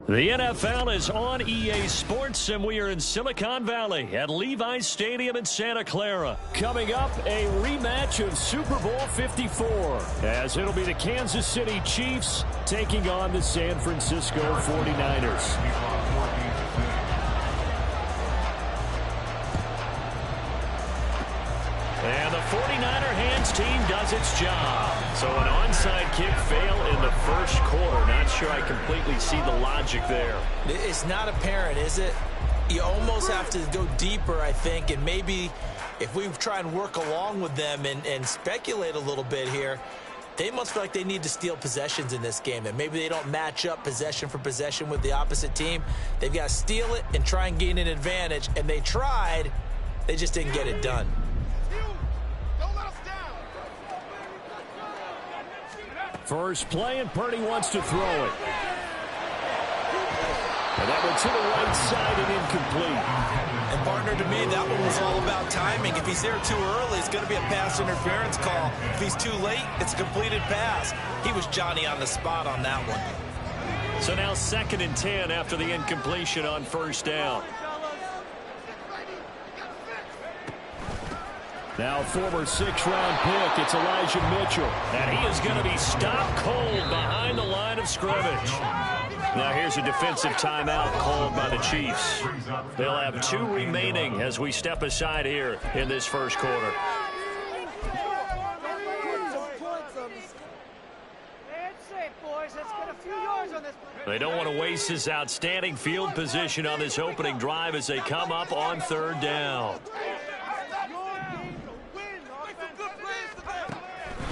The NFL is on EA Sports, and we are in Silicon Valley at Levi's Stadium in Santa Clara. Coming up, a rematch of Super Bowl 54, as it'll be the Kansas City Chiefs taking on the San Francisco 49ers. And the 49er hands team does its job. So an onside kick fail in the first quarter. Not sure I completely see the logic there. It's not apparent, is it? You almost have to go deeper, I think, and maybe if we try and work along with them and speculate a little bit here, they must feel like they need to steal possessions in this game, that maybe they don't match up possession for possession with the opposite team. They've got to steal it and try and gain an advantage, and they tried. They just didn't get it done. First play, and Purdy wants to throw it. And that one to the right side and incomplete. And, partner, to me, that one was all about timing. If he's there too early, it's going to be a pass interference call. If he's too late, it's a completed pass. He was Johnny on the spot on that one. So now 2nd and 10 after the incompletion on first down. Now former 6th-round pick, it's Elijah Mitchell. And he is going to be stopped cold behind the line of scrimmage. Now here's a defensive timeout called by the Chiefs. They'll have 2 remaining as we step aside here in this first quarter. They don't want to waste this outstanding field position on this opening drive as they come up on 3rd down.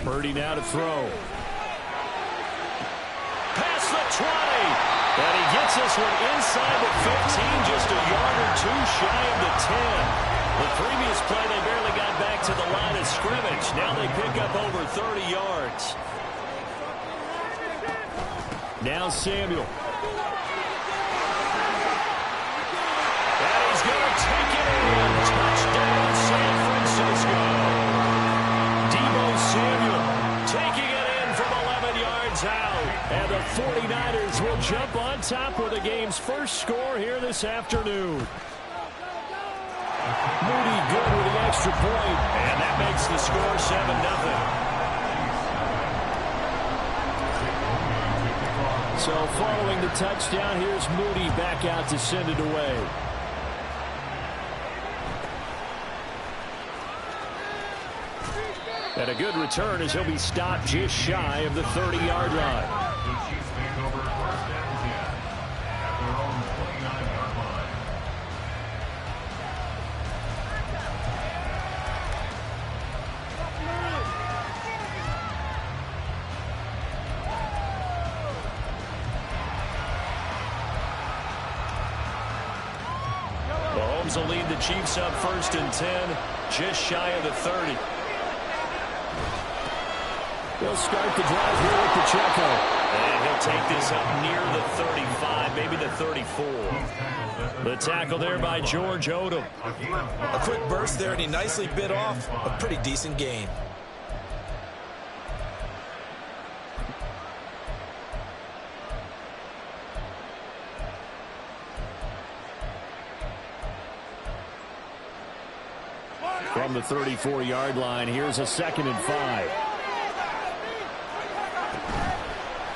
Purdy now to throw. Past the 20. And he gets this one inside the 15, just a yard or 2 shy of the 10. The previous play, they barely got back to the line of scrimmage. Now they pick up over 30 yards. Now Samuel. And he's going to take it in. Touchdown, San Francisco. Samuel taking it in from 11 yards out. And the 49ers will jump on top with the game's first score here this afternoon. Moody good with the extra point. And that makes the score 7-0. So following the touchdown, here's Moody back out to send it away. And a good return as he'll be stopped just shy of the 30-yard line. Mahomes will lead the Chiefs up 1st and 10, just shy of the 30. They'll start the drive here with Pacheco. And he'll take this up near the 35, maybe the 34. The tackle there by George Odom. A quick burst there, and he nicely bit off a pretty decent gain. From the 34-yard line, here's a 2nd and 5.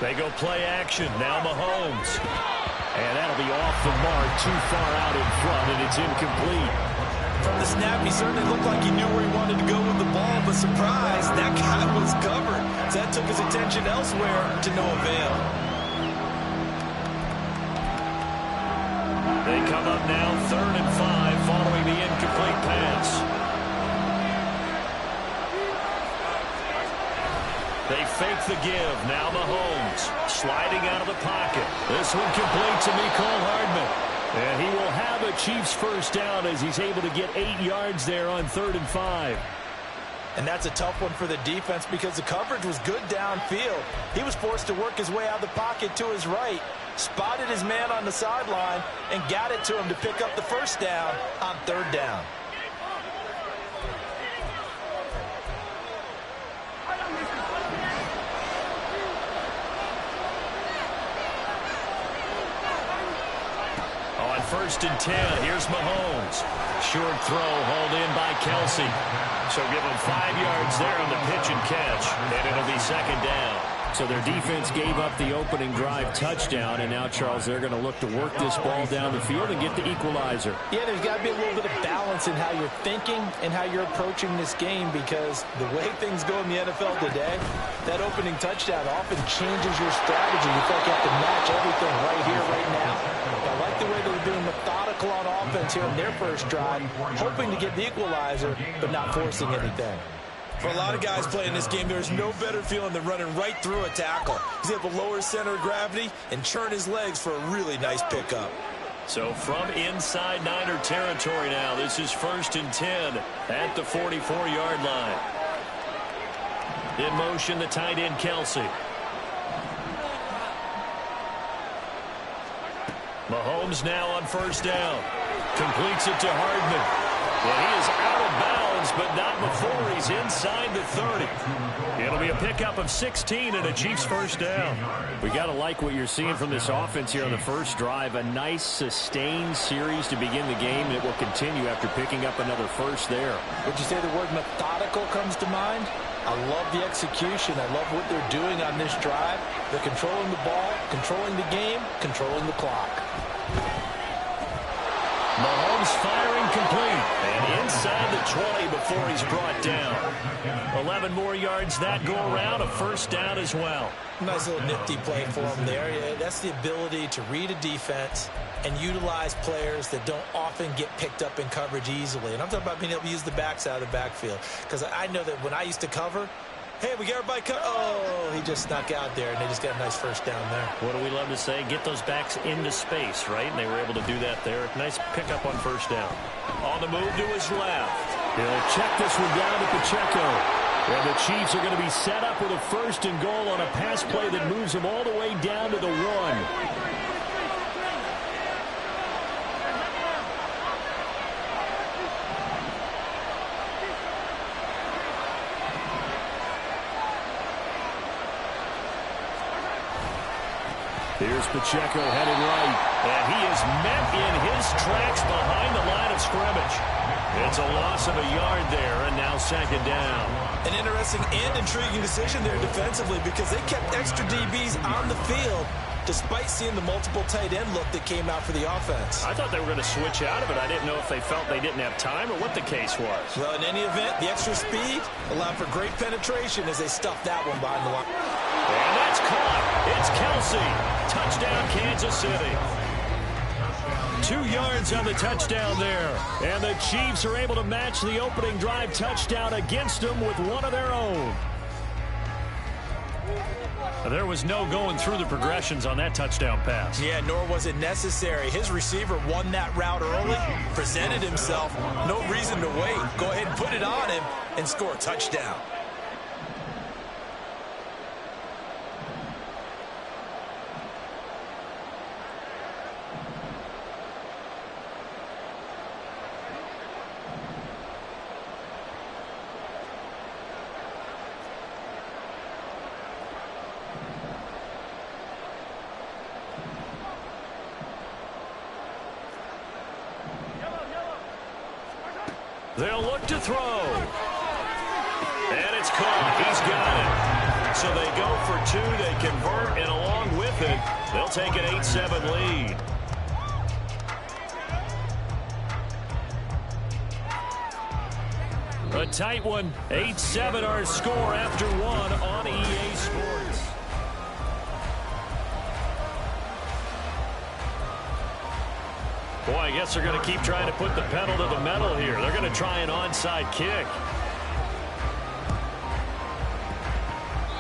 They go play action. Now Mahomes. And that'll be off the mark, too far out in front, and it's incomplete. From the snap, he certainly looked like he knew where he wanted to go with the ball, but surprise, that guy was covered. So that took his attention elsewhere to no avail. They come up now 3rd and 5 following the incomplete pass. They fake the give. Now Mahomes sliding out of the pocket. This one complete to Mecole Hardman. And he will have a Chiefs first down as he's able to get 8 yards there on 3rd and 5. And that's a tough one for the defense because the coverage was good downfield. He was forced to work his way out of the pocket to his right, spotted his man on the sideline, and got it to him to pick up the first down on 3rd down. first and 10. Here's Mahomes. Short throw hauled in by Kelsey. So give him 5 yards there on the pitch and catch, and it'll be second down. So their defense gave up the opening drive touchdown, and now, Charles, they're going to look to work this ball down the field and get the equalizer. Yeah, there's got to be a little bit of balance in how you're thinking and how you're approaching this game, because the way things go in the NFL today, that opening touchdown often changes your strategy. You feel like you have to match everything right here, right now. I like the way they're being methodical on offense here in their first drive, hoping to get the equalizer, but not forcing anything. For a lot of guys playing this game, there's no better feeling than running right through a tackle. He's able to lower his center of gravity and churn his legs for a really nice pickup. So from inside Niner territory now, this is first and 10 at the 44-yard line. In motion, the tight end, Kelsey. Mahomes now on first down. Completes it to Hardman. And he is out of bounds, but not before he's inside the 30. It'll be a pickup of 16 and a Chiefs first down. We got to like what you're seeing from this offense here on the first drive. A nice sustained series to begin the game, and it will continue after picking up another first there. Would you say the word methodical comes to mind? I love the execution. I love what they're doing on this drive. They're controlling the ball, controlling the game, controlling the clock. Mahomes firing complete. And inside the 20 before he's brought down. 11 more yards that go around. A first down as well. Nice little nifty play for him there. Yeah, that's the ability to read a defense and utilize players that don't often get picked up in coverage easily. And I'm talking about being able to use the backside of the backfield. Because I know that when I used to cover, hey, we got everybody covered. Oh, he just snuck out there, and they just got a nice first down there. What do we love to say? Get those backs into space, right? And they were able to do that there. Nice pickup on first down. On the move to his left. He'll check this one down to Pacheco. And the Chiefs are going to be set up with a first and goal on a pass play that moves them all the way down to the 1. Here's Pacheco headed right, and he is met in his tracks behind the line of scrimmage. It's a loss of a yard there, and now second down. An interesting and intriguing decision there defensively, because they kept extra DBs on the field despite seeing the multiple tight end look that came out for the offense. I thought they were going to switch out of it. I didn't know if they felt they didn't have time or what the case was. Well, in any event, the extra speed allowed for great penetration as they stuffed that one behind the line. And that's caught. It's Kelsey. Touchdown, Kansas City. 2 yards on the touchdown there. And the Chiefs are able to match the opening drive touchdown against them with one of their own. There was no going through the progressions on that touchdown pass. Yeah, nor was it necessary. His receiver won that route early, presented himself. No reason to wait. Go ahead and put it on him and score a touchdown. They'll look to throw. And it's caught. He's got it. So they go for 2. They convert, and along with it, they'll take an 8-7 lead. A tight one. 8-7 our score after 1 on EA Sports. Boy, I guess they're going to keep trying to put the pedal to the metal here. They're going to try an onside kick.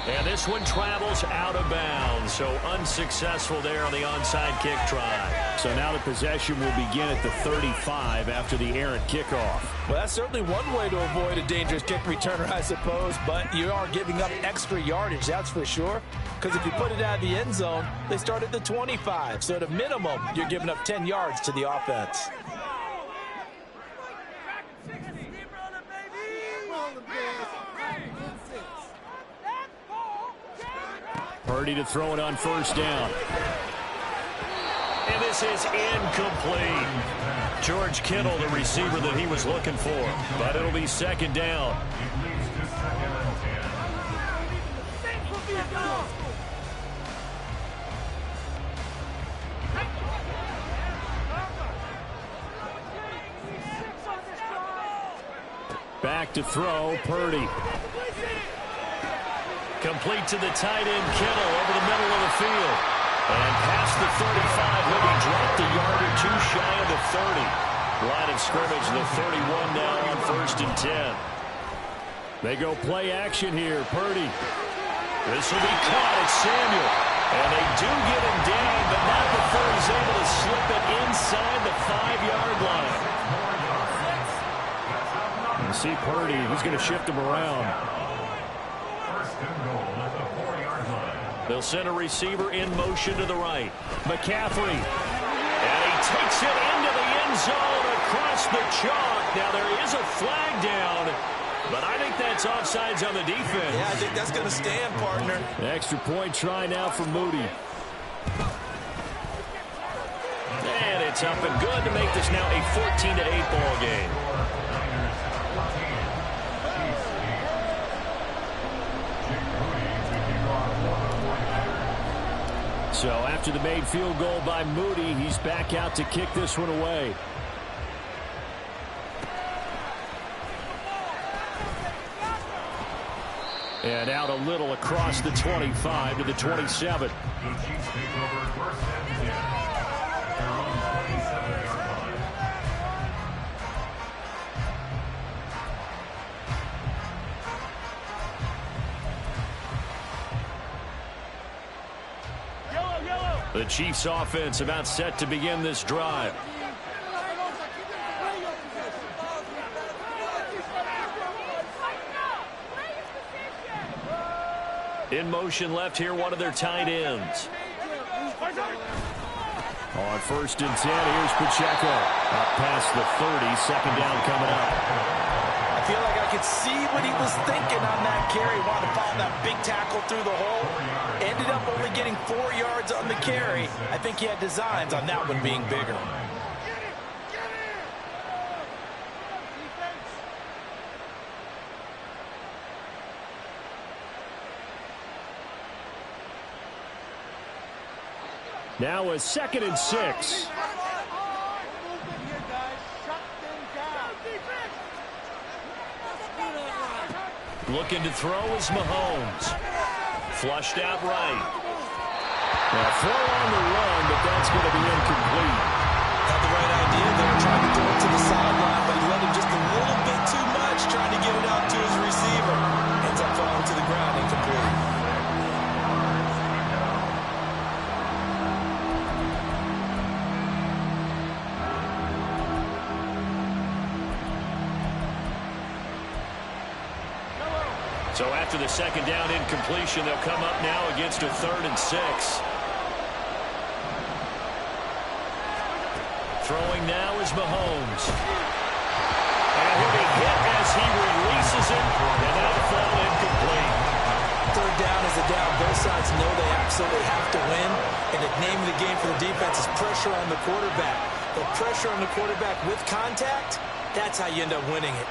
And this one travels out of bounds, so unsuccessful there on the onside kick try. So now the possession will begin at the 35 after the errant kickoff. Well, that's certainly one way to avoid a dangerous kick returner, I suppose, but you are giving up extra yardage, that's for sure. Because if you put it out of the end zone, they start at the 25. So at a minimum, you're giving up 10 yards to the offense. Purdy to throw it on first down. And this pass is incomplete. George Kittle, the receiver that he was looking for. But it'll be second down. Back to throw, Purdy. Complete to the tight end, Kittle, over the middle of the field. And past the 35, he'll be dropped a yard or two shy of the 30. Line of scrimmage, the 31 now on 1st and 10. They go play action here, Purdy. This will be caught at Samuel. And they do get him down, but not before he's able to slip it inside the 5-yard line. You see Purdy, he's going to shift him around. They'll send a receiver in motion to the right. McCaffrey. And he takes it into the end zone across the chalk. Now there is a flag down, but I think that's offsides on the defense. Yeah, I think that's going to stand, partner. Extra point try now for Moody. And it's up and good to make this now a 14-8 ball game. So after the made field goal by Moody, he's back out to kick this one away. And out a little across the 25 to the 27. The Chiefs offense about set to begin this drive. In motion left here, one of their tight ends. On 1st and 10, here's Pacheco. Up past the 30, second down coming up. I feel like I could see what he was thinking on that carry. Wanted to follow that big tackle through the hole. Ended up only getting 4 yards on the carry. I think he had designs on that one being bigger. Now a 2nd and 6. Looking to throw is Mahomes. Flushed out right. Now throw on the run, but that's going to be incomplete. Had the right idea there, trying to throw it to the sideline, but he let him just a little bit too much, trying to get it out to his receiver. Ends up falling to the ground, incomplete. So after the second down incompletion, they'll come up now against a 3rd and 6. Throwing now is Mahomes. And he'll be hit as he releases it, and that'll fall incomplete. 3rd down is a down. Both sides know they absolutely have to win. And the name of the game for the defense is pressure on the quarterback. The pressure on the quarterback with contact, that's how you end up winning it.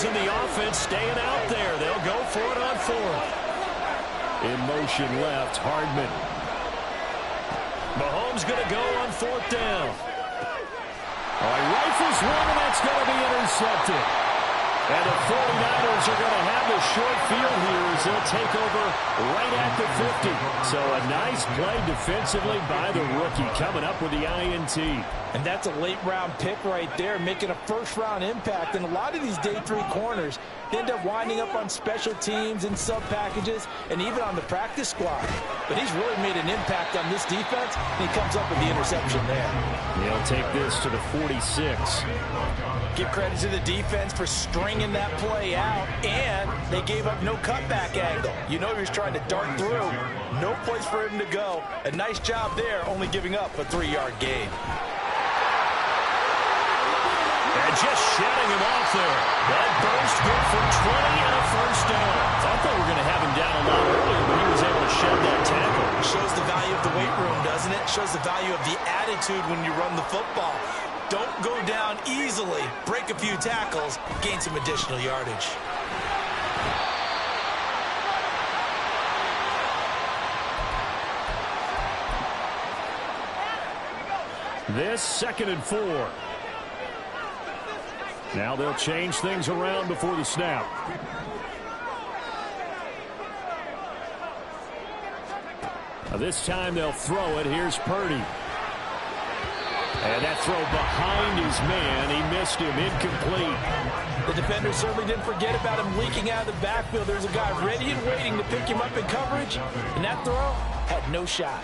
In the offense staying out there. They'll go for it on 4th. In motion left, Hardman. Mahomes going to go on 4th down. Oh, he rifles one, and that's going to be intercepted. And the 49ers are going to have the short field here as they'll take over right at the 50. So a nice play defensively by the rookie coming up with the INT. And that's a late-round pick right there, making a first-round impact. And a lot of these day 3 corners end up winding up on special teams and sub-packages and even on the practice squad. But he's really made an impact on this defense, and he comes up with the interception there. He'll take this to the 46. Give credit to the defense for stringing stringing that play out, and they gave up no cutback angle. You know he was trying to dart through. No place for him to go. A nice job there, only giving up a 3-yard gain. And just shutting him off there. That burst good for 20 and a first down. Thought they were going to have him down a lot earlier, but he was able to shed that tackle. Shows the value of the weight room, doesn't it? Shows the value of the attitude when you run the football. Don't go down easily. Break a few tackles. Gain some additional yardage. This 2nd and 4. Now they'll change things around before the snap. This time they'll throw it. Here's Purdy. And that throw behind his man. He missed him. Incomplete. The defender certainly didn't forget about him leaking out of the backfield. There's a guy ready and waiting to pick him up in coverage. And that throw had no shot.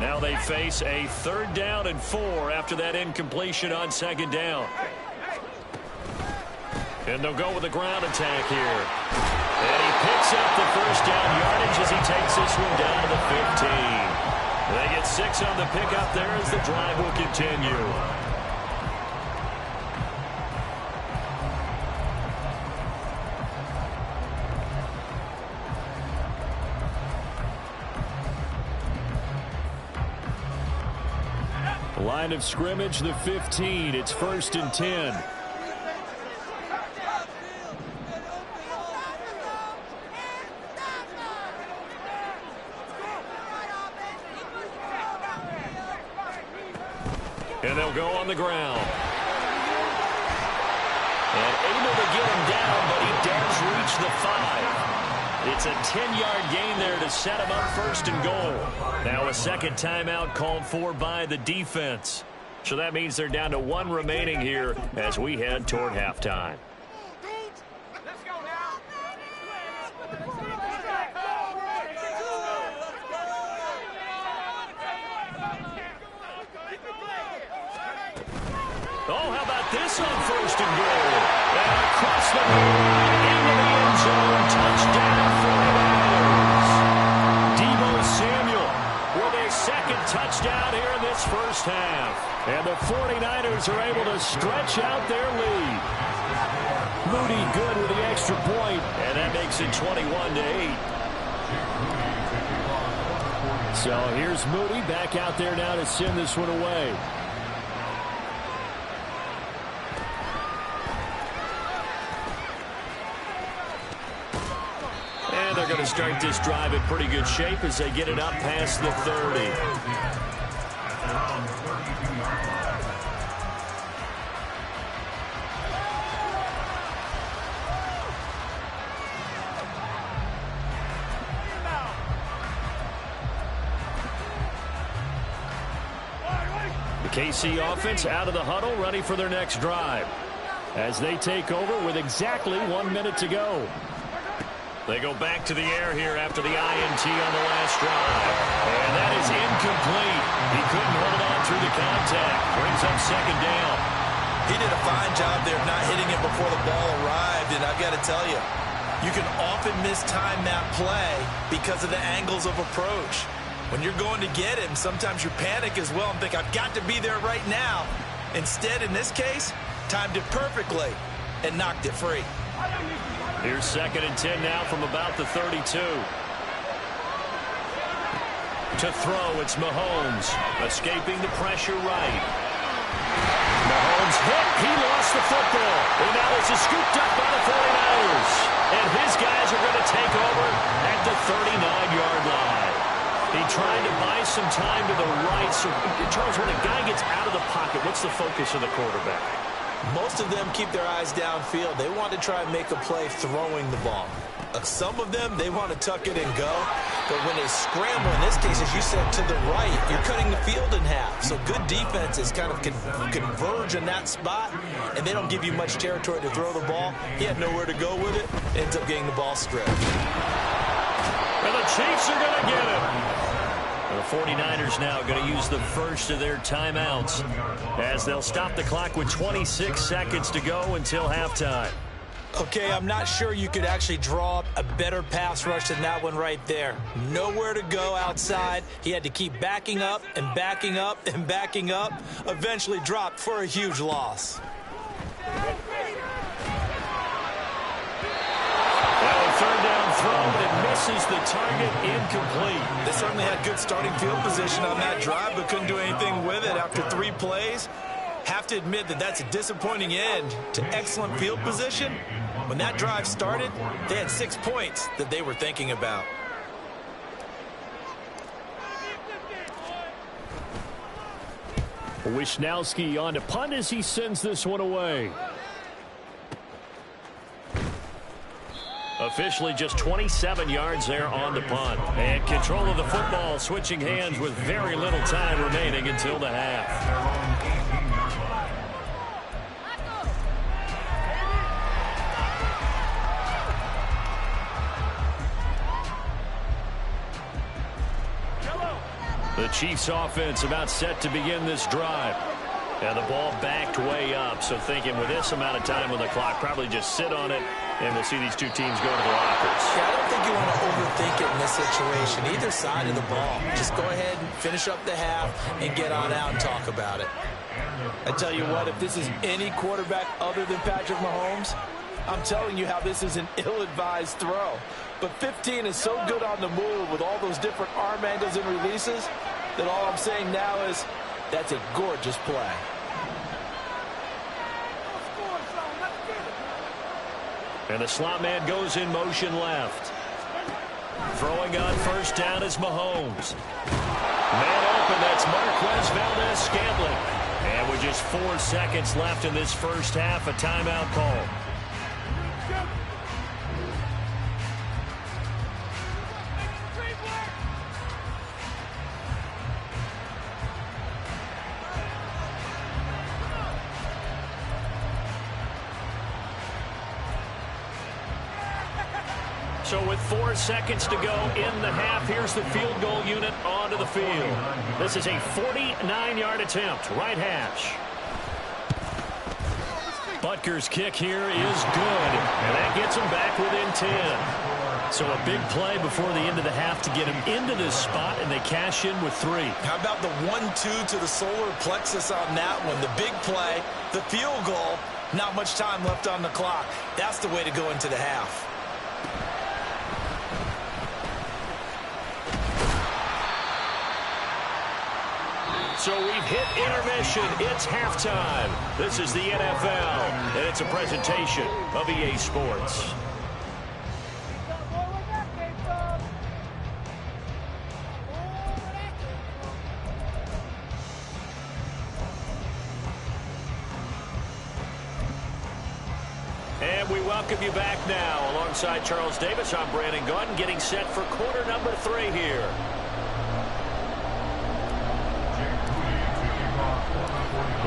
Now they face a 3rd down and 4 after that incompletion on 2nd down. And they'll go with the ground attack here. And he picks up the first down yardage as he takes this one down to the 15. They get 6 on the pickup there as the drive will continue. Line of scrimmage, the 15. It's 1st and 10. And they'll go on the ground. And able to get him down, but he does reach the 5. It's a 10-yard gain there to set him up 1st and goal. Now a 2nd timeout called for by the defense. So that means they're down to 1 remaining here as we head toward halftime. Oh, how about this on 1st and goal? And across the line into the end zone. Touchdown, 49ers. Deebo Samuel with a 2nd touchdown here in this first half. And the 49ers are able to stretch out their lead. Moody good with the extra point, and that makes it 21-8. So here's Moody back out there now to send this one away. And they're going to start this drive in pretty good shape as they get it up past the 30. The KC offense out of the huddle, ready for their next drive as they take over with exactly 1 minute to go. They go back to the air here after the INT on the last drive. And that is incomplete. He couldn't hold on through the contact. Brings up 2nd down. He did a fine job there of not hitting it before the ball arrived. And I've got to tell you, you can often mistime that play because of the angles of approach. When you're going to get him, sometimes you panic as well and think, I've got to be there right now. Instead, in this case, timed it perfectly and knocked it free. Here's 2nd and 10 now from about the 32. To throw, it's Mahomes. Escaping the pressure right. Mahomes hit. He lost the football. And now this is scooped up by the 49ers. And his guys are going to take over at the 39-yard line. He tried to buy some time to the right. So, Charles, when a guy gets out of the pocket, what's the focus of the quarterback? Most of them keep their eyes downfield. They want to try and make a play throwing the ball. Some of them, they want to tuck it and go. But when they scramble, in this case, as you said, to the right, you're cutting the field in half. So good defenses kind of converge in that spot, and they don't give you much territory to throw the ball. He had nowhere to go with it. Ends up getting the ball stripped. And the Chiefs are going to get him. The 49ers now going to use the first of their timeouts as they'll stop the clock with 26 seconds to go until halftime. Okay, I'm not sure you could actually draw up a better pass rush than that one right there. Nowhere to go outside. He had to keep backing up and backing up and backing up. Eventually dropped for a huge loss. Third down throw, but it misses the target, incomplete. They certainly had good starting field position on that drive, but couldn't do anything with it after 3 plays. Have to admit that that's a disappointing end to excellent field position. When that drive started, they had 6 points that they were thinking about. Wisnowski on to punt as he sends this one away. Officially just 27 yards there on the punt. And control of the football switching hands with very little time remaining until the half. The Chiefs offense about set to begin this drive. And the ball backed way up, so thinking with this amount of time on the clock, probably just sit on it, and we'll see these two teams go to the lockers. Yeah, I don't think you want to overthink it in this situation. Either side of the ball. Just go ahead and finish up the half and get on out and talk about it. I tell you what, if this is any quarterback other than Patrick Mahomes, I'm telling you how this is an ill-advised throw. But 15 is so good on the move with all those different arm angles and releases that all I'm saying now is that's a gorgeous play. And the slot man goes in motion left. Throwing on first down is Mahomes. Man open, that's Marquez Valdez-Scantling. And with just 4 seconds left in this first half, a timeout call. So with 4 seconds to go in the half, here's the field goal unit onto the field. This is a 49-yard attempt, right hash. Butker's kick here is good, and that gets him back within 10. So a big play before the end of the half to get him into this spot, and they cash in with 3. How about the 1-2 to the solar plexus on that one? The big play, the field goal, not much time left on the clock. That's the way to go into the half. So we've hit intermission. It's halftime. This is the NFL, and it's a presentation of EA Sports. And we welcome you back now. Alongside Charles Davis, I'm Brandon Gaudin, getting set for quarter number 3 here.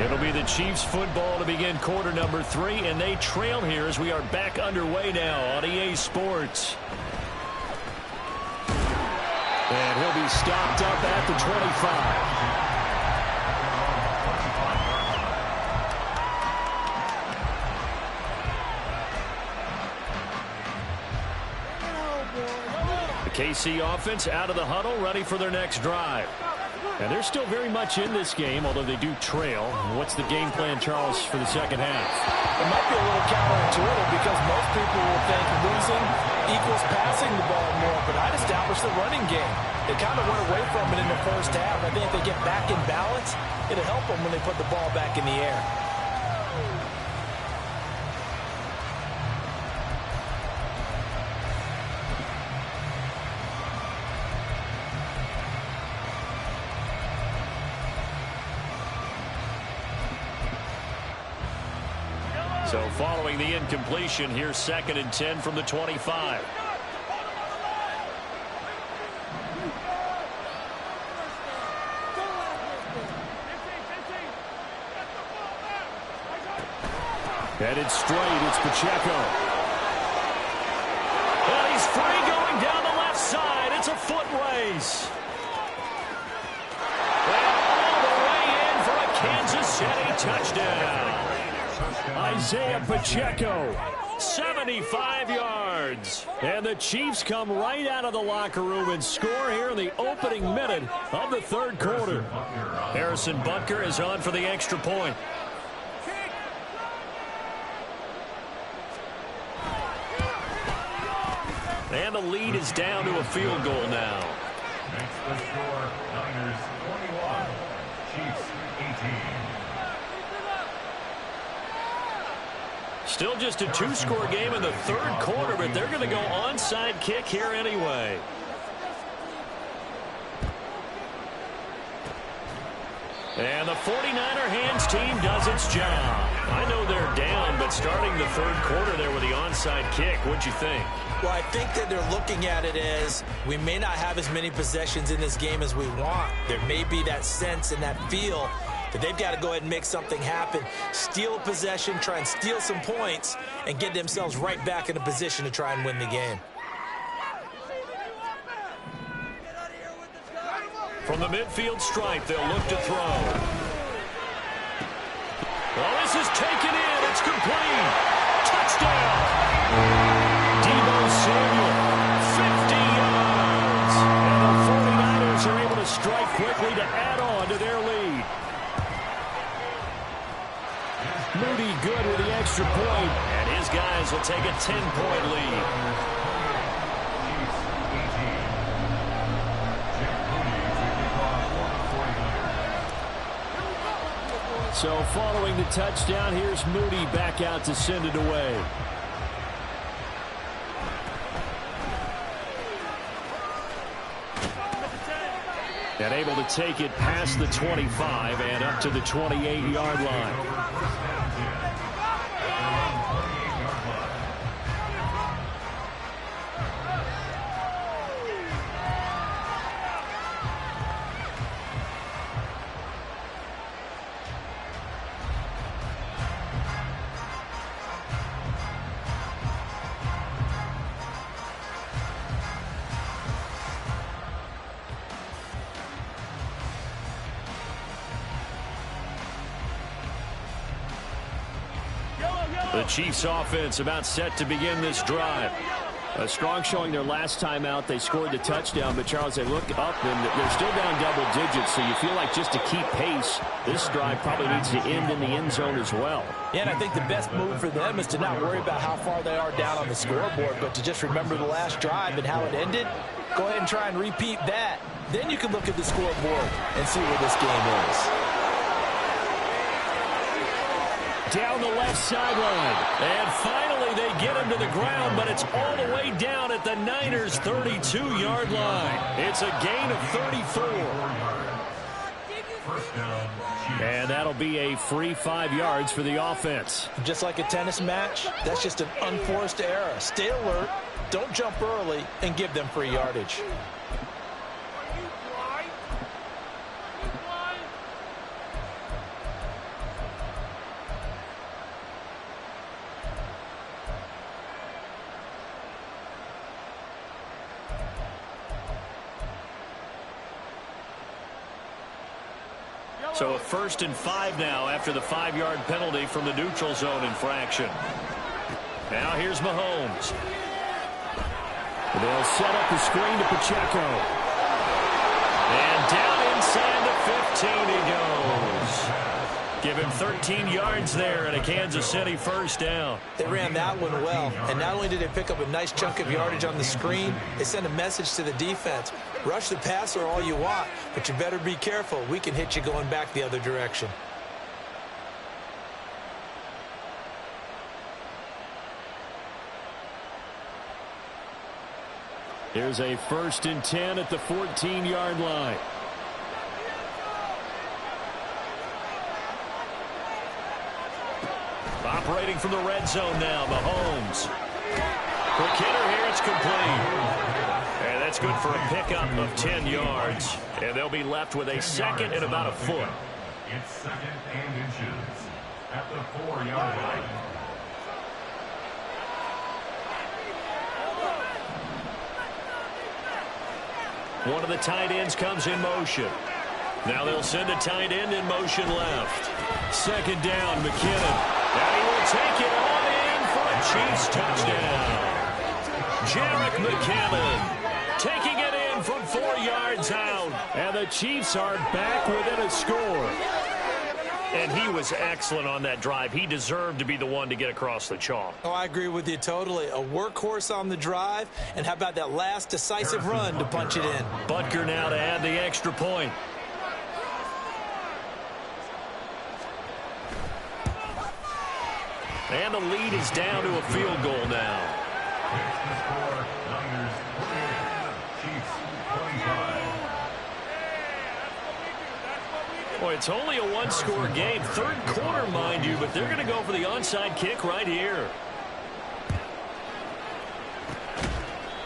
It'll be the Chiefs football to begin quarter number 3, and they trail here as we are back underway now on EA Sports. And he'll be stopped up at the 25. The KC offense out of the huddle, ready for their next drive. And they're still very much in this game, although they do trail. What's the game plan, Charles, for the second half? It might be a little counterintuitive because most people will think losing equals passing the ball more, but I'd establish the running game. They kind of went away from it in the first half. I think if they get back in balance, it'll help them when they put the ball back in the air. So following the incompletion, here's 2nd and 10 from the 25. Headed straight, it's Pacheco. Well, he's free going down the left side. It's a foot race. touchdown. Isaiah Pacheco, 75 yards. And the Chiefs come right out of the locker room and score here in the opening minute of the third quarter. Harrison Butker is on for the extra point. And the lead is down to a field goal now. Next the score, Niners 21, Chiefs 18. Still just a two-score game in the third quarter, but they're going to go onside kick here anyway. And the 49er hands team does its job. I know they're down, but starting the third quarter there with the onside kick, what'd you think? Well, I think that they're looking at it as we may not have as many possessions in this game as we want. There may be that sense and that feel that they've got to go ahead and make something happen, steal a possession, try and steal some points, and get themselves right back in a position to try and win the game. From the midfield stripe, they'll look to throw. Well, this is taken in. It's complete. Touchdown. Deebo Samuel, 50 yards. And the 49ers are able to strike quickly to add on to their lead. Moody good with the extra point, and his guys will take a 10-point lead. So following the touchdown, here's Moody back out to send it away. And able to take it past the 25 and up to the 28-yard line. The Chiefs offense about set to begin this drive. A strong showing their last time out. They scored the touchdown, but Charles, they look up and they're still down double digits, so you feel like just to keep pace, this drive probably needs to end in the end zone as well. Yeah, and I think the best move for them is to not worry about how far they are down on the scoreboard, but to just remember the last drive and how it ended. Go ahead and try and repeat that. Then you can look at the scoreboard and see where this game is. Down the left sideline. And finally they get him to the ground, but it's all the way down at the Niners' 32-yard line. It's a gain of 34. And that'll be a free 5 yards for the offense. Just like a tennis match, that's just an unforced error. Stay alert, don't jump early, and give them free yardage. So a 1st and 5 now after the 5-yard penalty from the neutral zone infraction. Now here's Mahomes. They'll set up the screen to Pacheco. And down inside the 15 he goes. Give him 13 yards there and a Kansas City first down. They ran that one well, and not only did they pick up a nice chunk of yardage on the screen, they sent a message to the defense. Rush the passer all you want, but you better be careful. We can hit you going back the other direction. Here's a 1st and 10 at the 14-yard line. Operating from the red zone now, Mahomes. Quick hitter here, it's complete. And that's good for a pickup of 10 yards. And they'll be left with a 2nd and about a foot. It's 2nd and inches at the 4-yard line. One of the tight ends comes in motion. Now they'll send the tight end in motion left. Second down, McKinnon. And he will take it on in for a Chiefs touchdown. Jerick McKinnon taking it in from 4 yards out. And the Chiefs are back within a score. And he was excellent on that drive. He deserved to be the one to get across the chalk. Oh, I agree with you totally. A workhorse on the drive. And how about that last decisive run to punch it in? Butker now to add the extra point. And the lead is down to a field goal now. The score, Niners 28, Chiefs 25. Boy, it's only a one-score game. Third quarter, mind you, but they're going to go for the onside kick right here.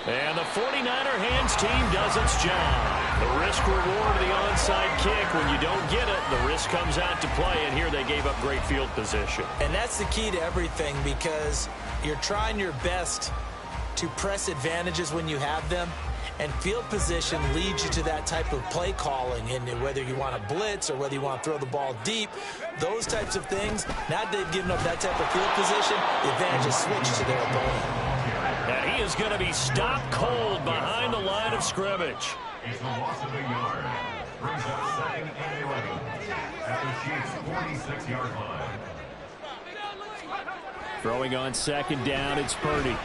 And the 49er hands team does its job. The risk-reward of the onside kick, when you don't get it, the risk comes out to play, and here they gave up great field position. And that's the key to everything, because you're trying your best to press advantages when you have them. And field position leads you to that type of play calling. And whether you want to blitz or whether you want to throw the ball deep, those types of things, now that they've given up that type of field position, the advantage is switched to their opponent. And he is going to be stopped cold behind the line of scrimmage. It's a loss of a yard. Brings up 2nd and 11 at the Chiefs' 46-yard line. Throwing on second down, it's Purdy.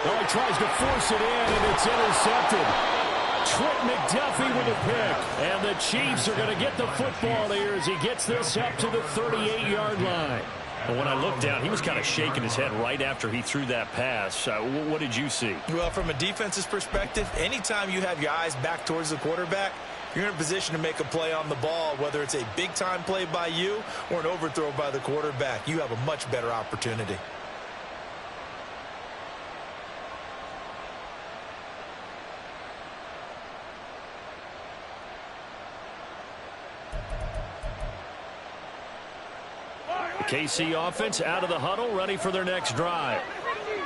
Oh, he tries to force it in, and it's intercepted. Trent McDuffie with a pick. And the Chiefs are going to get the football here as he gets this up to the 38-yard line. But when I looked down, he was kind of shaking his head right after he threw that pass. What did you see? Well, from a defense's perspective, anytime you have your eyes back towards the quarterback, you're in a position to make a play on the ball, whether it's a big-time play by you or an overthrow by the quarterback. You have a much better opportunity. KC offense out of the huddle, ready for their next drive.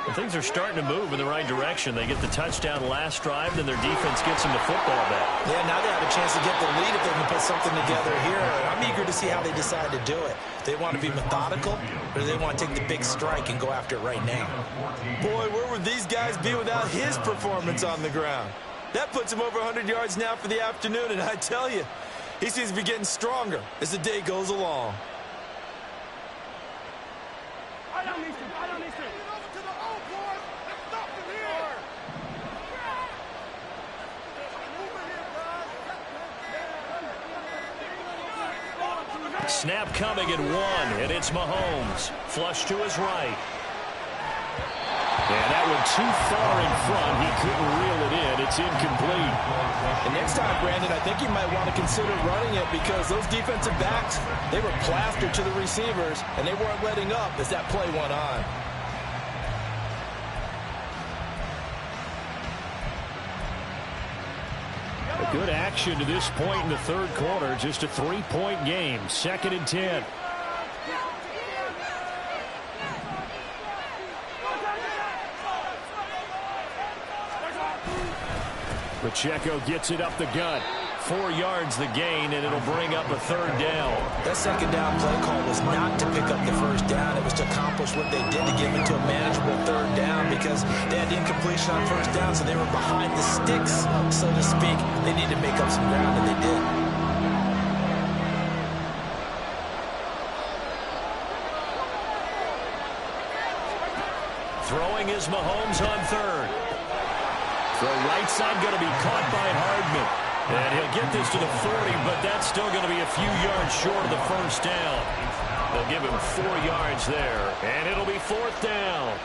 And things are starting to move in the right direction. They get the touchdown last drive, then their defense gets them the football back. Yeah, now they have a chance to get the lead if they can put something together here. I'm eager to see how they decide to do it. They want to be methodical, or do they want to take the big strike and go after it right now? Boy, where would these guys be without his performance on the ground? That puts him over 100 yards now for the afternoon, and I tell you, he seems to be getting stronger as the day goes along. Snap coming at 1, and it's Mahomes. Flush to his right. And that one too far in front. He couldn't reel it in. It's incomplete. And next time, Brandon, I think you might want to consider running it, because those defensive backs, they were plastered to the receivers, and they weren't letting up as that play went on. A good action to this point in the third quarter. Just a 3-point game. 2nd and 10. Pacheco gets it up the gut. 4 yards the gain, and it'll bring up a 3rd down. That second down play call was not to pick up the first down. It was to accomplish what they did to get into a manageable 3rd down, because they had incompletion on first down, so they were behind the sticks, so to speak. They needed to make up some ground, and they did. Throwing is Mahomes on 3rd. The right side going to be caught by Hardman. And he'll get this to the 40, but that's still going to be a few yards short of the first down. They'll give him 4 yards there, and it'll be 4th down.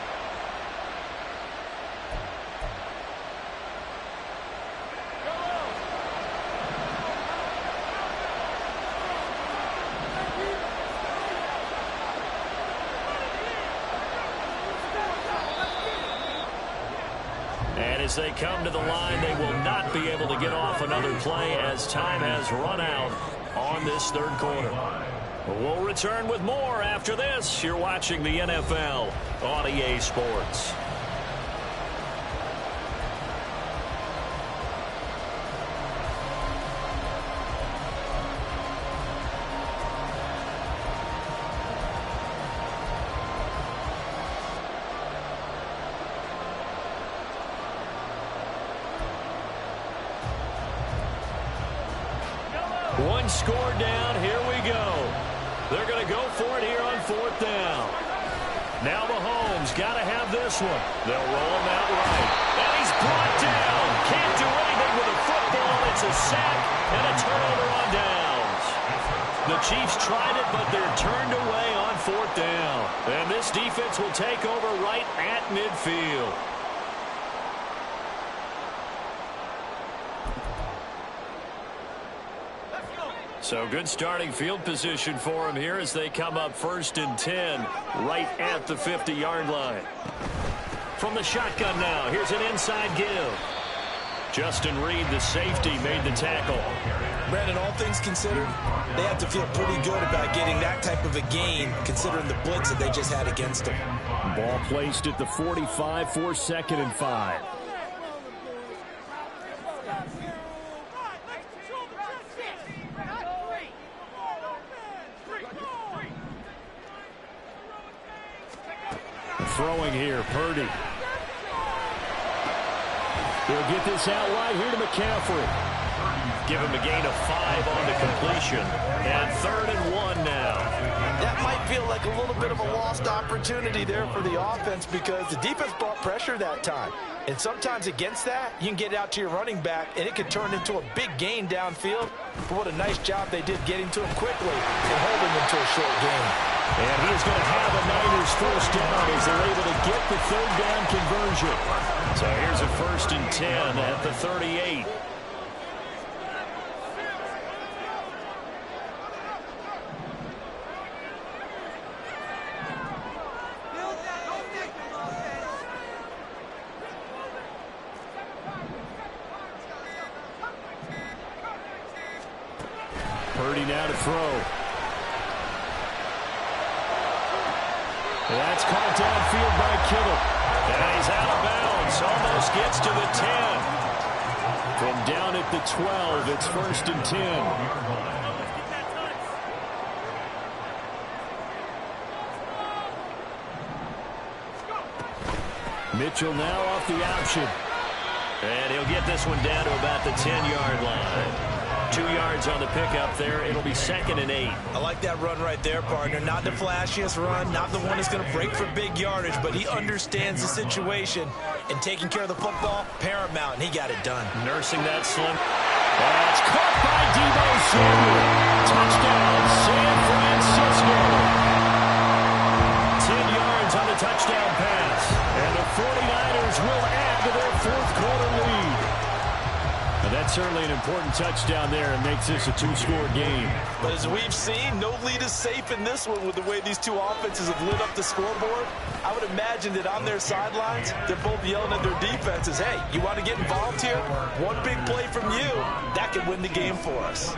As they come to the line, they will not be able to get off another play as time has run out on this third quarter. We'll return with more after this. You're watching the NFL on EA Sports. One score down. Here we go. They're going to go for it here on 4th down. Now Mahomes got to have this one. They'll roll him out right. And he's brought down. Can't do anything with a football. It's a sack and a turnover on downs. The Chiefs tried it, but they're turned away on 4th down. And this defense will take over right at midfield. So good starting field position for him here as they come up 1st and 10 right at the 50-yard line. From the shotgun now, here's an inside give. Justin Reed, the safety, made the tackle. Brandon, all things considered, they have to feel pretty good about getting that type of a gain considering the blitz that they just had against them. Ball placed at the 45 for 2nd and 5. Throwing here, Purdy. He'll get this out wide here to McCaffrey. Give him a gain of 5 on the completion. And 3rd and 1 now. That might feel like a little bit of a lost opportunity there for the offense because the defense brought pressure that time. And sometimes against that, you can get out to your running back, and it could turn into a big gain downfield. But what a nice job they did getting to him quickly and holding him to a short gain. And he is going to have a Niners 1st down as they're able to get the 3rd down conversion. So here's a 1st and 10 at the 38. Purdy now to throw. That's caught downfield by Kittle. And he's out of bounds. Almost gets to the 10. From down at the 12, it's 1st and 10. Mitchell now off the option. And he'll get this one down to about the 10-yard line. 2 yards on the pickup there. It'll be 2nd and 8. I like that run right there, partner. Not the flashiest run, not the one that's going to break for big yardage, but he understands the situation, and taking care of the football, paramount, and he got it done. Nursing that slim. That's caught by Deebo Samuel. Touchdown, San Francisco. 10 yards on the touchdown pass. And the 49ers will add to their 4th quarter lead. And that's certainly an important touchdown there and makes this a 2-score game. But as we've seen, no lead is safe in this one with the way these two offenses have lit up the scoreboard. I would imagine that on their sidelines, they're both yelling at their defenses, hey, you want to get involved here? One big play from you, that could win the game for us.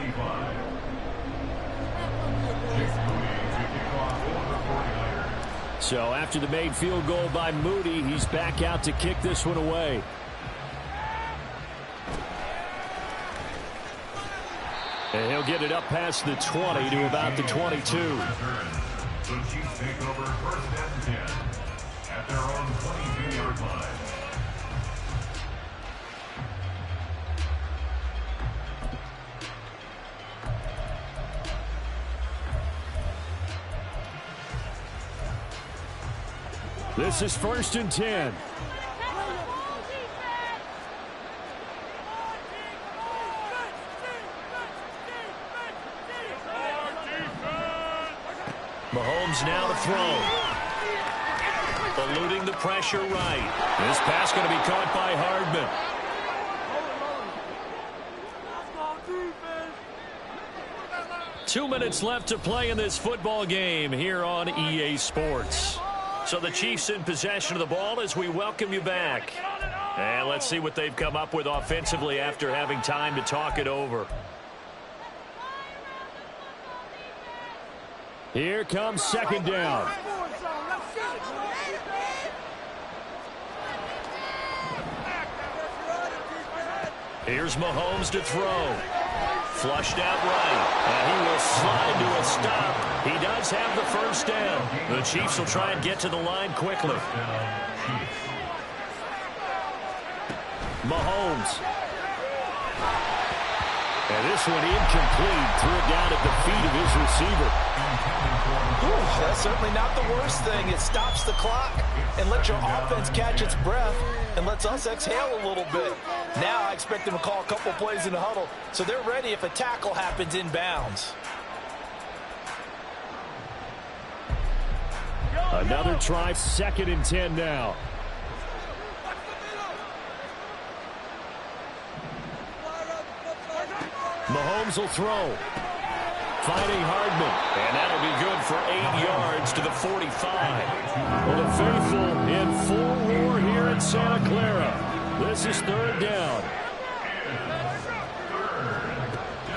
So after the made field goal by Moody, he's back out to kick this one away. And he'll get it up past the 20 to about the 22. The Chiefs take over 1st and 10 at their own 22-yard line. This is 1st and 10. Mahomes now to throw. Eluding the pressure right. This pass going to be caught by Hardman. Two minutes left to play in this football game here on EA Sports. So the Chiefs in possession of the ball as we welcome you back. And let's see what they've come up with offensively after having time to talk it over. Here comes 2nd down. Here's Mahomes to throw. Flushed out right. And he will slide to a stop. He does have the 1st down. The Chiefs will try and get to the line quickly. Mahomes. And this one incomplete. Threw it down at the feet of his receiver. That's certainly not the worst thing. It stops the clock and lets your offense catch its breath and lets us exhale a little bit. Now I expect them to call a couple plays in the huddle so they're ready if a tackle happens inbounds. Another try, 2nd and 10 now. Mahomes will throw. Finding Hardman. And that'll be good for 8 yards to the 45. Well, the faithful in full roar here in Santa Clara. This is 3rd down.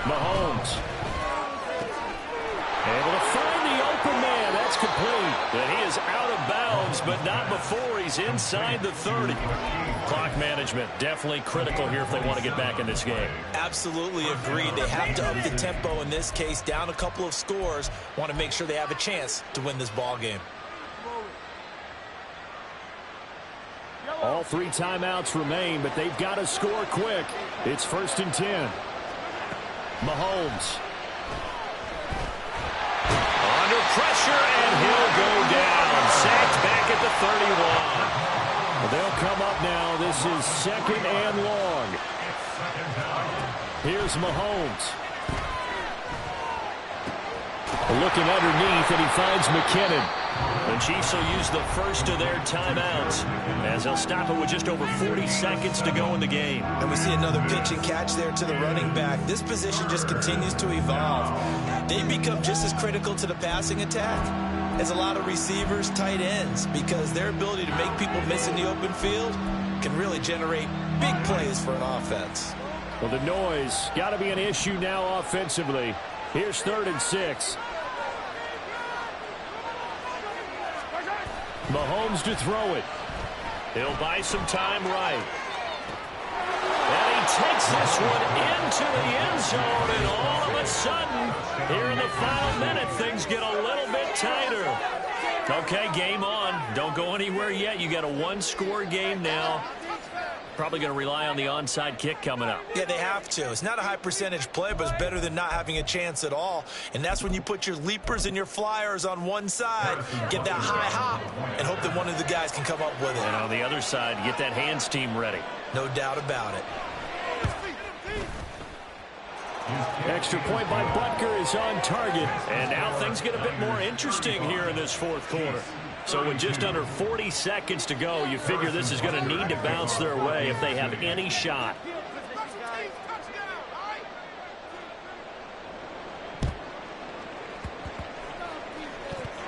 Mahomes. Able to find the open man. That's complete. And he is out of bounds, but not before he's inside the 30. Clock management definitely critical here if they want to get back in this game. Absolutely agreed. They have to up the tempo in this case, down a couple of scores. Want to make sure they have a chance to win this ball game. All 3 timeouts remain, but they've got to score quick. It's 1st and 10. Mahomes. Under pressure, and he'll go down. Sacked back at the 31. Well, they'll come up now. This is 2nd and long. Here's Mahomes. Looking underneath, and he finds McKinnon. The Chiefs will use the first of their timeouts as they'll stop it with just over 40 seconds to go in the game. And we see another pitch and catch there to the running back. This position just continues to evolve. They become just as critical to the passing attack as a lot of receivers, tight ends, because their ability to make people miss in the open field can really generate big plays for an offense. Well, the noise got to be an issue now offensively. Here's 3rd and 6. Mahomes to throw it. He'll buy some time right. And he takes this one into the end zone, and all of a sudden, here in the final minute, things get a little bit tighter. Okay, game on. Don't go anywhere yet. You got a 1-score game now. Probably going to rely on the onside kick coming up. Yeah, they have to. It's not a high percentage play, but it's better than not having a chance at all. And that's when you put your leapers and your flyers on one side, get that high hop, and hope that one of the guys can come up with it. And on the other side, get that hands team ready. No doubt about it. Extra point by Butker is on target. And now things get a bit more interesting here in this 4th quarter. So with just under 40 seconds to go, you figure this is going to need to bounce their way if they have any shot.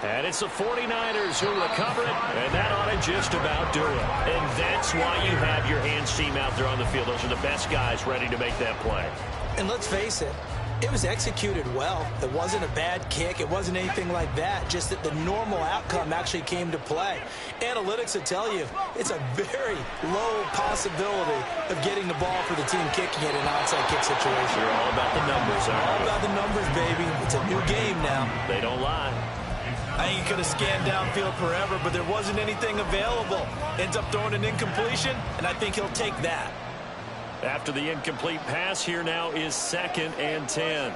And it's the 49ers who recover it, and that ought to just about do it. And that's why you have your hands team out there on the field. Those are the best guys ready to make that play. And let's face it, it was executed well. It wasn't a bad kick. It wasn't anything like that. Just that the normal outcome actually came to play. Analytics will tell you it's a very low possibility of getting the ball for the team kicking it in an onside kick situation. You're all about the numbers, aren't you? All about the numbers, baby. It's a new game now. They don't lie. I think he could have scanned downfield forever, but there wasn't anything available. Ends up throwing an incompletion, and I think he'll take that. After the incomplete pass, here now is 2nd and 10.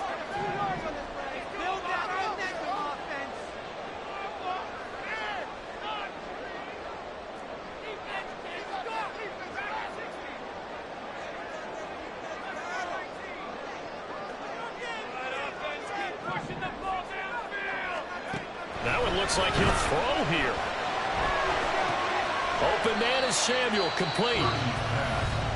That one looks like he'll throw here. Open man is Samuel, complete.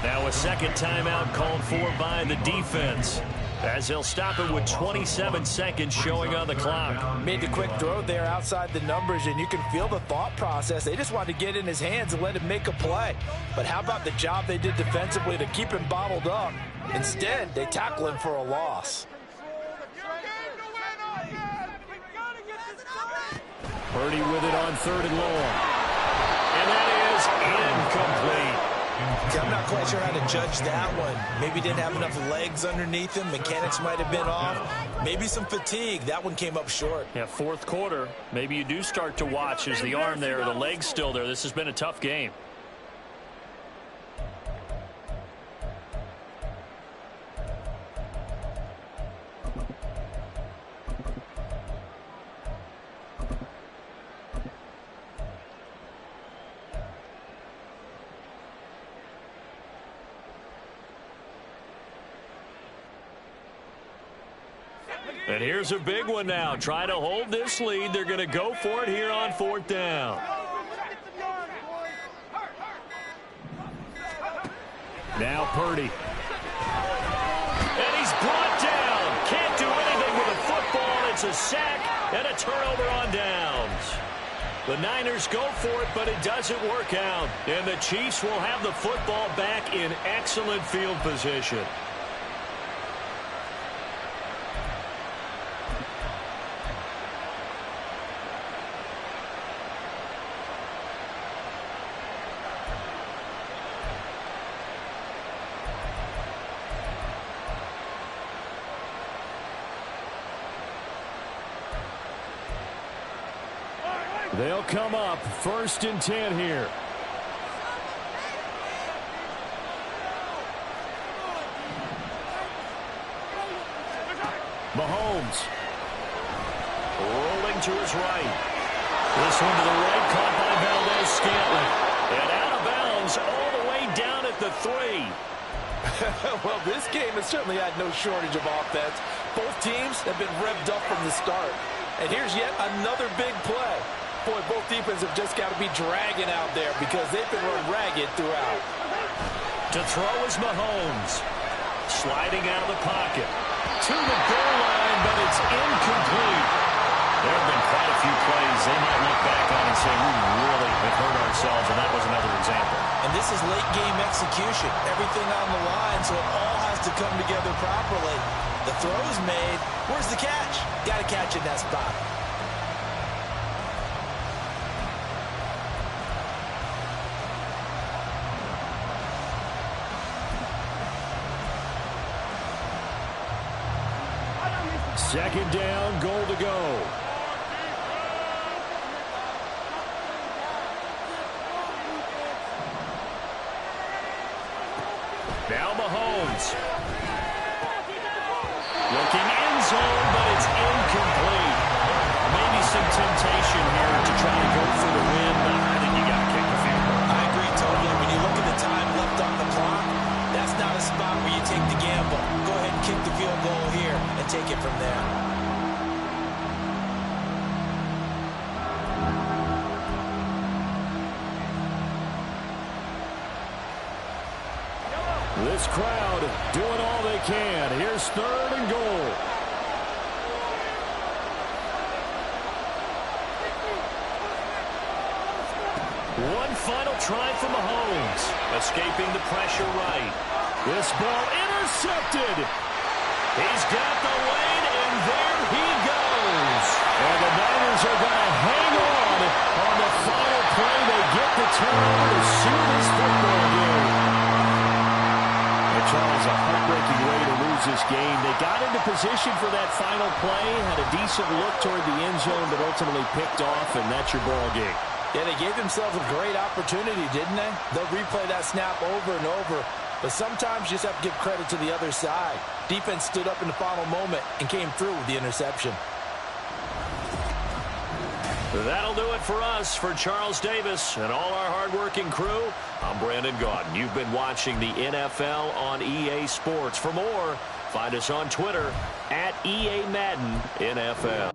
Now a second timeout called for by the defense, as they'll stop it with 27 seconds showing on the clock. Made the quick throw there outside the numbers, and you can feel the thought process. They just wanted to get in his hands and let him make a play. But how about the job they did defensively to keep him bottled up? Instead, they tackle him for a loss. Purdy with it on 3rd and long. And that is incomplete. I'm not quite sure how to judge that one. Maybe didn't have enough legs underneath him. Mechanics might have been off. Maybe some fatigue. That one came up short. Yeah, 4th quarter. Maybe you do start to watch as the arm there, the leg's still there. This has been a tough game. And here's a big one now. Trying to hold this lead. They're going to go for it here on 4th down. Now Purdy. And he's brought down. Can't do anything with a football. It's a sack and a turnover on downs. The Niners go for it, but it doesn't work out. And the Chiefs will have the football back in excellent field position. They'll come up 1st and 10 here. Mahomes. Rolling to his right. This one to the right, caught by Valdez-Scantling. And out of bounds all the way down at the 3. Well, this game has certainly had no shortage of offense. Both teams have been revved up from the start. And here's yet another big play. Boy, both defenses have just got to be dragging out there because they've been run ragged throughout. To throw is Mahomes. Sliding out of the pocket. To the goal line, but it's incomplete. There have been quite a few plays they might look back on and say, we really have hurt ourselves, and that was another example. And this is late-game execution. Everything on the line, so it all has to come together properly. The throw's made. Where's the catch? Got to catch in that spot. Second down, goal to go. Now Mahomes. Looking end zone, but it's incomplete. Maybe some temptation here to try to go for the win, but I think you got to kick the field goal. I agree totally. When you look at the time left on the clock, that's not a spot where you take the gamble. Go ahead and kick the field goal here and take it from there. This crowd doing all they can. Here's 3rd and goal. One final try for Mahomes. Escaping the pressure right. This ball intercepted. He's got the lane, and there he goes. And the Niners are going to hang on the final play. They get the turnover to seal this football game. Charles, a heartbreaking way to lose this game. They got into position for that final play, had a decent look toward the end zone, but ultimately picked off, and that's your ball game. Yeah, they gave themselves a great opportunity, didn't they? They'll replay that snap over and over, but sometimes you just have to give credit to the other side. Defense stood up in the final moment and came through with the interception. That'll do it for us. For Charles Davis and all our hardworking crew, I'm Brandon Gaudin. You've been watching the NFL on EA Sports. For more, find us on Twitter at EA Madden NFL.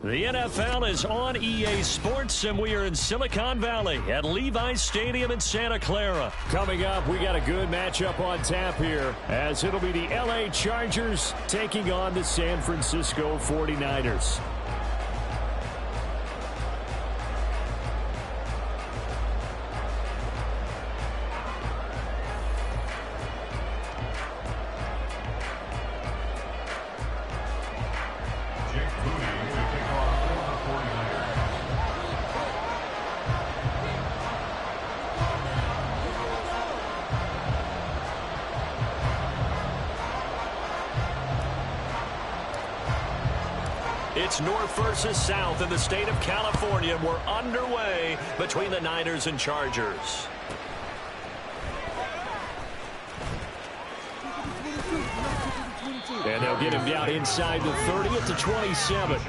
The NFL is on EA Sports, and we are in Silicon Valley at Levi's Stadium in Santa Clara. Coming up, we got a good matchup on tap here, as it'll be the LA Chargers taking on the San Francisco 49ers. It's North versus South in the state of California, and we're underway between the Niners and Chargers. And they'll get him down inside the 30 at the 27.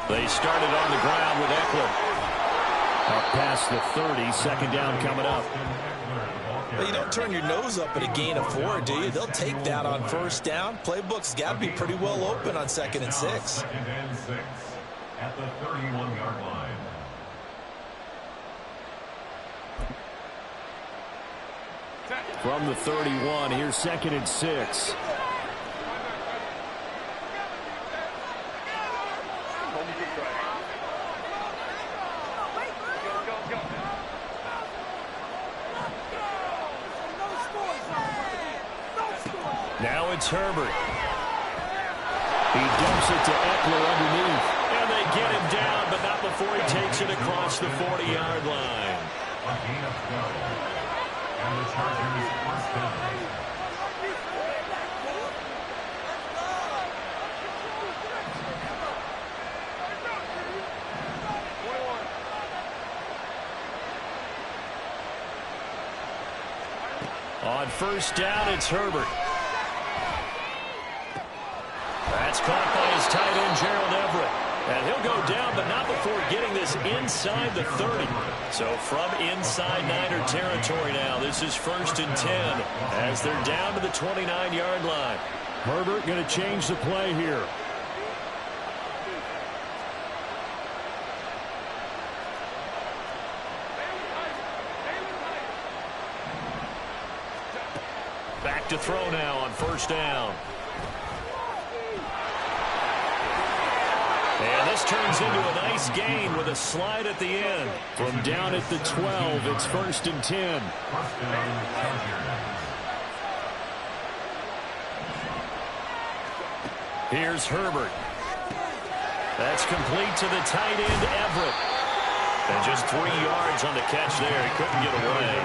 They started on the ground with Eckler. Up past the 30, second down coming up. Well, you don't turn your nose up at a gain of 4, do you? They'll take that on first down. Playbook's got to be pretty well open on 2nd and 6. 2nd and 6 at the 31-yard line. From the 31, here's 2nd and 6. Now it's Herbert. He dumps it to Eckler underneath. And they get him down, but not before he takes it across the 40-yard line. A gain of 12. And the Chargers first down. On first down, it's Herbert. That's caught by his tight end, Gerald Everett. And he'll go down, but not before getting this inside the 30. So from inside Niner territory now, this is 1st and 10 as they're down to the 29-yard line. Herbert going to change the play here. Back to throw now on first down. And this turns into a nice gain with a slide at the end. From down at the 12, it's 1st and 10. First down, Chargers. Here's Herbert. That's complete to the tight end, Everett. And just 3 yards on the catch there. He couldn't get away.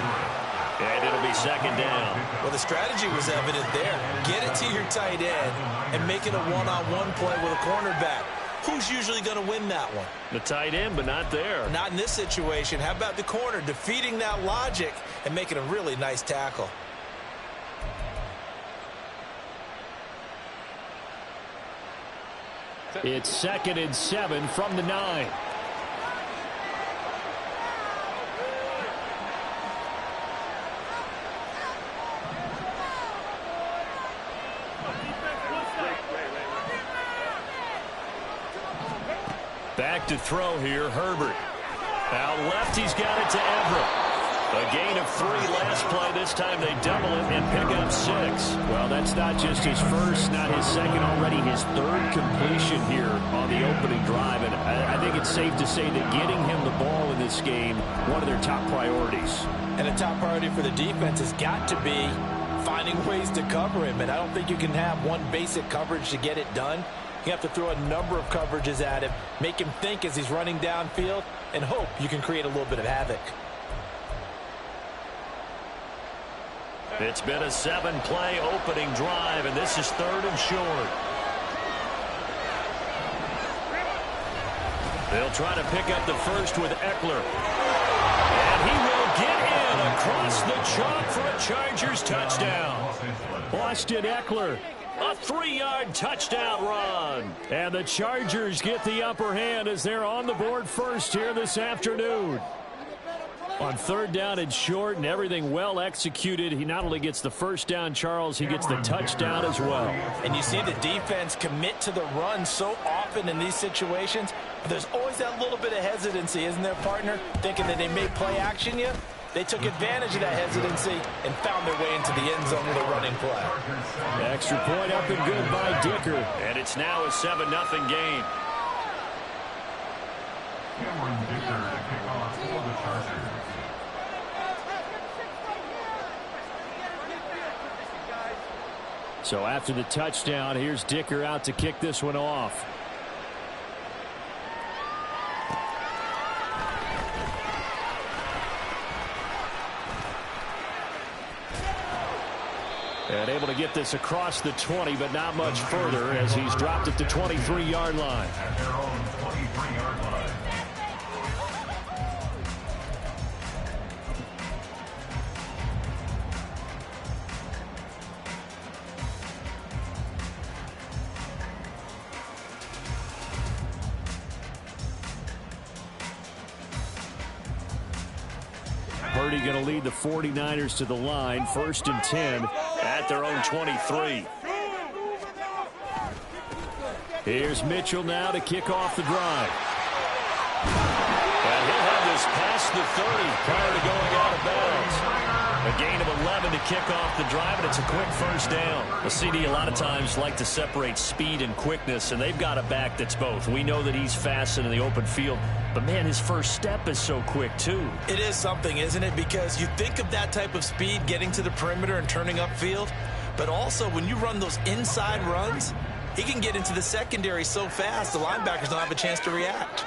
And it'll be 2nd down. Well, the strategy was evident there. Get it to your tight end and make it a one-on-one play with a cornerback. Who's usually going to win that one? The tight end, but not there. Not in this situation. How about the corner defeating that logic and making a really nice tackle? It's 2nd and 7 from the 9. Back to throw here, Herbert. Out left, he's got it to Everett. A gain of 3 last play. This time they double it and pick up 6. Well, that's not just his first, not his second, already his 3rd completion here on the opening drive. And I think it's safe to say that getting him the ball in this game, one of their top priorities. And a top priority for the defense has got to be finding ways to cover him, and I don't think you can have one basic coverage to get it done. You have to throw a number of coverages at him, make him think as he's running downfield, and hope you can create a little bit of havoc. It's been a 7-play opening drive, and this is 3rd and short. They'll try to pick up the first with Eckler. And he will get in across the chalk for a Chargers touchdown. Austin Eckler, a 3-yard touchdown run. And the Chargers get the upper hand as they're on the board first here this afternoon. On 3rd down and short and everything well executed, he not only gets the first down, Charles, he gets the touchdown as well. And you see the defense commit to the run so often in these situations, but there's always that little bit of hesitancy, isn't there, partner? Thinking that they may play action you. They took advantage of that hesitancy and found their way into the end zone with a running play. Extra point up and good by Dicker. And it's now a 7-0 game. Cameron Dicker to kick off for the Chargers. So after the touchdown, here's Dicker out to kick this one off. And able to get this across the 20, but not much further as he's dropped at the 23-yard line. At their own 23-yard line. Purdy going to lead the 49ers to the line, 1st and 10 at their own 23. Here's Mitchell now to kick off the drive. And he'll have this past the 30 prior to going out of bounds. A gain of 11 to kick off the drive, and it's a quick first down. A CD a lot of times like to separate speed and quickness, and they've got a back that's both. We know that he's fast in the open field, but, man, his first step is so quick, too. It is something, isn't it? Because you think of that type of speed getting to the perimeter and turning upfield, but also when you run those inside runs, he can get into the secondary so fast the linebackers don't have a chance to react.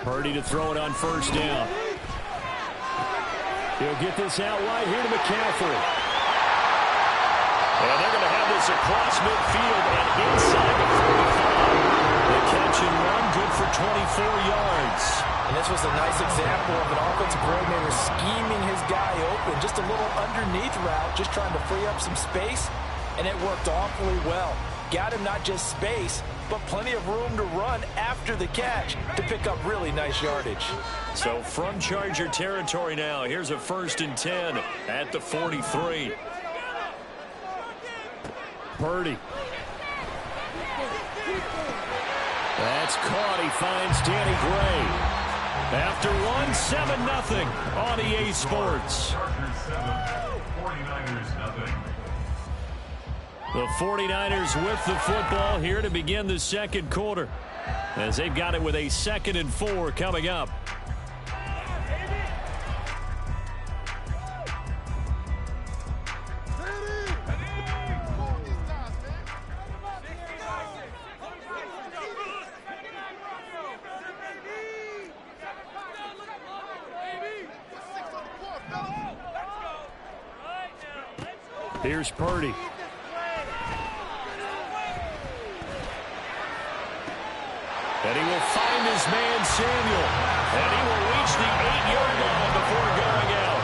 Purdy to throw it on first down. He'll get this out wide here to McCaffrey. And they're going to have this across midfield and inside the 45. The catch and run, good for 24 yards. And this was a nice example of an offensive coordinator scheming his guy open. Just a little underneath route, just trying to free up some space, and it worked awfully well. Got him not just space, but plenty of room to run after the catch to pick up really nice yardage. So from Charger territory now, here's a 1st and 10 at the 43. Purdy. That's caught. He finds Danny Gray. After one, 7-0 on EA Sports. Chargers 7, 49ers nothing. The 49ers with the football here to begin the second quarter, as they've got it with a 2nd and 4 coming up. Here's Purdy. And he will find his man Samuel. And he will reach the 8-yard line before going out.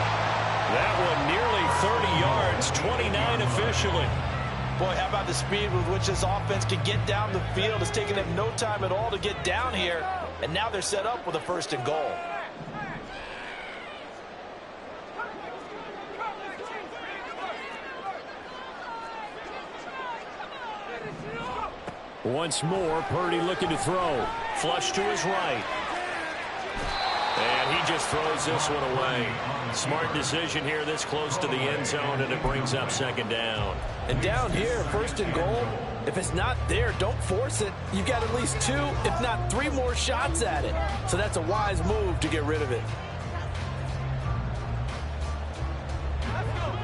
That one nearly 30 yards, 29 officially. Boy, how about the speed with which this offense can get down the field? It's taken them no time at all to get down here. And now they're set up with a 1st and goal. Once more, Purdy looking to throw. Flush to his right. And he just throws this one away. Smart decision here this close to the end zone, and it brings up second down. And down here, first and goal, if it's not there, don't force it. You've got at least 2, if not 3 more shots at it. So that's a wise move to get rid of it.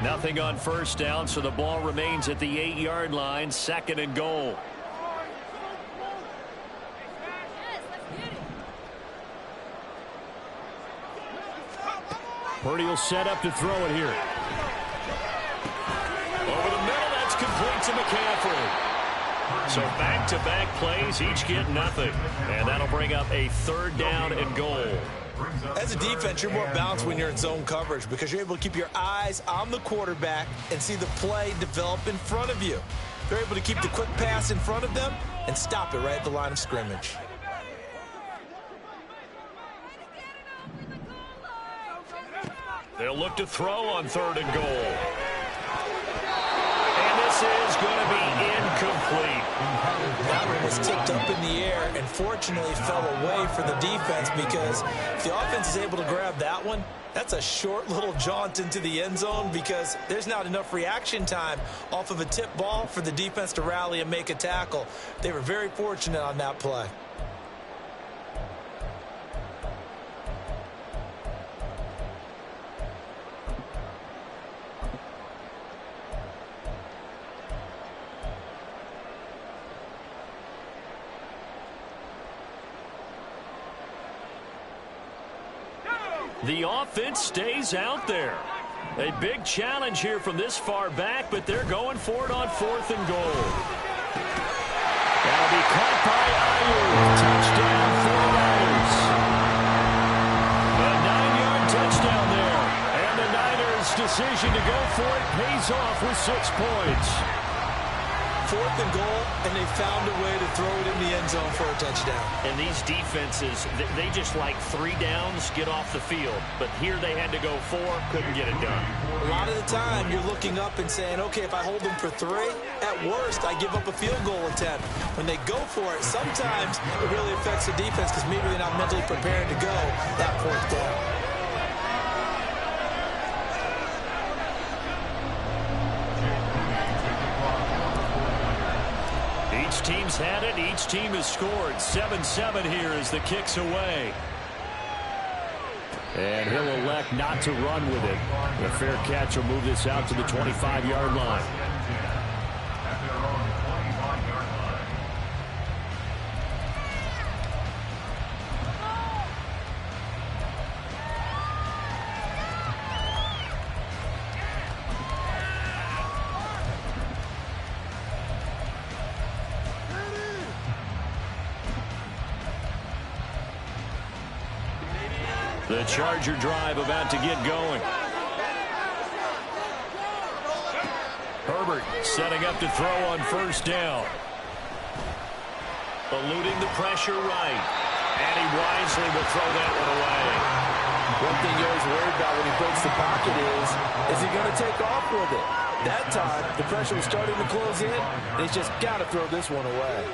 Nothing on first down, so the ball remains at the 8-yard line, second and goal. Purdy will set up to throw it here. Over the middle, that's complete to McCaffrey. So back-to-back plays, each get nothing. And that'll bring up a third down and goal. As a defense, you're more balanced when you're in zone coverage because you're able to keep your eyes on the quarterback and see the play develop in front of you. They're able to keep the quick pass in front of them and stop it right at the line of scrimmage. They'll look to throw on third and goal. And this is going to be incomplete. That one was tipped up in the air and fortunately fell away for the defense because if the offense is able to grab that one, that's a short little jaunt into the end zone because there's not enough reaction time off of a tip ball for the defense to rally and make a tackle. They were very fortunate on that play. The offense stays out there. A big challenge here from this far back, but they're going for it on fourth and goal. That'll be caught by Ayuk. Touchdown for the Niners. A 9-yard touchdown there. And the Niners' decision to go for it pays off with 6 points. Fourth and goal, and they found a way to throw it in the end zone for a touchdown. And these defenses, they just like 3 downs, get off the field. But here they had to go 4, couldn't get it done. A lot of the time, you're looking up and saying, okay, if I hold them for 3, at worst, I give up a field goal attempt. When they go for it, sometimes it really affects the defense because maybe they're not mentally prepared to go that 4th down. Each team's had it. Each team has scored. 7-7 here as the kick's away. And he'll elect not to run with it. The fair catch will move this out to the 25-yard line. The Charger drive about to get going. Herbert setting up to throw on first down. Eluding the pressure right. And he wisely will throw that one away. One thing you're always worried about when he breaks the pocket is he going to take off with it? That time, the pressure was starting to close in, and he's just got to throw this one away.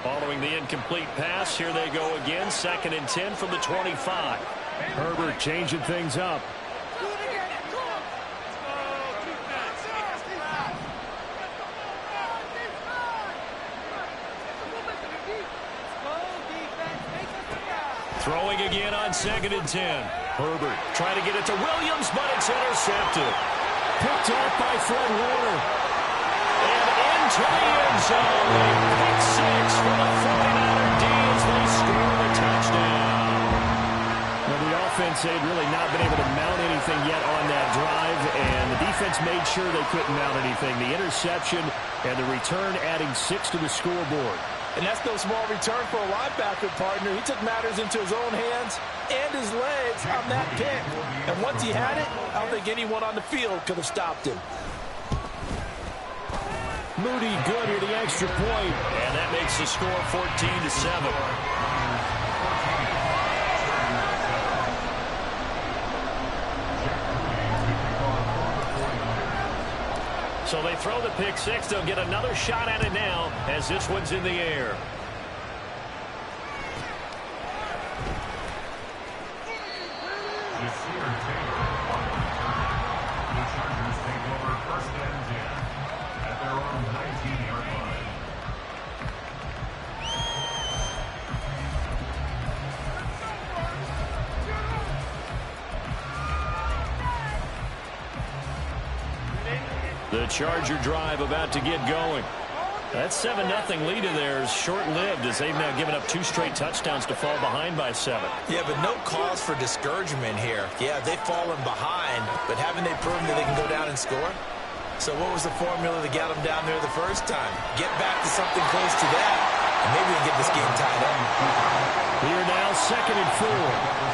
Following the incomplete pass, here they go again. 2nd and 10 from the 25. Herbert changing things up. Throwing again on 2nd and 10. Herbert trying to get it to Williams, but it's intercepted. Picked off by Fred Warner. And into the end zone. Pick 6 for the 49er D as they score the touchdown. Well, the offense had really not been able to mount anything yet on that drive, and the defense made sure they couldn't mount anything. The interception and the return adding 6 to the scoreboard. And that's no small return for a linebacker partner. He took matters into his own hands and his legs on that pick. And once he had it, I don't think anyone on the field could have stopped him. Moody good here, the extra point. And that makes the score 14-7. So they throw the pick six. They'll get another shot at it now as this one's in the air. The Charger drive about to get going. That 7-0 lead of theirs short-lived as they've now given up 2 straight touchdowns to fall behind by 7. Yeah, but no cause for discouragement here. Yeah, they've fallen behind, but haven't they proven that they can go down and score? So what was the formula to get them down there the first time? Get back to something close to that, and maybe we can get this game tied up. Here now, 2nd and 4.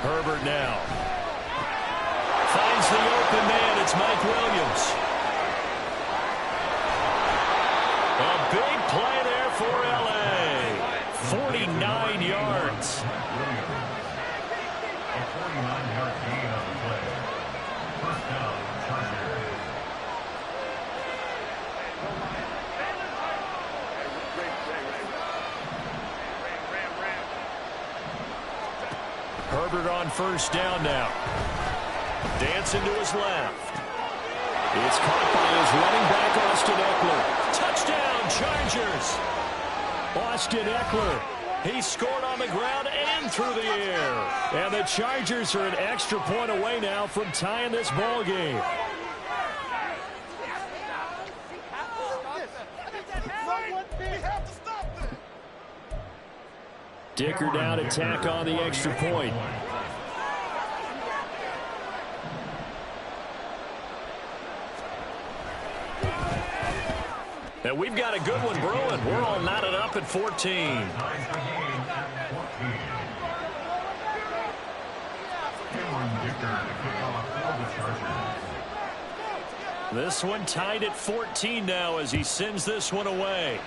Herbert now finds the open man. It's Mike Williams. A big play there for L.A. 49 yards. A 49-yard gain on the play. First down, Charger. Herbert on first down now. Dancing to his left. It's caught by his running back, Austin Eckler. Touchdown, Chargers. Austin Eckler. He scored on the ground and through the air. And the Chargers are an extra point away now from tying this ball game. Dicker down to tack on the extra point. And we've got a good one brewing. We're all knotted up at 14. This one tied at 14 now as he sends this one away.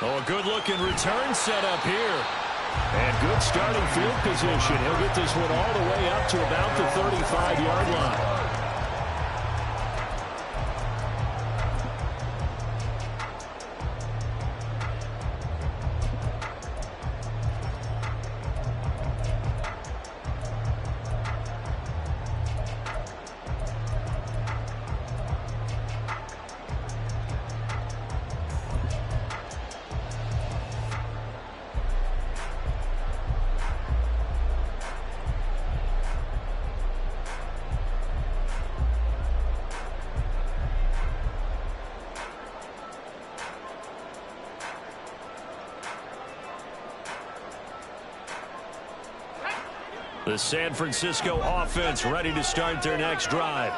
Oh, a good-looking return set up here. And good starting field position. He'll get this one all the way up to about the 35-yard line. The San Francisco offense ready to start their next drive.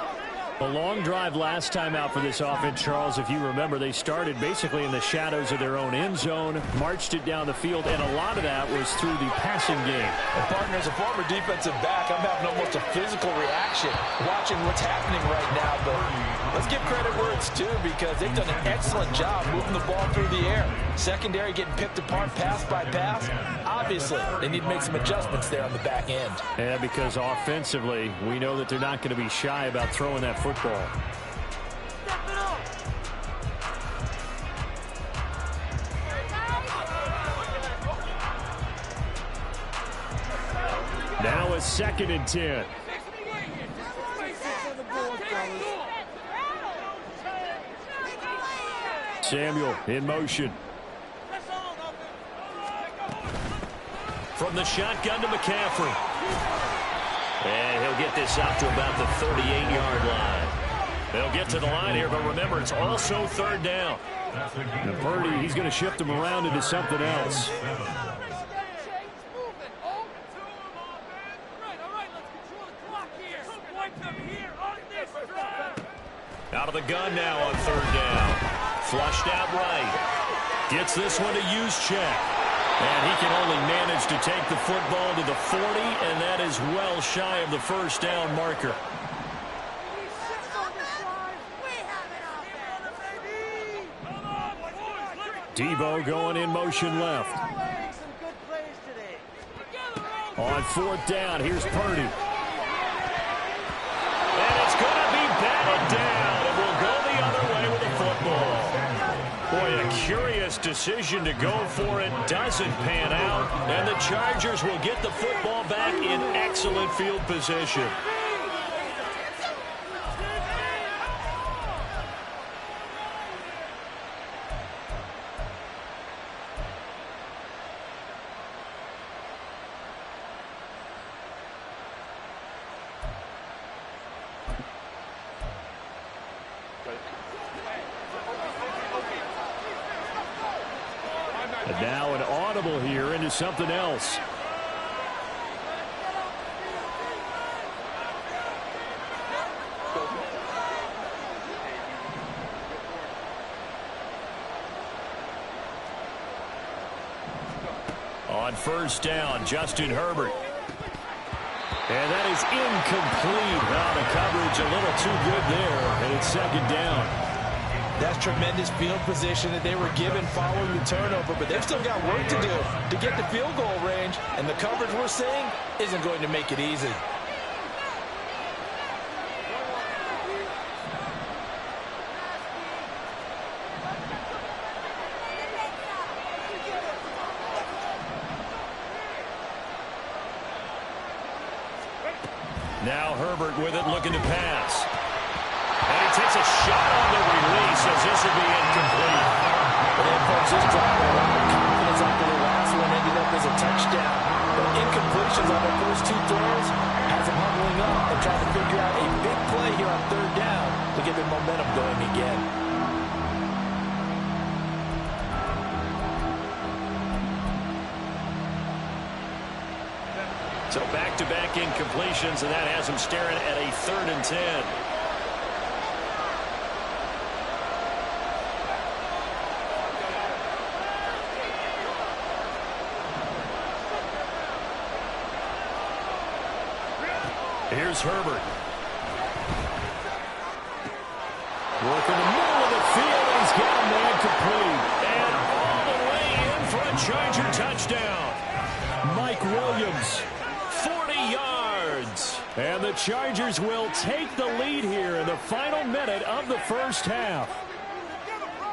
A long drive last time out for this offense, Charles. If you remember, they started basically in the shadows of their own end zone, marched it down the field, and a lot of that was through the passing game. And partner, as a former defensive back, I'm having almost a physical reaction watching what's happening right now. But let's give credit where it's due because they've done an excellent job moving the ball through the air. Secondary getting picked apart pass by pass. Obviously, they need to make some adjustments there on the back end. Yeah, because offensively, we know that they're not going to be shy about throwing that football. Now a 2nd and 10. Samuel in motion. From the shotgun to McCaffrey. And he'll get this out to about the 38-yard line. They'll get to the line here, but remember, it's also 3rd down. And Purdy, he's going to shift them around into something else. Out of the gun now on 3rd down. Flushed out right. Gets this one to Juszczyk. And he can only manage to take the football to the 40, and that is well shy of the first down marker. Debo going in motion left. On fourth down, here's Purdy. And it's going to be batted down, and we'll go the other way with the football. Boy, a curious decision to go for it. Doesn't pan out, and the Chargers will get the football back in excellent field position. And now an audible here into something else. On first down, Justin Herbert. And that is incomplete. Well, the coverage a little too good there, and it's second down. That's tremendous field position that they were given following the turnover, but they've still got work to do to get the field goal range, and the coverage we're seeing isn't going to make it easy. Now Herbert with it, looking to pass. And he takes a shot on the release as this will be incomplete. And folks, this drive a lot of confidence after the last one ended up as a touchdown. But incompletions on their first two throws has them huddling up and trying to figure out a big play here on third down to get their momentum going again. So back-to-back incompletions, and that has them staring at a 3rd and 10. Here's Herbert. Working the middle of the field, and he's got a man complete. And all the way in for a Charger touchdown. Mike Williams, 40 yards. And the Chargers will take the lead here in the final minute of the first half.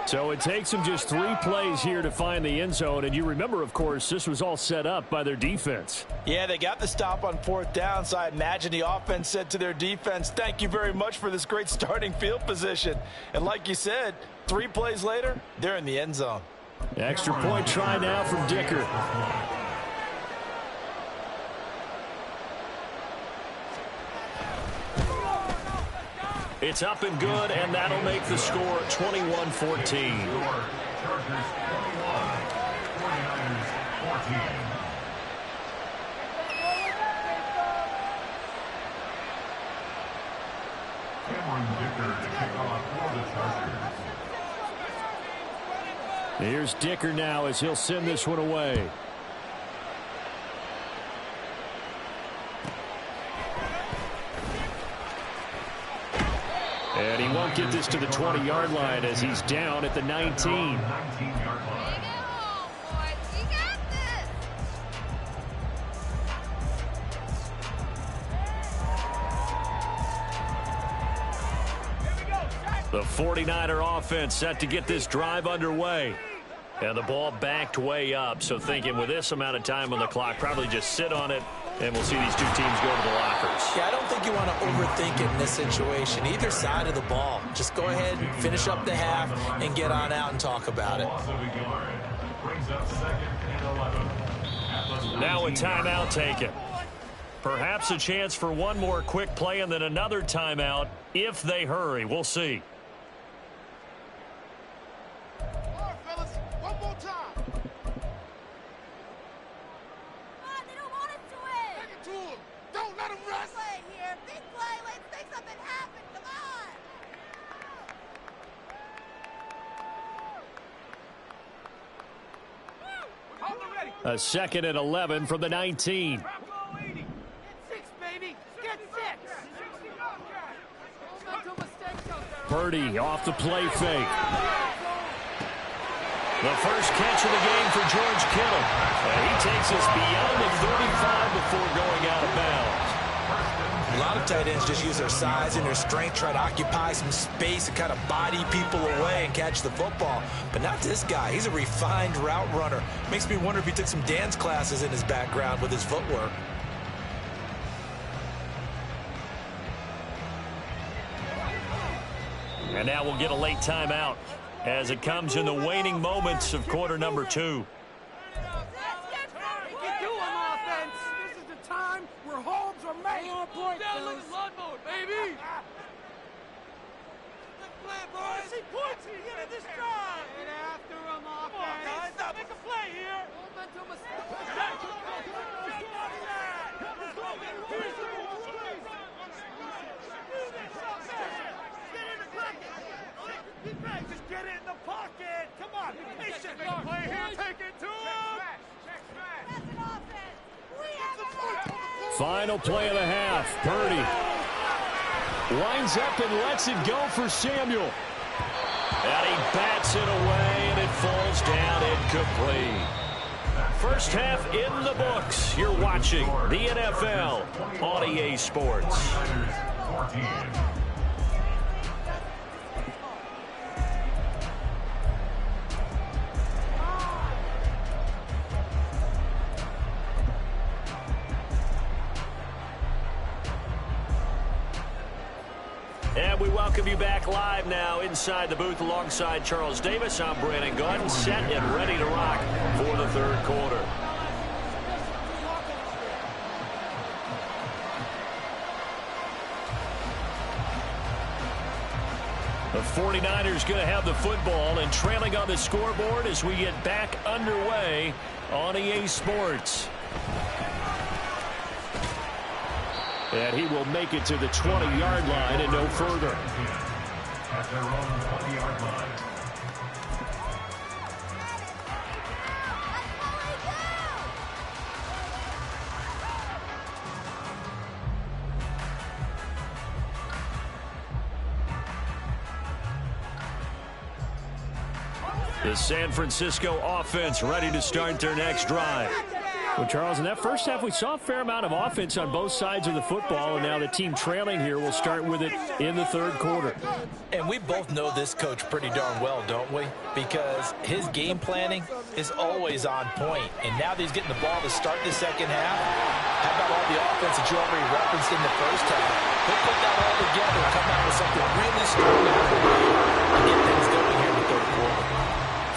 So it takes them just 3 plays here to find the end zone. And you remember, of course, this was all set up by their defense. Yeah, they got the stop on fourth down, so I imagine the offense said to their defense, thank you very much for this great starting field position. And like you said, 3 plays later, they're in the end zone. Extra point try now from Dicker. It's up and good, and that'll make the score 21-14. Chargers 21, 49ers 14. Cameron Dicker to kick off for the Chargers. Here's Dicker now as he'll send this one away. And he won't get this to the 20-yard line as he's down at the 19. 19-yard line. The 49er offense set to get this drive underway. And the ball backed way up, so thinking with this amount of time on the clock, probably just sit on it, and we'll see these two teams go to the lockers. Yeah, I don't think you want to overthink it in this situation. Either side of the ball. Just go ahead and finish up the half and get on out and talk about it. Now a timeout taken. Perhaps a chance for one more quick play and then another timeout if they hurry. We'll see. Hold it ready. A 2nd and 11 from the 19. Purdy off the play fake. The first catch of the game for George Kittle. And he takes us beyond the 35 before going out of bounds. A lot of tight ends just use their size and their strength, try to occupy some space and kind of body people away and catch the football. But not this guy. He's a refined route runner. Makes me wonder if he took some dance classes in his background with his footwork. And now we'll get a late timeout as it comes in the waning moments of quarter number 2. Just get it in the pocket. Come on, be patient. Play here. Take it to him. Final play of the half. Purdy winds up and lets it go for Samuel. And he bats it away, and it falls down incomplete. First half in the books. You're watching the NFL on EA Sports. And we welcome you back live now inside the booth alongside Charles Davis. I'm Brandon Gordon, set and ready to rock for the third quarter. The 49ers going to have the football and trailing on the scoreboard as we get back underway on EA Sports. And he will make it to the 20-yard line and no further. At their own 20-yard line. The San Francisco offense ready to start their next drive. Well, Charles, in that first half, we saw a fair amount of offense on both sides of the football, and now the team trailing here will start with it in the third quarter. And we both know this coach pretty darn well, don't we? Because his game planning is always on point. And now that he's getting the ball to start the second half, how about all the offense that you already referenced in the first half? He'll put that all together and come out with something really strong and get things going here in the third quarter.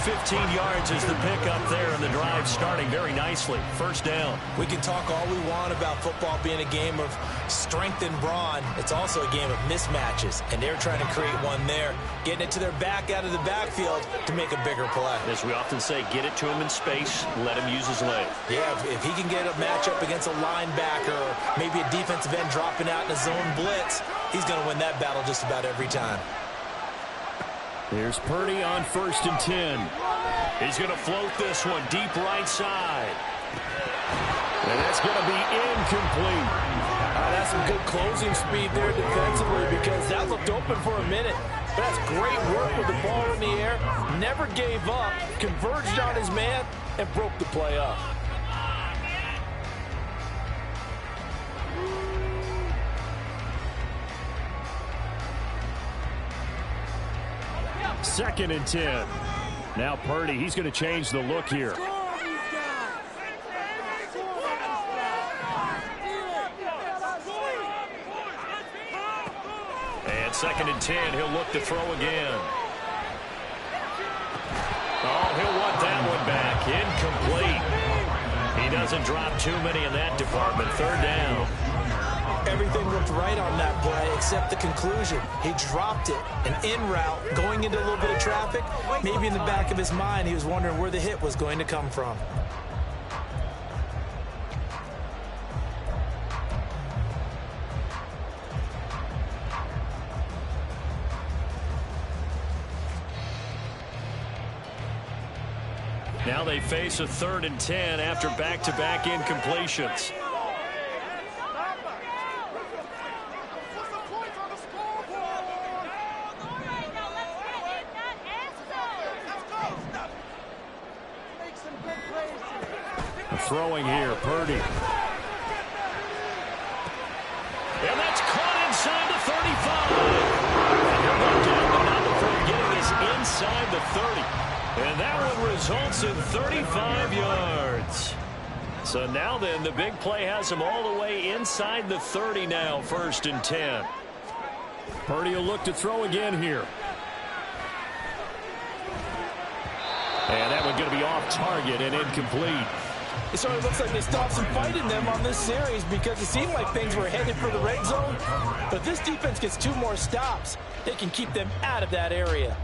15 yards is the pickup there, and the drive starting very nicely. First down. We can talk all we want about football being a game of strength and brawn. It's also a game of mismatches, and they're trying to create one there, getting it to their back out of the backfield to make a bigger play. As we often say, get it to him in space, let him use his leg. Yeah, if he can get a matchup against a linebacker or maybe a defensive end dropping out in a zone blitz, he's going to win that battle just about every time. Here's Purdy on 1st and 10. He's going to float this one deep right side. And that's going to be incomplete. That's some good closing speed there defensively because that looked open for a minute. But that's great work with the ball in the air. Never gave up, converged on his man, and broke the play up. Second and 10. Now Purdy, he's going to change the look here. And 2nd and 10, he'll look to throw again. Oh, he'll want that one back. Incomplete. He doesn't drop too many in that department. Third down. Everything looked right on that play except the conclusion. He dropped it, an en route, going into a little bit of traffic. Maybe in the back of his mind, he was wondering where the hit was going to come from. Now Now they face a 3rd and 10 after back-to-back incompletions. Throwing here, Purdy. And that's caught inside the 35. And he'll go down, but not before getting this inside the 30. And that one results in 35 yards. So now then, the big play has him all the way inside the 30 now, 1st and 10. Purdy will look to throw again here. And that one's going to be off target and incomplete. It sort of looks like they stopped some fight in them on this series because it seemed like things were headed for the red zone. But if this defense gets 2 more stops, they can keep them out of that area.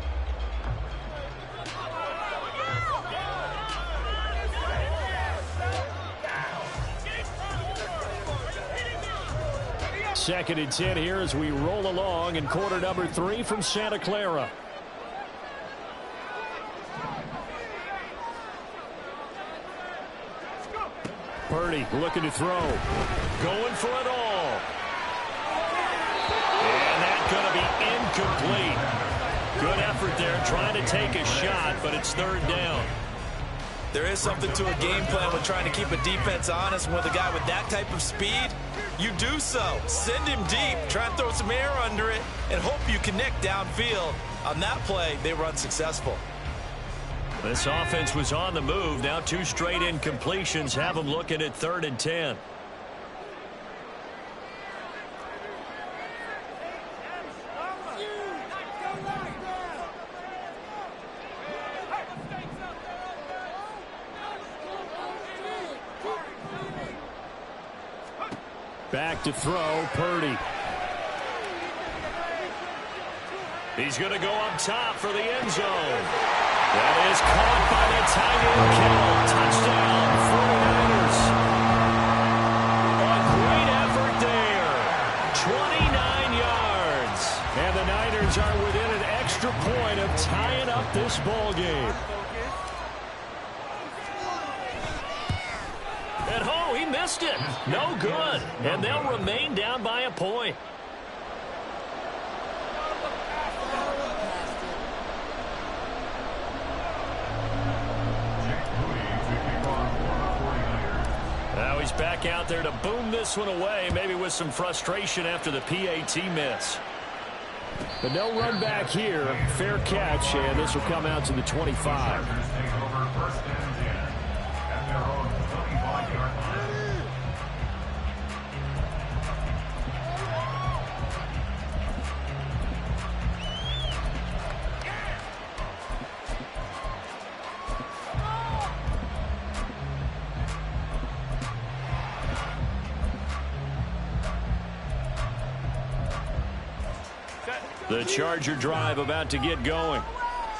Second and 10 here as we roll along in quarter number 3 from Santa Clara. Purdy looking to throw. Going for it all. And that's going to be incomplete. Good effort there trying to take a shot, but it's 3rd down. There is something to a game plan with trying to keep a defense honest. With a guy with that type of speed, you do so. Send him deep. Try and throw some air under it and hope you connect downfield. On that play, they were unsuccessful. This offense was on the move. Now 2 straight incompletions have them looking at 3rd and 10. Back to throw, Purdy. He's going to go up top for the end zone. That is caught by the tight end, Kittle. Touchdown, 49ers. A great effort there. 29 yards. And the Niners are within an extra point of tying up this ball game. And oh, he missed it. No good. And they'll remain down by a point. Now he's back out there to boom this one away, maybe with some frustration after the PAT miss. But no run back here. Fair catch, and this will come out to the 25. The Charger drive about to get going.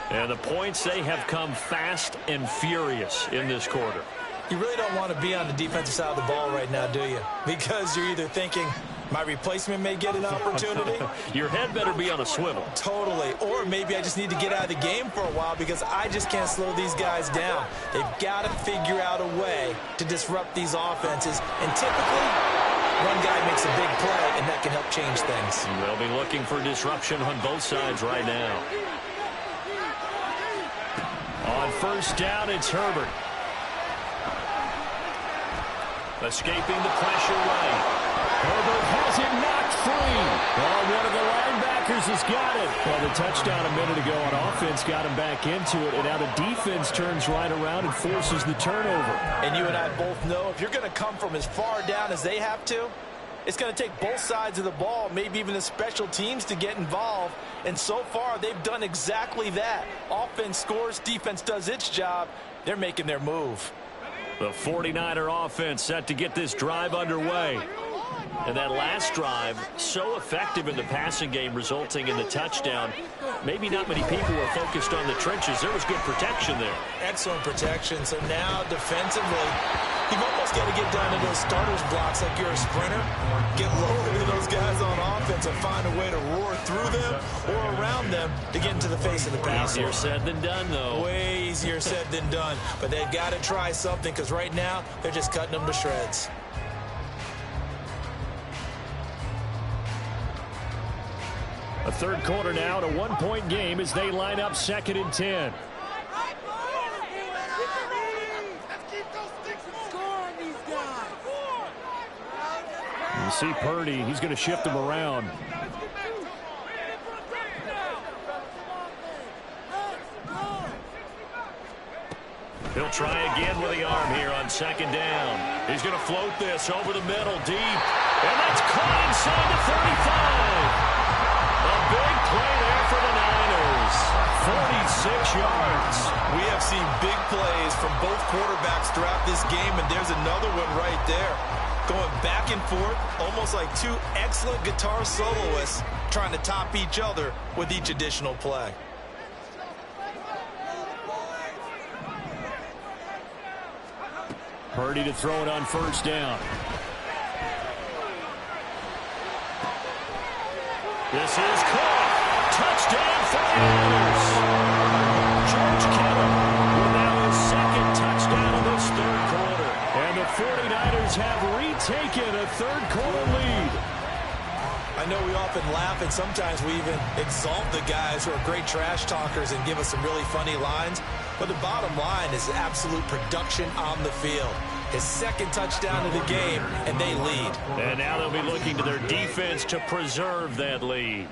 And the points, they have come fast and furious in this quarter. You really don't want to be on the defensive side of the ball right now, do you? Because you're either thinking, my replacement may get an opportunity. Your head better be on a swivel. Totally. Or maybe I just need to get out of the game for a while because I just can't slow these guys down. They've got to figure out a way to disrupt these offenses. And typically, one guy makes a big play, and that can help change things. They'll be looking for disruption on both sides right now. On 1st down, it's Herbert. Escaping the pressure right. Herbert has it knocked free. Well, one of the linebackers has got it. Well, the touchdown a minute ago on offense got him back into it, and now the defense turns right around and forces the turnover. And you and I both know if you're going to come from as far down as they have to, it's going to take both sides of the ball, maybe even the special teams to get involved. And so far, they've done exactly that. Offense scores, defense does its job. They're making their move. The 49er offense set to get this drive underway. And that last drive, so effective in the passing game, resulting in the touchdown. Maybe not many people were focused on the trenches. There was good protection there. Excellent protection. So now, defensively, you've almost got to get down to those starters blocks like you're a sprinter. Get lower to those guys on offense and find a way to roar through them or around them to get into the face of the passer. Easier said than done, though. Way easier said than done. But they've got to try something because right now they're just cutting them to shreds. A third quarter now and a one-point game as they line up 2nd and 10. You see Purdy, he's going to shift him around. He'll try again with the arm here on 2nd down. He's going to float this over the middle, deep. And that's caught inside the 35. A big play there for the Niners. 46 yards. We have seen big plays from both quarterbacks throughout this game, and there's another one right there. Going back and forth, almost like two excellent guitar soloists trying to top each other with each additional play. Purdy to throw it on 1st down. This is caught. Touchdown 49ers. George Kittle with now his 2nd touchdown of this 3rd quarter. And the 49ers have retaken a 3rd quarter lead. I know we often laugh and sometimes we even exalt the guys who are great trash talkers and give us some really funny lines. But the bottom line is absolute production on the field. His 2nd touchdown of the game, and they lead. And now they'll be looking to their defense to preserve that lead.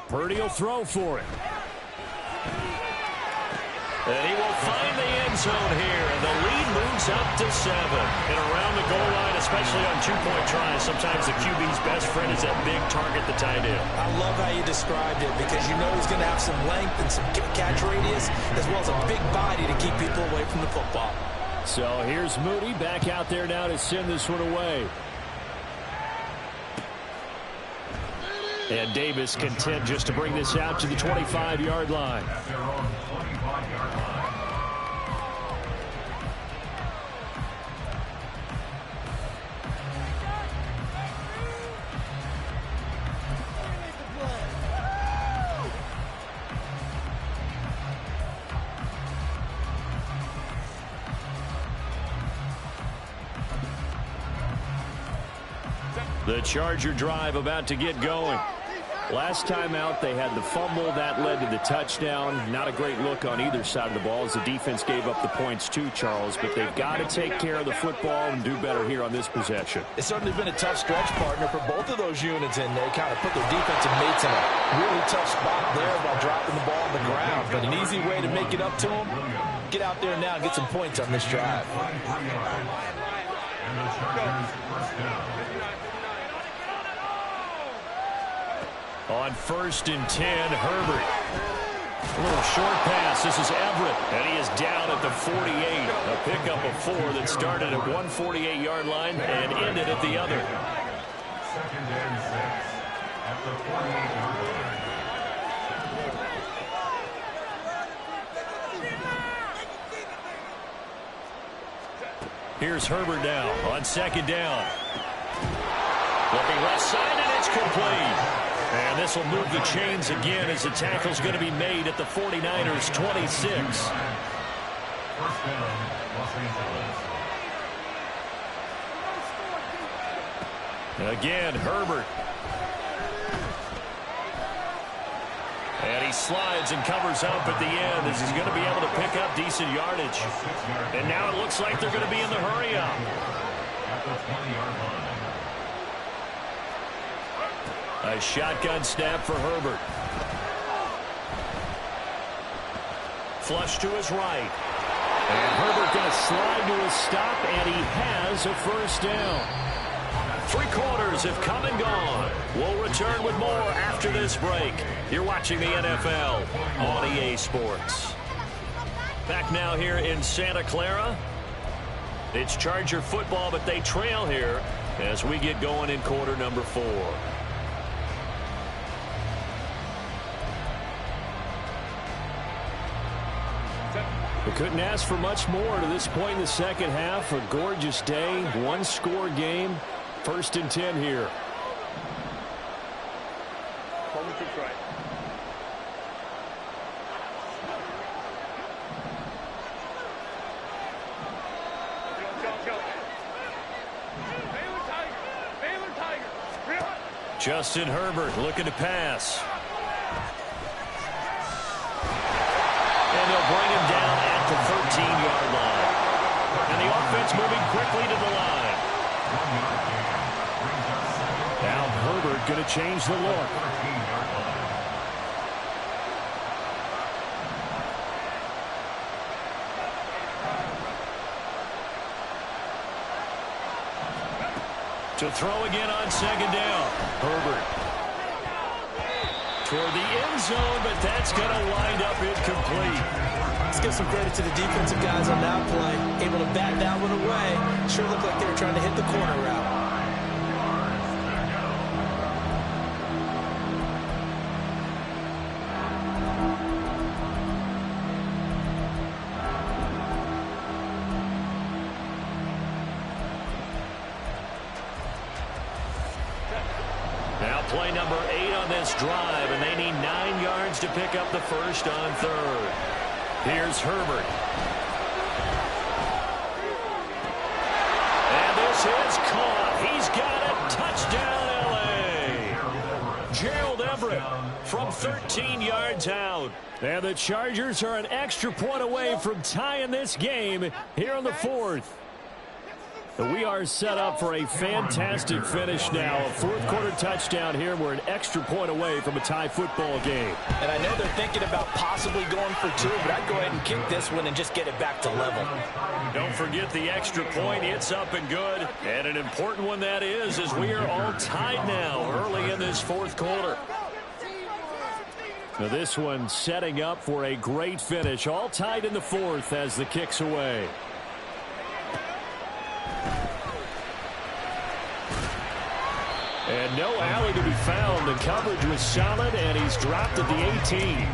Purdy will throw for it. And he will find the end zone here. And the lead moves up to 7. And around the goal line, especially on 2-point tries, sometimes the QB's best friend is that big target, the tight end. I love how you described it because you know he's going to have some length and some catch radius as well as a big body to keep people away from the football. So here's Moody back out there now to send this one away. And Davis content just to bring this out to the 25-yard line. The Charger drive about to get going. Last time out, they had the fumble. That led to the touchdown. Not a great look on either side of the ball as the defense gave up the points too, Charles. But they've got to take care of the football and do better here on this possession. It's certainly been a tough stretch, partner, for both of those units, and they kind of put their defensive mates in a really tough spot there while dropping the ball on the ground. But an easy way to make it up to them, get out there now and get some points on this drive. And the Chargers first down. On 1st and 10, Herbert. A little short pass. This is Everett, and he is down at the 48. A pickup of 4 that started at 148-yard line and ended at the other. 2nd and 6 at the 48-yard line. Here's Herbert now on 2nd down. Looking left side, and it's complete. And this will move the chains again as the tackle's going to be made at the 49ers' 26. First down, Los Angeles. Again, Herbert. And he slides and covers up at the end as he's going to be able to pick up decent yardage. And now it looks like they're going to be in the hurry up. At the 20-yard line. A shotgun snap for Herbert. Flush to his right. And Herbert going to slide to his stop, and he has a first down. 3 quarters have come and gone. We'll return with more after this break. You're watching the NFL on EA Sports. Back now here in Santa Clara. It's Charger football, but they trail here as we get going in quarter number 4. We couldn't ask for much more to this point in the second half. A gorgeous day, one-score game. 1st and 10 here. Right. Justin Herbert looking to pass. And they'll bring him down at the 13-yard line. And the offense moving quickly to the line. Now Herbert going to change the look. To throw again on 2nd down. Herbert toward the end zone, but that's going to wind up incomplete. Let's give some credit to the defensive guys on that play. Able to bat that one away. Sure looked like they were trying to hit the corner route. Now play number 8 on this drive, and they need 9 yards to pick up the first on 3rd. Here's Herbert. And this is caught. He's got it. Touchdown, L.A. Gerald Everett from 13 yards out. And the Chargers are an extra point away from tying this game here in the 4th. We are set up for a fantastic finish now. A 4th-quarter touchdown here. We're an extra point away from a tie football game. And I know they're thinking about possibly going for 2, but I'd go ahead and kick this one and just get it back to level. Don't forget the extra point. It's up and good. And an important one that is, as we are all tied now early in this 4th quarter. Now this one setting up for a great finish. All tied in the 4th as the kick's away. And no alley to be found. The coverage was solid, and he's dropped at the 18.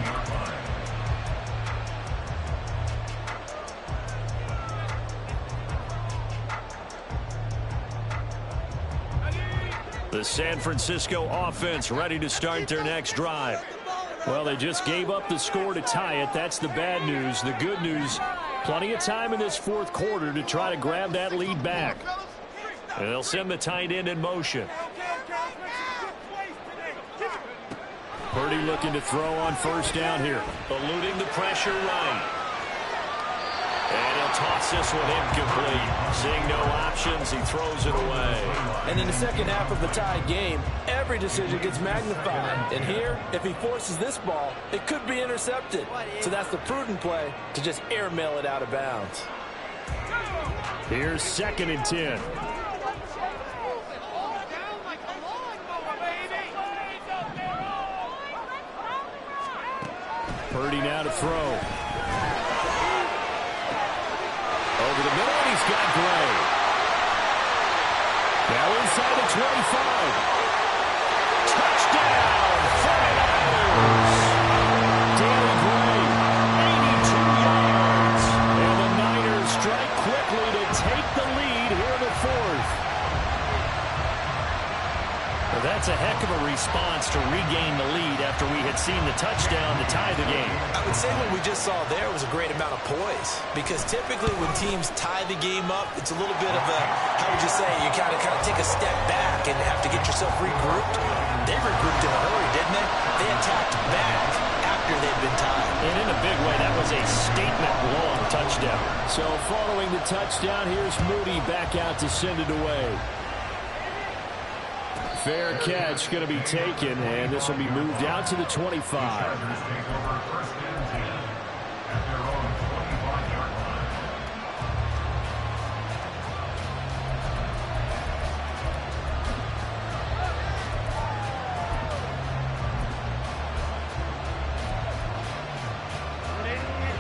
The San Francisco offense ready to start their next drive. Well, they just gave up the score to tie it. That's the bad news. The good news, plenty of time in this 4th quarter to try to grab that lead back. And they'll send the tight end in motion. Purdy looking to throw on 1st down here. Eluding the pressure right. And he'll toss this one incomplete. Seeing no options, he throws it away. And in the second half of the tied game, every decision gets magnified. And here, if he forces this ball, it could be intercepted. So that's the prudent play to just airmail it out of bounds. Here's 2nd and 10. Purdy now to throw. Over the middle, and he's got Gray. Now inside the 25. Touchdown, 49ers. Danny Gray, 82 yards. And the Niners strike quickly to take the lead here in the 4th. Well, that's a heck of a response to regain the lead after we had seen the touchdown to tie the game. I would say what we just saw there was a great amount of poise, because typically when teams tie the game up, it's a little bit of a, how would you say, you kind of take a step back and have to get yourself regrouped. They regrouped in a hurry, didn't they? They attacked back after they'd been tied. And in a big way, that was a statement-long touchdown. So following the touchdown, here's Moody back out to send it away. Fair catch going to be taken, and this will be moved out to the 25.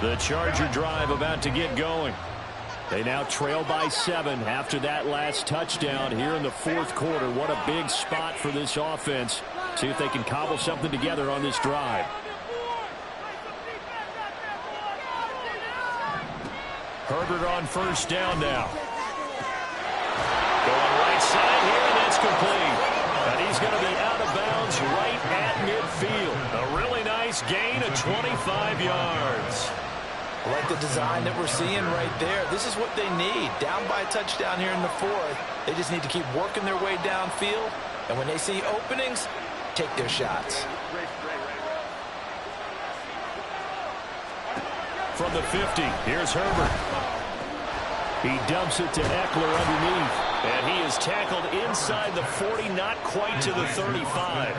The Charger drive about to get going. They now trail by 7 after that last touchdown here in the 4th quarter. What a big spot for this offense. See if they can cobble something together on this drive. Herbert on first down now. Going right side here, and that's complete. And he's going to be out of bounds right at midfield. A really nice gain of 25 yards. I like the design that we're seeing right there. This is what they need. Down by a touchdown here in the fourth. They just need to keep working their way downfield. And when they see openings, take their shots. From the 50, here's Herbert. He dumps it to Eckler underneath. And he is tackled inside the 40, not quite to the 35.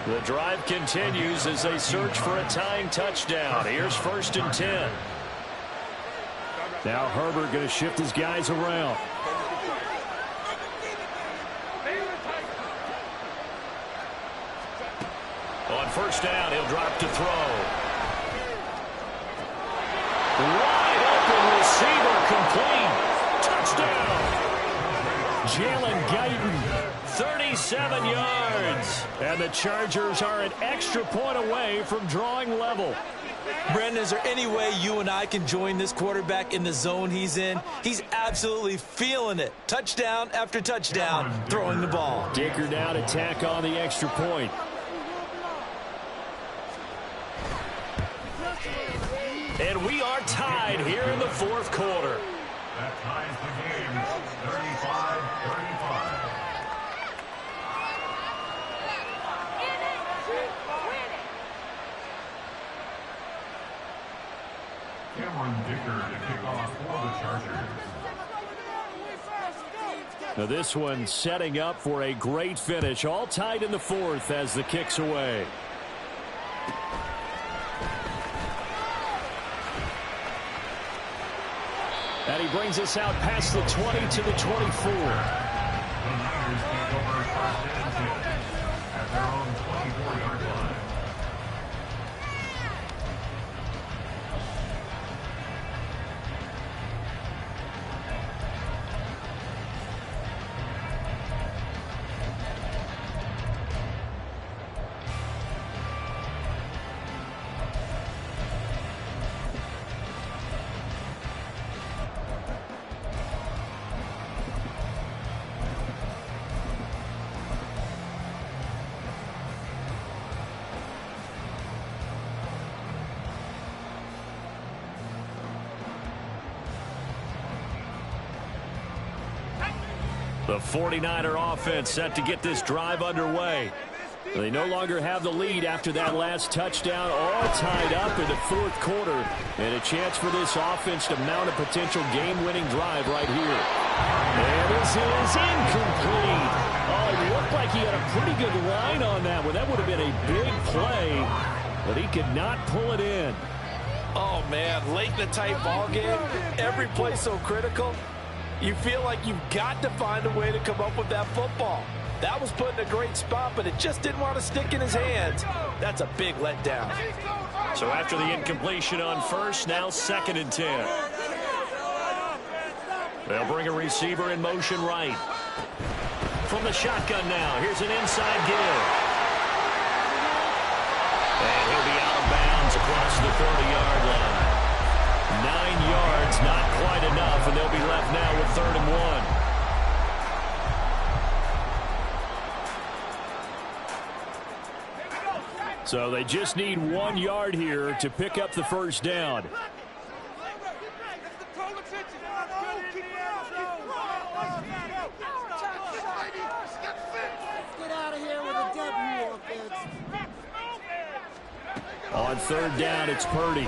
The drive continues as they search for a tying touchdown. Here's 1st and 10. Now Herbert going to shift his guys around. On first down, he'll drop to throw. Wide open receiver complete. Touchdown. Jalen Guyton, 37 yards. And the Chargers are an extra point away from drawing level. Brandon, is there any way you and I can join this quarterback in the zone he's in? He's absolutely feeling it. Touchdown after touchdown, throwing the ball. Dicker now to tack on the extra point. And we are tied here in the fourth quarter. That ties the game, 35-35. Cameron Dicker to kick off for the Chargers. Now this one setting up for a great finish. All tied in the fourth as the kick's away. And he brings us out past the 20 to the 24. The Niners take over 1st and 10 at their own 24-yard line. The 49er offense set to get this drive underway. They no longer have the lead after that last touchdown, all tied up in the fourth quarter. And a chance for this offense to mount a potential game-winning drive right here. And this is incomplete. Oh, it looked like he had a pretty good line on that one. That would have been a big play, but he could not pull it in. Oh, man, late in the tight ball game, every play so critical. You feel like you've got to find a way to come up with that football. That was put in a great spot, but it just didn't want to stick in his hands. That's a big letdown. So after the incompletion on first, now 2nd and 10. They'll bring a receiver in motion right. From the shotgun now, here's an inside give. And he'll be out of bounds across the 30-yard line. 9 yards, not quite enough, and they'll be left now with 3rd and 1. So they just need 1 yard here to pick up the first down. On 3rd down, it's Purdy.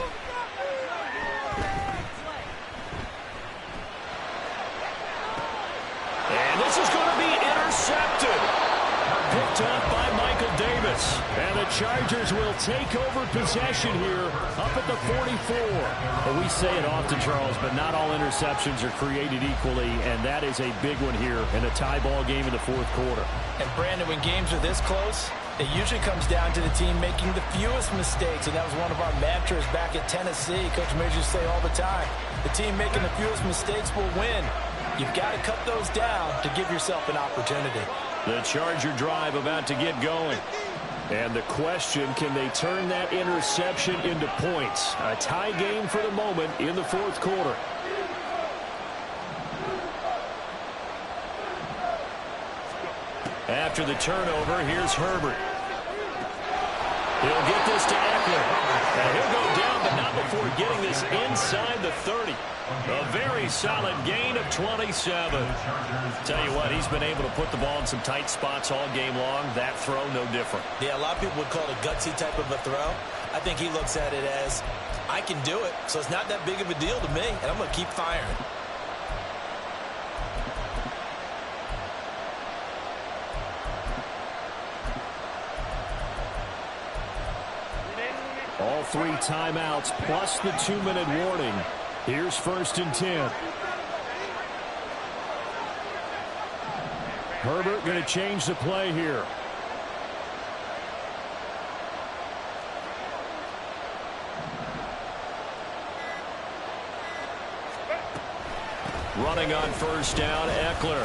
And this is going to be intercepted. Picked up by Michael Davis. And the Chargers will take over possession here up at the 44. Well, we say it often, Charles, but not all interceptions are created equally, and that is a big one here in a tie ball game in the fourth quarter. And, Brandon, when games are this close, it usually comes down to the team making the fewest mistakes, and that was one of our mantras back at Tennessee. Coach Major used to say all the time, the team making the fewest mistakes will win. You've got to cut those down to give yourself an opportunity. The Charger drive about to get going. And the question, can they turn that interception into points? A tie game for the moment in the fourth quarter. After the turnover, here's Herbert. He'll get this to Eckler. And he'll go down, but not before getting this inside the 30. A very solid gain of 27. Tell you what, he's been able to put the ball in some tight spots all game long. That throw, no different. Yeah, a lot of people would call it a gutsy type of a throw. I think he looks at it as, I can do it, so it's not that big of a deal to me, and I'm going to keep firing. All 3 timeouts plus the 2-minute warning. Here's 1st and 10. Herbert going to change the play here. Running on 1st down, Eckler.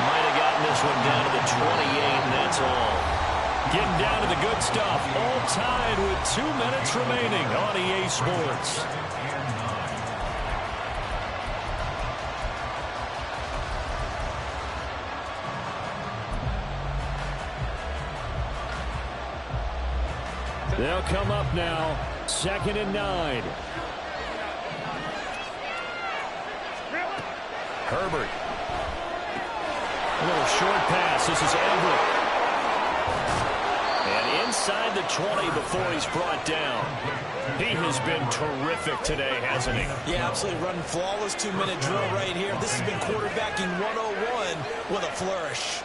Might have gotten this one down to the 28, and that's all. Getting down to the good stuff. All tied with 2 minutes remaining on EA Sports. They'll come up now. 2nd and 9. Herbert. A little short pass. This is Everett. And inside the 20 before he's brought down. He has been terrific today, hasn't he? Yeah, absolutely running flawless 2-minute drill right here. This has been quarterbacking 101 with a flourish.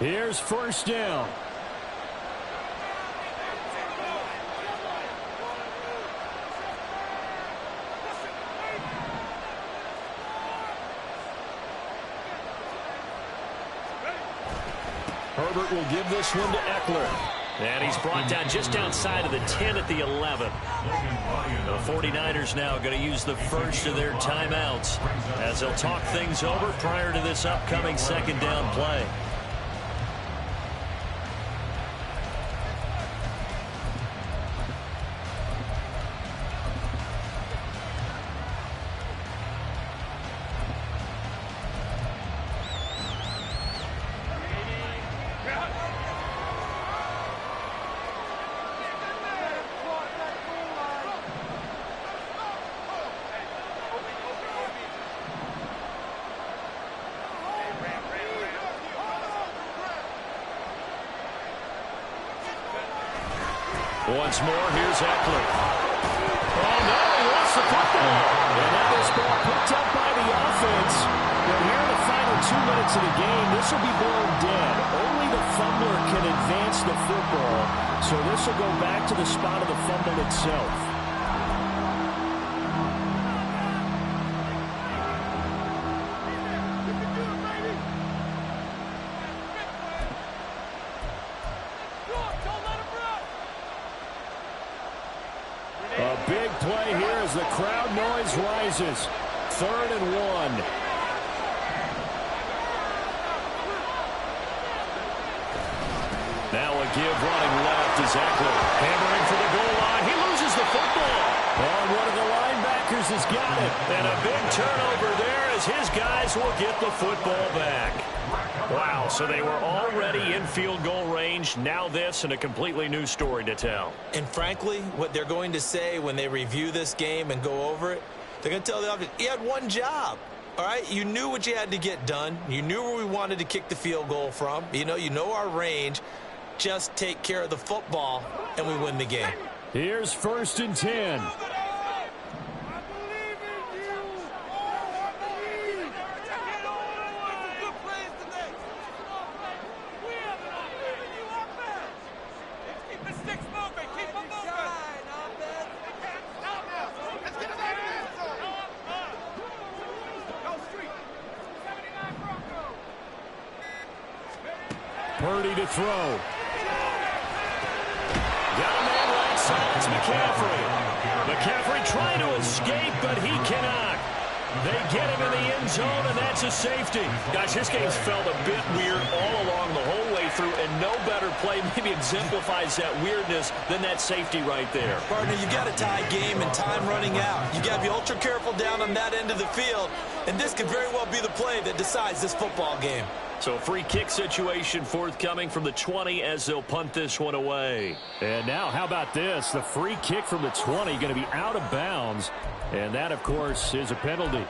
Here's 1st down. Herbert will give this one to Eckler. And he's brought down just outside of the 10 at the 11. The 49ers now going to use the first of their timeouts as they'll talk things over prior to this upcoming 2nd down play. Once more, here's Eckler. Oh, no, he lost the football. And now this ball picked up by the offense. But here in the final 2 minutes of the game, this will be blown dead. Only the fumbler can advance the football. So this will go back to the spot of the fumble itself. A big play here as the crowd noise rises. 3rd and 1. Now a give running left is Eckler. Hammering for the goal line. He loses the football. And one of the linebackers has got it. And a big turnover there as his guys will get the football back. Wow, so they were already in field goal range. Now this and a completely new story to tell. And frankly, what they're going to say when they review this game and go over it, they're going to tell the offense, you had one job. All right, you knew what you had to get done. You knew where we wanted to kick the field goal from. You know our range. Just take care of the football, and we win the game. Here's 1st and 10. Purdy to throw. Got a man right side. It's McCaffrey. McCaffrey trying to escape, but he cannot. They get him in the end zone, and that's a safety. Guys, this game's felt a bit weird all along the whole way through, and no better play maybe exemplifies that weirdness than that safety right there. Partner, you got a tie game and time running out. You got to be ultra careful down on that end of the field, and this could very well be the play that decides this football game. So a free kick situation forthcoming from the 20 as they'll punt this one away. And now, how about this? The free kick from the 20 going to be out of bounds. And that, of course, is a penalty.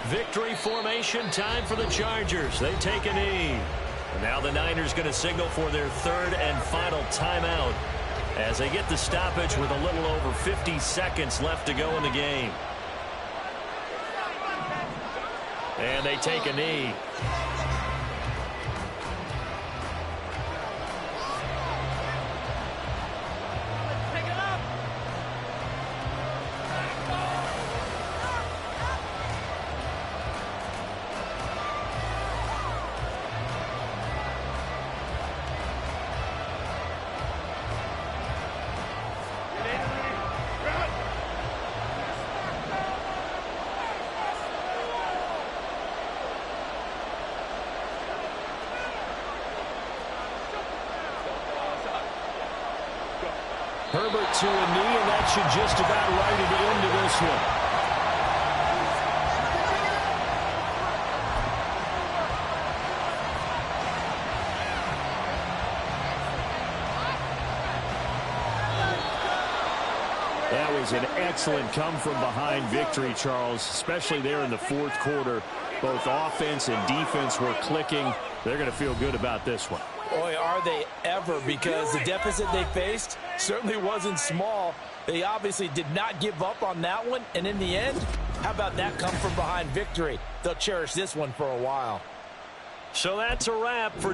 Victory formation time for the Chargers. They take a knee. And now the Niners going to signal for their third and final timeout as they get the stoppage with a little over 50 seconds left to go in the game. And they take a knee. Herbert to a knee, and that should just about write it into this one. That was an excellent come-from-behind victory, Charles, especially there in the fourth quarter. Both offense and defense were clicking. They're going to feel good about this one. Boy, are they ever, because the deficit they faced certainly wasn't small. They obviously did not give up on that one, and in the end, how about that come-from-behind victory? They'll cherish this one for a while. So that's a wrap for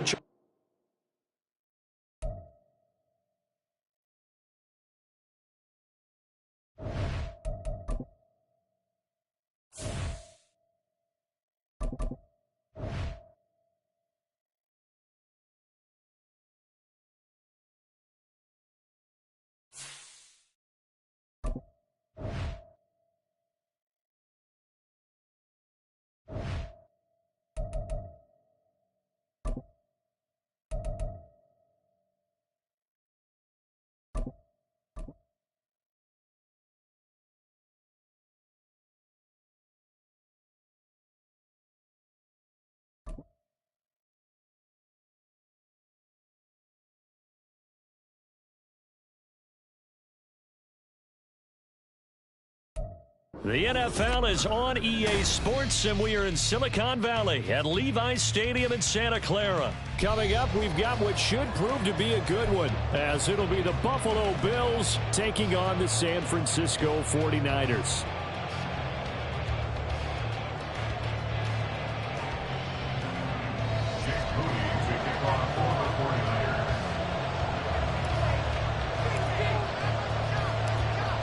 The NFL is on EA Sports, and we are in Silicon Valley at Levi's Stadium in Santa Clara. Coming up, we've got what should prove to be a good one, as it'll be the Buffalo Bills taking on the San Francisco 49ers.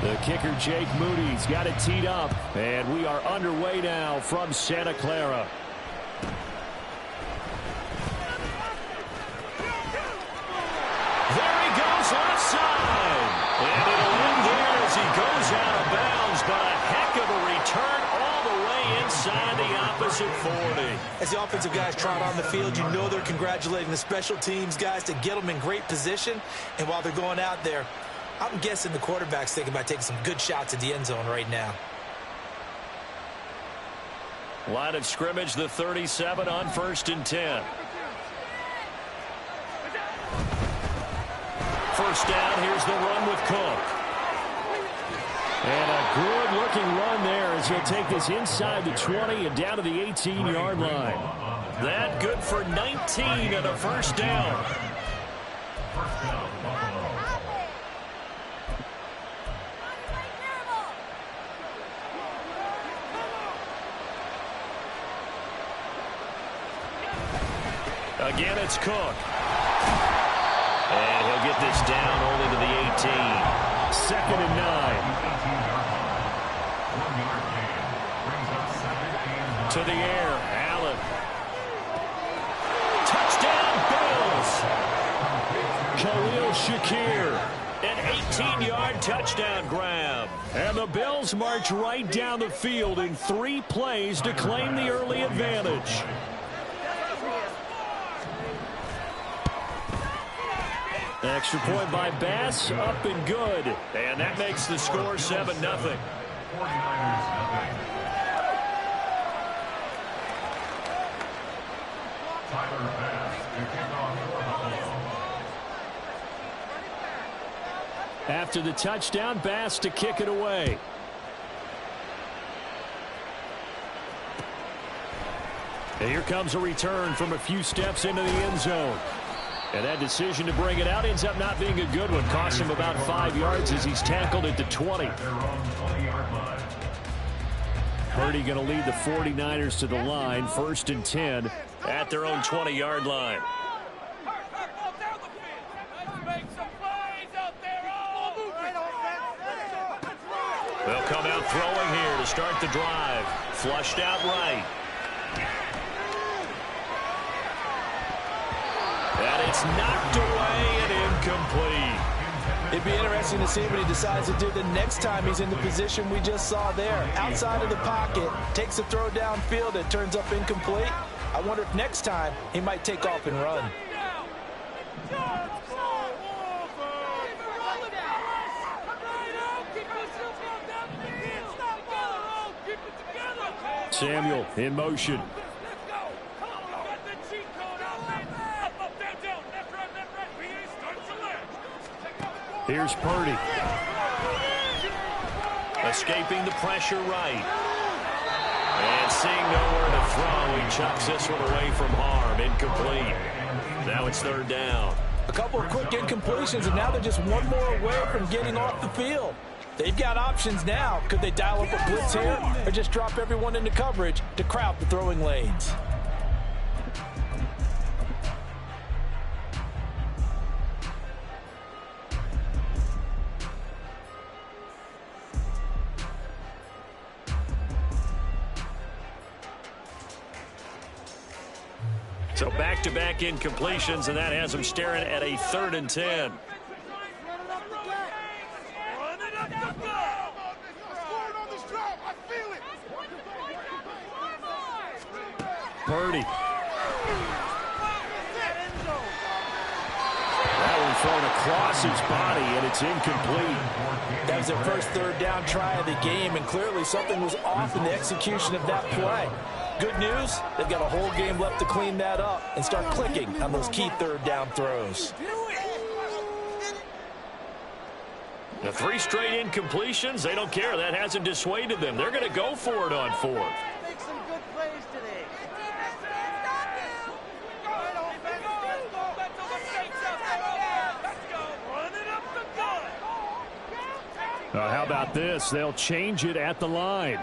The kicker, Jake Moody's got it teed up, and we are underway now from Santa Clara. There he goes left side. And it'll end there as he goes out of bounds, but a heck of a return all the way inside the opposite 40. As the offensive guys trot on the field, you know they're congratulating the special teams guys to get them in great position. And while they're going out there, I'm guessing the quarterback's thinking about taking some good shots at the end zone right now. Line of scrimmage, the 37 on 1st and 10. First down, here's the run with Cook. And a good-looking run there as he'll take this inside the 20 and down to the 18-yard line. That good for 19 and a first down. Again, it's Cook. And he'll get this down only to the 18. 2nd and 9. 1-yard gain. Brings up 2nd and 9. To the air, Allen. Touchdown, Bills. Khalil Shakir. An 18-yard touchdown grab. And the Bills march right down the field in 3 plays to claim the early advantage. Extra point by Bass, up and good. And that makes the score 7-0. 49ers Tyler Bass to kick off for Buffalo. After the touchdown, Bass to kick it away. And here comes a return from a few steps into the end zone. And that decision to bring it out ends up not being a good one. Costs him about 5 yards as he's tackled at the 20. Purdy going to lead the 49ers to the line. 1st and 10 at their own 20-yard line. They'll come out throwing here to start the drive. Flushed out right. And it's knocked away and incomplete. It'd be interesting to see what he decides to do the next time he's in the position we just saw there. Outside of the pocket, takes a throw downfield, it turns up incomplete. I wonder if next time he might take off and run. Samuel in motion. Here's Purdy. Escaping the pressure right. And seeing nowhere to throw, he chucks this one away from harm. Incomplete. Now it's 3rd down. A couple of quick incompletions, and now they're just one more away from getting off the field. They've got options now. Could they dial up a blitz here or just drop everyone into coverage to crowd the throwing lanes? So back-to-back incompletions, and that has them staring at a 3rd and 10. Purdy. That one thrown across his body, and it's incomplete. That was their first 3rd down try of the game, and clearly something was off in the execution of that play. Good news, they've got a whole game left to clean that up and start clicking on those key 3rd down throws. The 3 straight incompletions, they don't care. That hasn't dissuaded them. They're going to go for it on 4th. Make some good plays today. How about this? They'll change it at the line.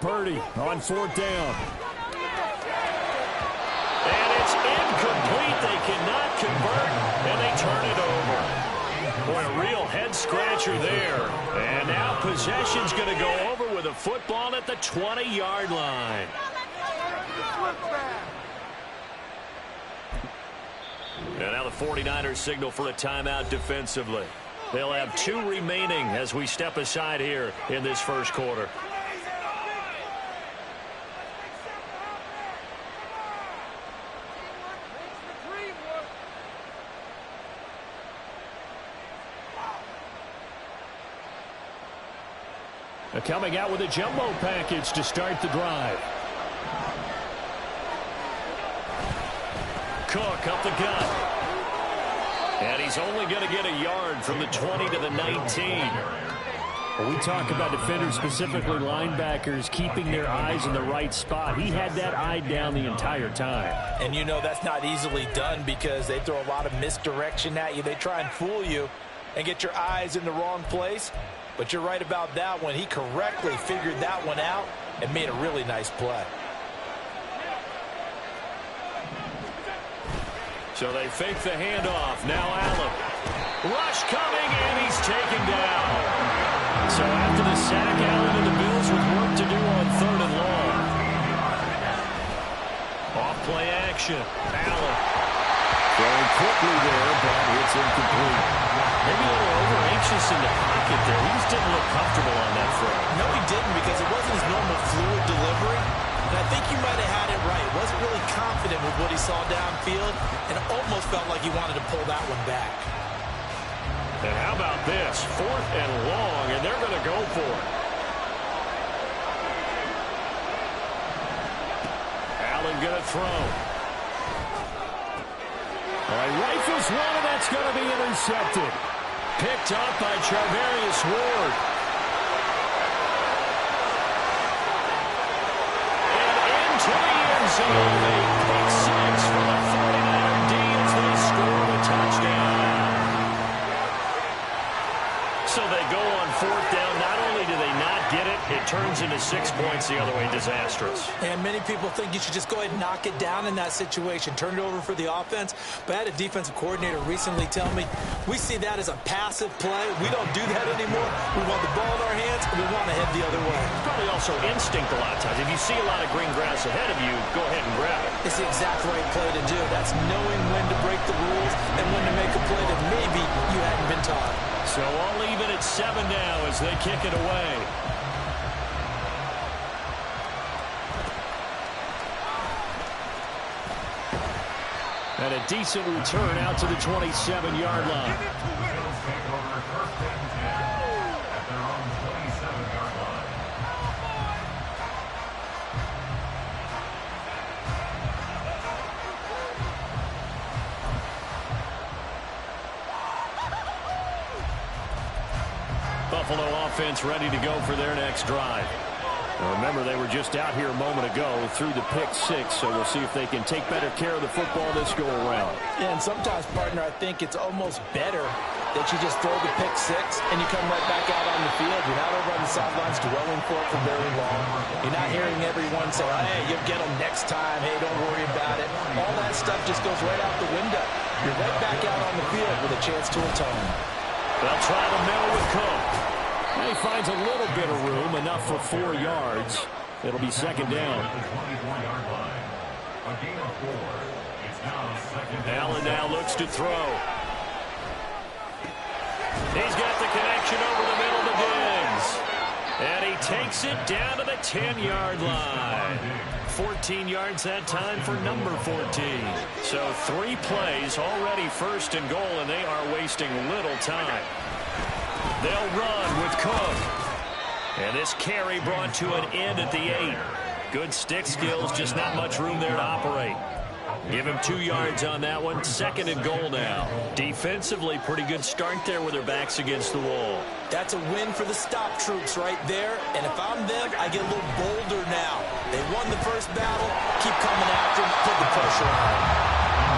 Purdy on 4th down. And it's incomplete. They cannot convert, and they turn it over. Boy, a real head-scratcher there. And now possession's going to go over with a football at the 20-yard line. And now the 49ers signal for a timeout defensively. They'll have 2 remaining as we step aside here in this first quarter. Coming out with a jumbo package to start the drive. Cook up the gut. And he's only going to get a yard from the 20 to the 19. When we talk about defenders, specifically linebackers, keeping their eyes in the right spot, he had that eye down the entire time. And you know that's not easily done because they throw a lot of misdirection at you. They try and fool you and get your eyes in the wrong place. But you're right about that one. He correctly figured that one out and made a really nice play. So they fake the handoff. Now Allen. Rush coming, and he's taken down. So after the sack, Allen and the Bills with work to do on 3rd and long. Off-play action. Allen. Throwing quickly there, but it's incomplete. Maybe a little over-anxious in the pocket there. He just didn't look comfortable on that throw. No, he didn't, because it wasn't his normal fluid delivery. And I think you might have had it right. Wasn't really confident with what he saw downfield, and almost felt like he wanted to pull that one back. And how about this? 4th and long, and they're going to go for it. Allen going to throw. All right, rifles one, and that's going to be intercepted. Picked up by Charvarius Ward. And into the end zone. A pick six for the 49er D as they score a touchdown. So they go on 4th down. Not only do they not get it, it turns into 6 points the other way. Disastrous. And many people think you should just go ahead and knock it down in that situation. Turn it over for the offense. But I had a defensive coordinator recently tell me, we see that as a passive play. We don't do that anymore. We want the ball in our hands, and we want to head the other way. It's probably also instinct a lot of times. If you see a lot of green grass ahead of you, go ahead and grab it. It's the exact right play to do. That's knowing when to break the rules and when to make a play that maybe you hadn't been taught. So all even at 7 now as they kick it away. And a decent return out to the 27-yard line. Buffalo offense ready to go for their next drive. Now remember, they were just out here a moment ago through the pick six, so we'll see if they can take better care of the football this go around. Yeah, and sometimes, partner, I think it's almost better that you just throw the pick six and you come right back out on the field. You're not over on the sidelines dwelling for it for very long. You're not hearing everyone say, hey, you'll get them next time. Hey, don't worry about it. All that stuff just goes right out the window. You're right back out on the field with a chance to atone. They'll try the middle with Cook. He finds a little bit of room, enough for 4 yards. It'll be 2nd down. Allen now looks to throw. He's got the connection over the middle to Diggs. And he takes it down to the 10-yard line. 14 yards that time for number 14. So 3 plays, already 1st and goal, and they are wasting little time. They'll run with Cook. And this carry brought to an end at the 8. Good stick skills, just not much room there to operate. Give him 2 yards on that one. 2nd and goal now. Defensively, pretty good start there with their backs against the wall. That's a win for the stop troops right there. And if I'm them, I get a little bolder now. They won the first battle. Keep coming after them. Put the pressure on them.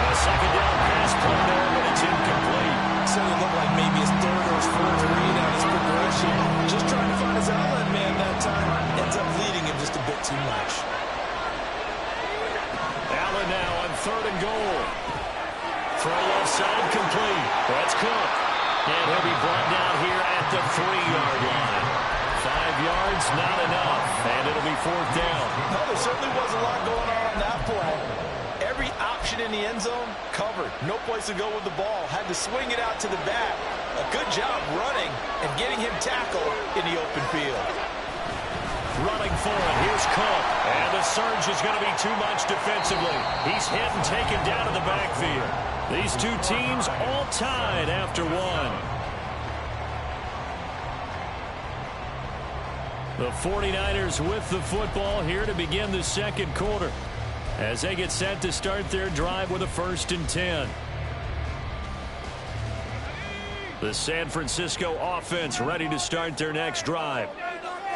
A 2nd down pass play there, but it's incomplete. Certainly looked like maybe his 3rd or his 4th read on his progression. Just trying to find his outlet man that time. Ends up leading him just a bit too much. Allen now on 3rd and goal. Throw left side complete. That's Cook. And he'll be brought down here at the 3-yard line. 5 yards, not enough. And it'll be 4th down. No, there certainly was a lot going on that play. Every option in the end zone covered. No place to go with the ball. Had to swing it out to the back. A good job running and getting him tackled in the open field. Running for it. Here's Cook. And the surge is going to be too much defensively. He's hit and taken down to the backfield. These two teams all tied after 1. The 49ers with the football here to begin the 2nd quarter, as they get set to start their drive with a 1st and 10. The San Francisco offense ready to start their next drive.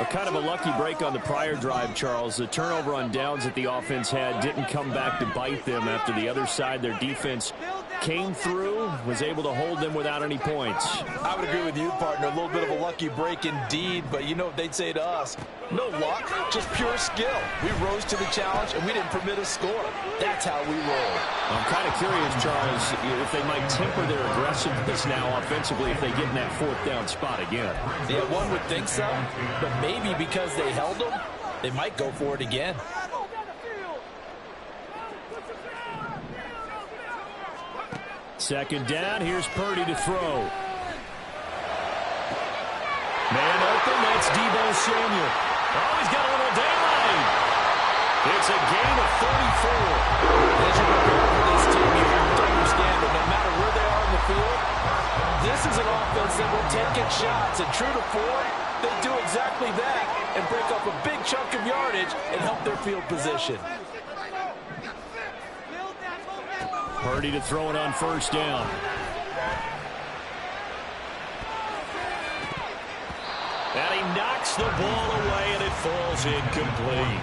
A kind of a lucky break on the prior drive, Charles. The turnover on downs that the offense had didn't come back to bite them after the other side. Their defense came through, was able to hold them without any points. I would agree with you, partner. A little bit of a lucky break indeed, but you know what they'd say to us? No luck, just pure skill. We rose to the challenge, and we didn't permit a score. That's how we roll. I'm kind of curious, Charles, if they might temper their aggressiveness now offensively if they get in that fourth down spot again. Yeah, one would think so, but maybe because they held them, they might go for it again. Second down, here's Purdy to throw. Man open, that's Deebo Samuel. Oh, he's got a little daylight. It's a gain of 34. As you prepare for this team, you have to understand that no matter where they are in the field, this is an offense that will take its shots. And true to form, they do exactly that and break up a big chunk of yardage and help their field position. Purdy to throw it on first down. And he knocks the ball away, and it falls incomplete.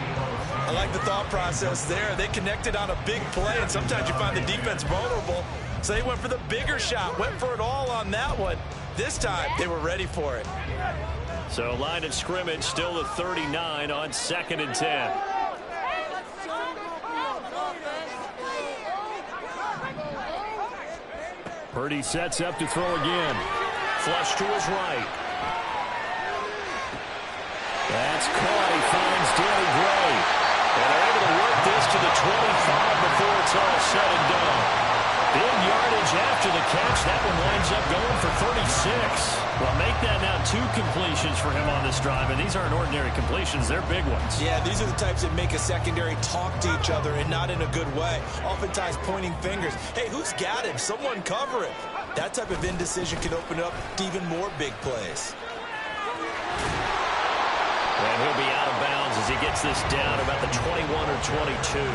I like the thought process there. They connected on a big play, and sometimes you find the defense vulnerable. So they went for the bigger shot, went for it all on that one. This time, they were ready for it. So line of scrimmage still at 39 on 2nd and 10. Purdy sets up to throw again. Flush to his right. That's caught. He finds Danny Gray. And they're able to work this to the 25 before it's all said and done. Big yardage after the catch. That one winds up going for 36. Well, make that now 2 completions for him on this drive. And these aren't ordinary completions. They're big ones. Yeah, these are the types that make a secondary talk to each other and not in a good way. Oftentimes pointing fingers. Hey, who's got him? Someone cover him. That type of indecision can open up to even more big plays. And he'll be out of bounds as he gets this down about the 21 or 22.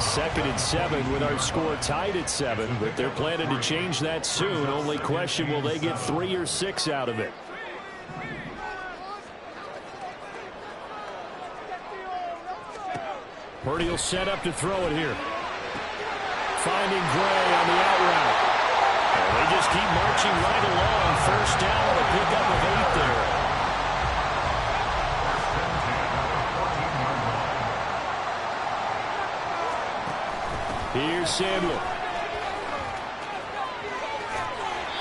2nd and 7 with our score tied at 7, but they're planning to change that soon. Only question, will they get 3 or 6 out of it? Purdy will set up to throw it here. Finding Gray on the out route. And they just keep marching right along. First down and a pickup of 8 there. Here's Samuel.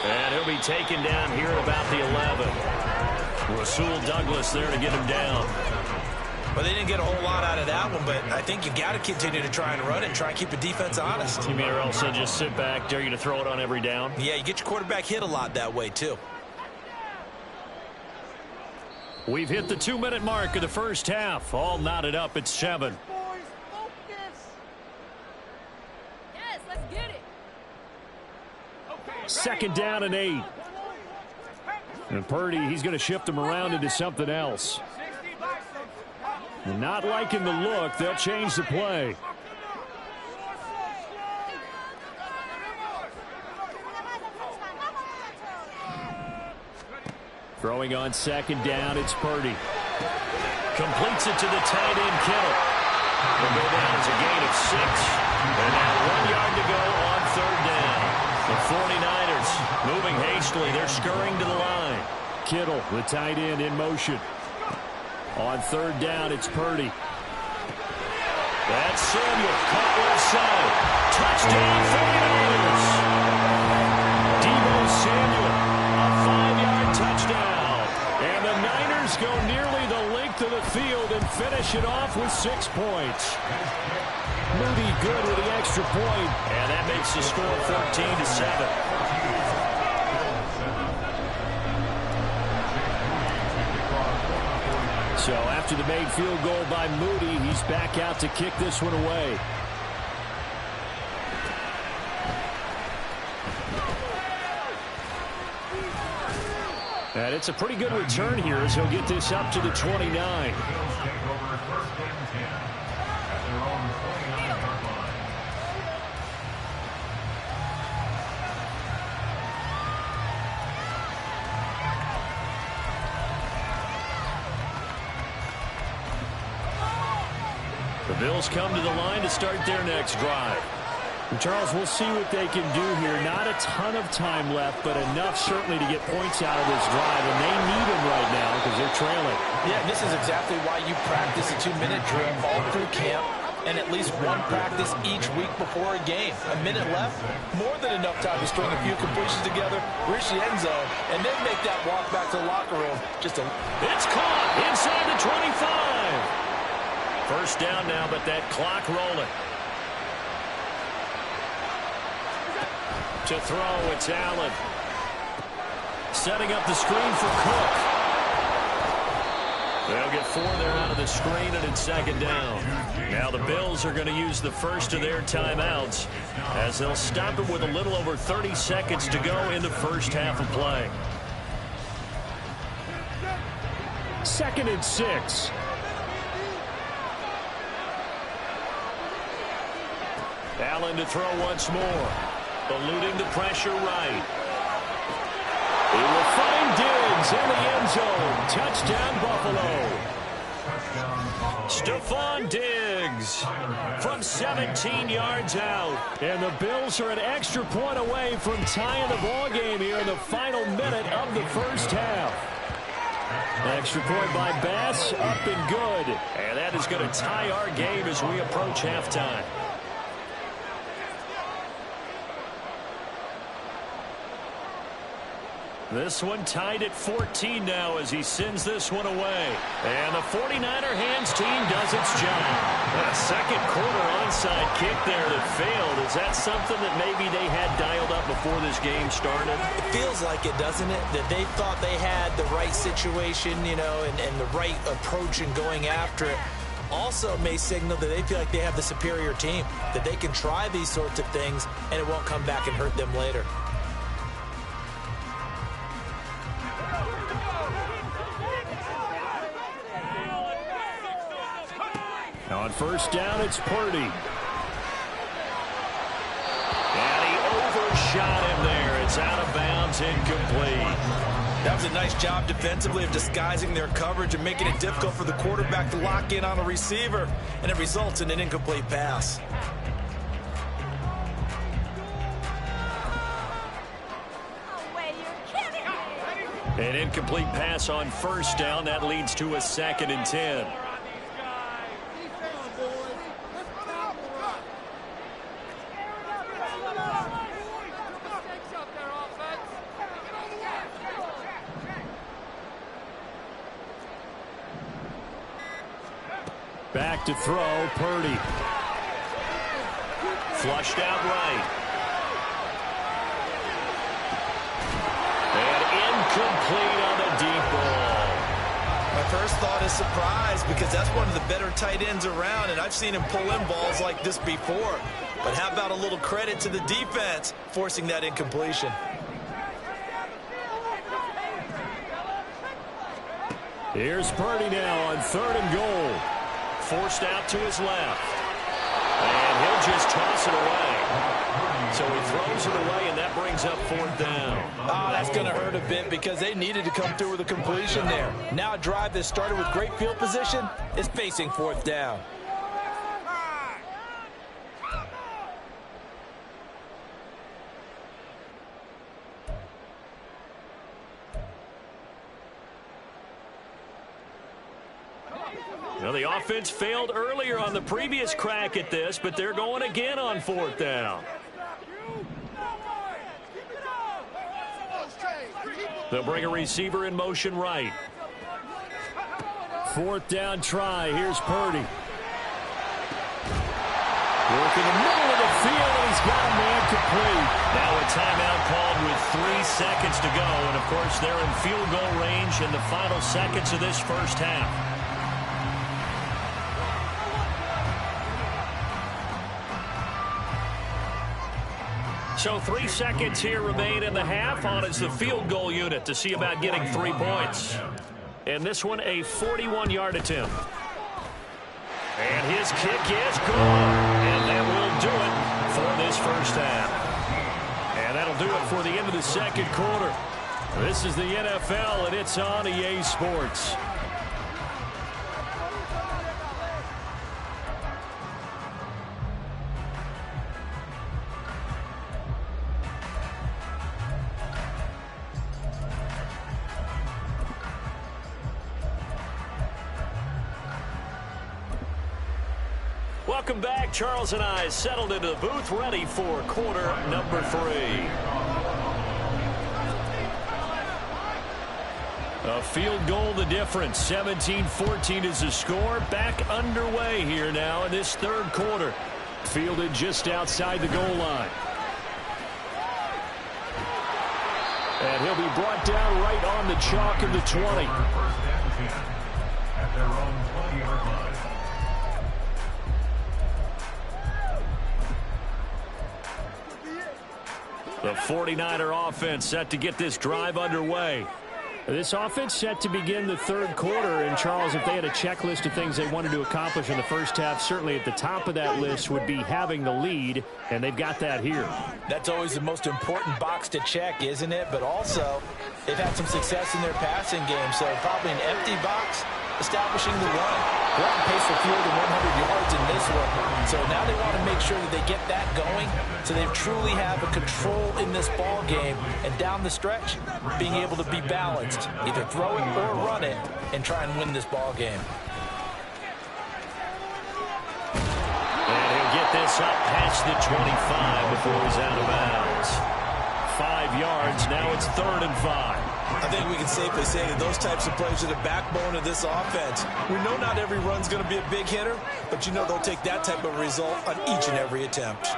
And he'll be taken down here at about the 11. Rasul Douglas there to get him down. Well, they didn't get a whole lot out of that one, but I think you got to continue to try and run it and try and keep the defense honest. You mean or else they'll just sit back, dare you to throw it on every down? Yeah, you get your quarterback hit a lot that way, too. We've hit the 2-minute mark of the first half. All knotted up at 7. Second down and 8. And Purdy, he's going to shift them around into something else. Not liking the look. They'll change the play. Throwing on second down, it's Purdy. Completes it to the tight end, Kittle. Will go down as a gain of 6. And now 1 yard to go on 3rd down. The 49ers moving hastily. They're scurrying to the line. Kittle, the tight end, in motion. On 3rd down, it's Purdy. That's Samuel. Caught left side. Touchdown, 49ers. Deebo Samuel, a 5-yard touchdown. And the Niners go nearly the length of the field and finish it off with 6 points. Moody good with the extra point. And that makes the score 14-7. So after the made field goal by Moody, he's back out to kick this one away. And it's a pretty good return here as he'll get this up to the 29. The Bills come to the line to start their next drive. And Charles, we'll see what they can do here. Not a ton of time left, but enough certainly to get points out of this drive, and they need them right now because they're trailing. Yeah, this is exactly why you practice a 2-minute drill all through camp and at least one practice each week before a game. A minute left, more than enough time to string a few completions together, reach the end zone, and then make that walk back to the locker room. It's caught inside the 25. First down now, but that clock rolling. To throw, it's Allen. Setting up the screen for Cook. They'll get 4 there out of the screen, and it's second down. Now the Bills are going to use the first of their timeouts as they'll stop it with a little over 30 seconds to go in the first half of play. 2nd and 6. Allen to throw once more. Eluding the pressure right. He will find Diggs in the end zone. Touchdown, Buffalo. Stephon Diggs from 17 yards out. And the Bills are an extra point away from tying the ball game here in the final minute of the first half. Extra point by Bass, up and good. And that is going to tie our game as we approach halftime. This one tied at 14 now as he sends this one away. And the 49er hands team does its job. A second quarter onside kick there that failed. Is that something that maybe they had dialed up before this game started? It feels like it, doesn't it? That they thought they had the right situation, you know, and the right approach in going after it. Also may signal that they feel like they have the superior team, that they can try these sorts of things and it won't come back and hurt them later. On first down, it's Purdy. And he overshot him there. It's out of bounds, incomplete. That was a nice job defensively of disguising their coverage and making it difficult for the quarterback to lock in on a receiver, and it results in an incomplete pass. An incomplete pass on first down. That leads to a 2nd and 10. Back to throw, Purdy. Flushed out right. And incomplete on the deep ball. My first thought is surprise because that's one of the better tight ends around, and I've seen him pull in balls like this before. But how about a little credit to the defense forcing that incompletion? Here's Purdy now on 3rd and goal. Forced out to his left. And he'll just toss it away. So he throws it away, and that brings up 4th down. Oh, that's going to hurt a bit because they needed to come through with a completion there. Now a drive that started with great field position is facing 4th down. Well, the offense failed earlier on the previous crack at this, but they're going again on 4th down. They'll bring a receiver in motion right. 4th down try. Here's Purdy. Work in the middle of the field, and he's got a man complete. Now a timeout called with 3 seconds to go, and of course they're in field goal range in the final seconds of this first half. So 3 seconds here remain in the half. On is the field goal unit to see about getting 3 points. And this one a 41-yard attempt. And his kick is good. And that will do it for this first half. And that'll do it for the end of the second quarter. This is the NFL, and it's on EA Sports. Welcome back. Charles and I settled into the booth, ready for quarter number 3. A field goal the difference. 17-14 is the score. Back underway here now in this third quarter. Fielded just outside the goal line. And he'll be brought down right on the chalk of the 20. At their own 20-yard line. The 49er offense set to get this drive underway. This offense set to begin the third quarter, and Charles, if they had a checklist of things they wanted to accomplish in the first half, certainly at the top of that list would be having the lead, and they've got that here. That's always the most important box to check, isn't it? But also, they've had some success in their passing game, so probably an empty box, establishing the run. They're on pace for fewer than 100 yards in this one. So now they want to make sure that they get that going so they truly have a control in this ball game. And down the stretch, being able to be balanced, either throw it or run it, and try and win this ball game. And he'll get this up past the 25 before he's out of bounds. 5 yards, now it's 3rd and 5. I think we can safely say that those types of plays are the backbone of this offense. We know not every run's going to be a big hitter, but you know they'll take that type of result on each and every attempt.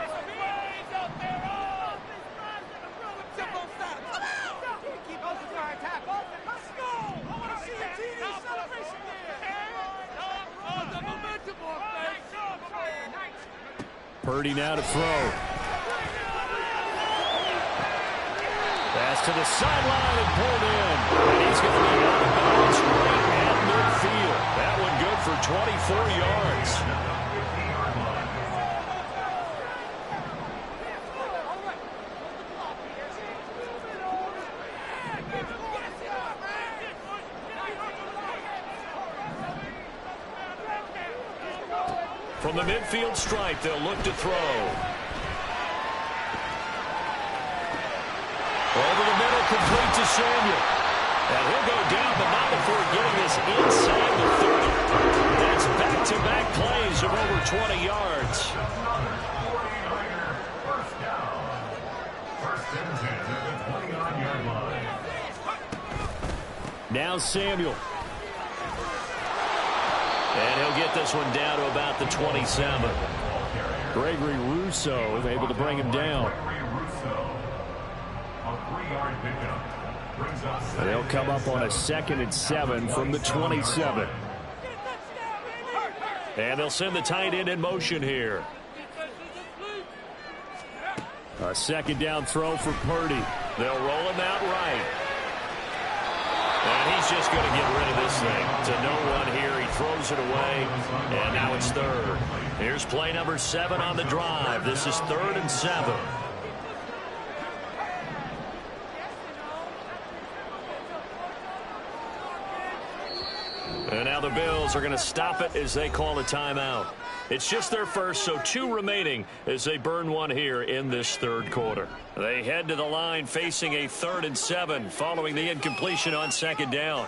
Purdy now to throw. Pass to the sideline and pulled in. And he's going to be out of bounds right at midfield. That one good for 24 yards. From the midfield stripe, they'll look to throw. Over the middle, complete to Samuel. And he'll go down, but not before getting this inside the 30. That's back-to-back plays of over 20 yards. First down. First and 10 at the 29-yard line. Now Samuel. And he'll get this one down to about the 27. Gregory Rousseau able to bring him down. And they'll come up on a 2nd and 7 from the 27. And they'll send the tight end in motion here. A 2nd down throw for Purdy. They'll roll him out right. And he's just going to get rid of this thing. To no one here. He throws it away. And now it's 3rd. Here's play number 7 on the drive. This is 3rd and 7. And now the Bills are going to stop it as they call a timeout. It's just their first, so 2 remaining as they burn one here in this third quarter. They head to the line facing a 3rd and 7 following the incompletion on 2nd down.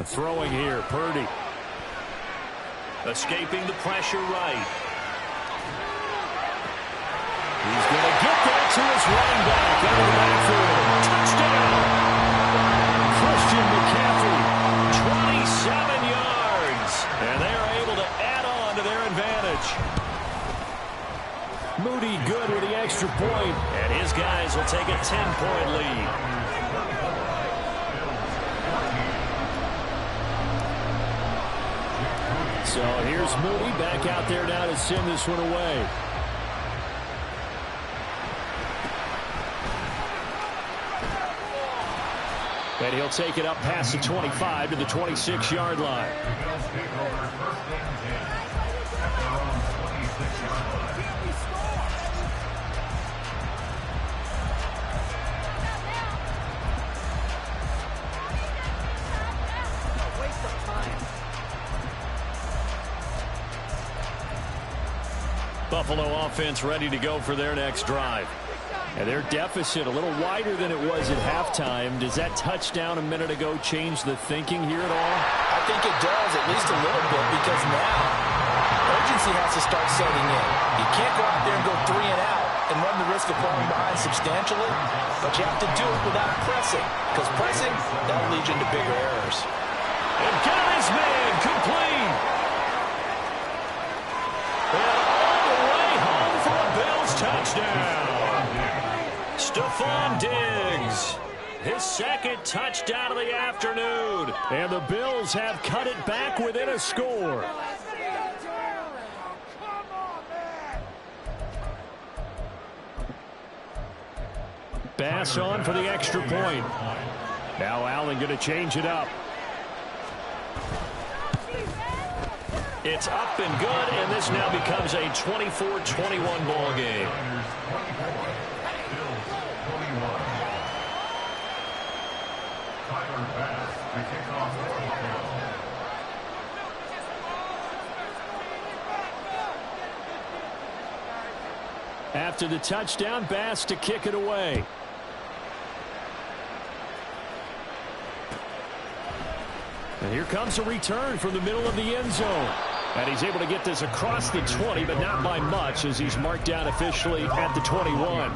Throwing here, Purdy. Escaping the pressure right. He's going to get that to his running back out of the backfield. Touchdown! Christian McCaffrey, 27 yards. And they are able to add on to their advantage. Moody good with the extra point. And his guys will take a 10-point lead. So here's Moody back out there now to send this one away. And he'll take it up past the 25 to the 26-yard line. Buffalo offense ready to go for their next drive. And their deficit a little wider than it was at halftime. Does that touchdown a minute ago change the thinking here at all? I think it does, at least a little bit, because now urgency has to start setting in. You can't go out there and go 3 and out and run the risk of falling behind substantially, but you have to do it without pressing, because pressing, that'll lead you into bigger errors. And got his man complete. And all the way home for a Bills touchdown. Stephon Diggs, his second touchdown of the afternoon. And the Bills have cut it back within a score. Bass on for the extra point. Now Allen going to change it up. It's up and good, and this now becomes a 24-21 ball game. After the touchdown, Bass to kick it away. And here comes a return from the middle of the end zone. And he's able to get this across the 20, but not by much, as he's marked down officially at the 21.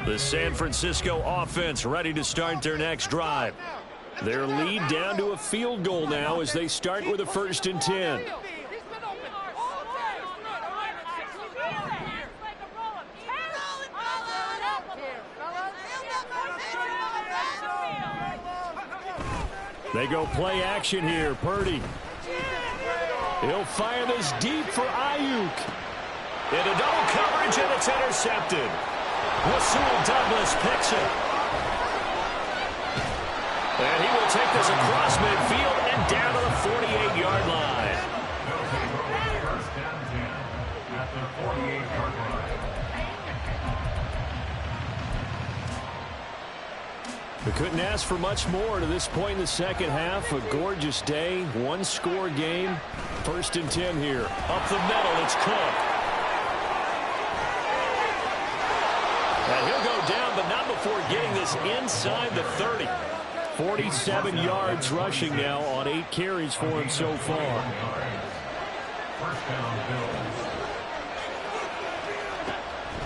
The San Francisco offense ready to start their next drive. Their lead down to a field goal now as they start with a 1st and 10. They go play action here. Purdy. He'll fire this deep for Ayuk. Into double coverage, and it's intercepted. Rasul Douglas picks it. And he will take this across midfield and down to the 48-yard line. At the 48-yard line. We couldn't ask for much more to this point in the second half. A gorgeous day, one-score game. 1st and 10 here. Up the middle, it's Cook. And he'll go down, but not before getting this inside the 30. 47 yards rushing now on 8 carries for him so far.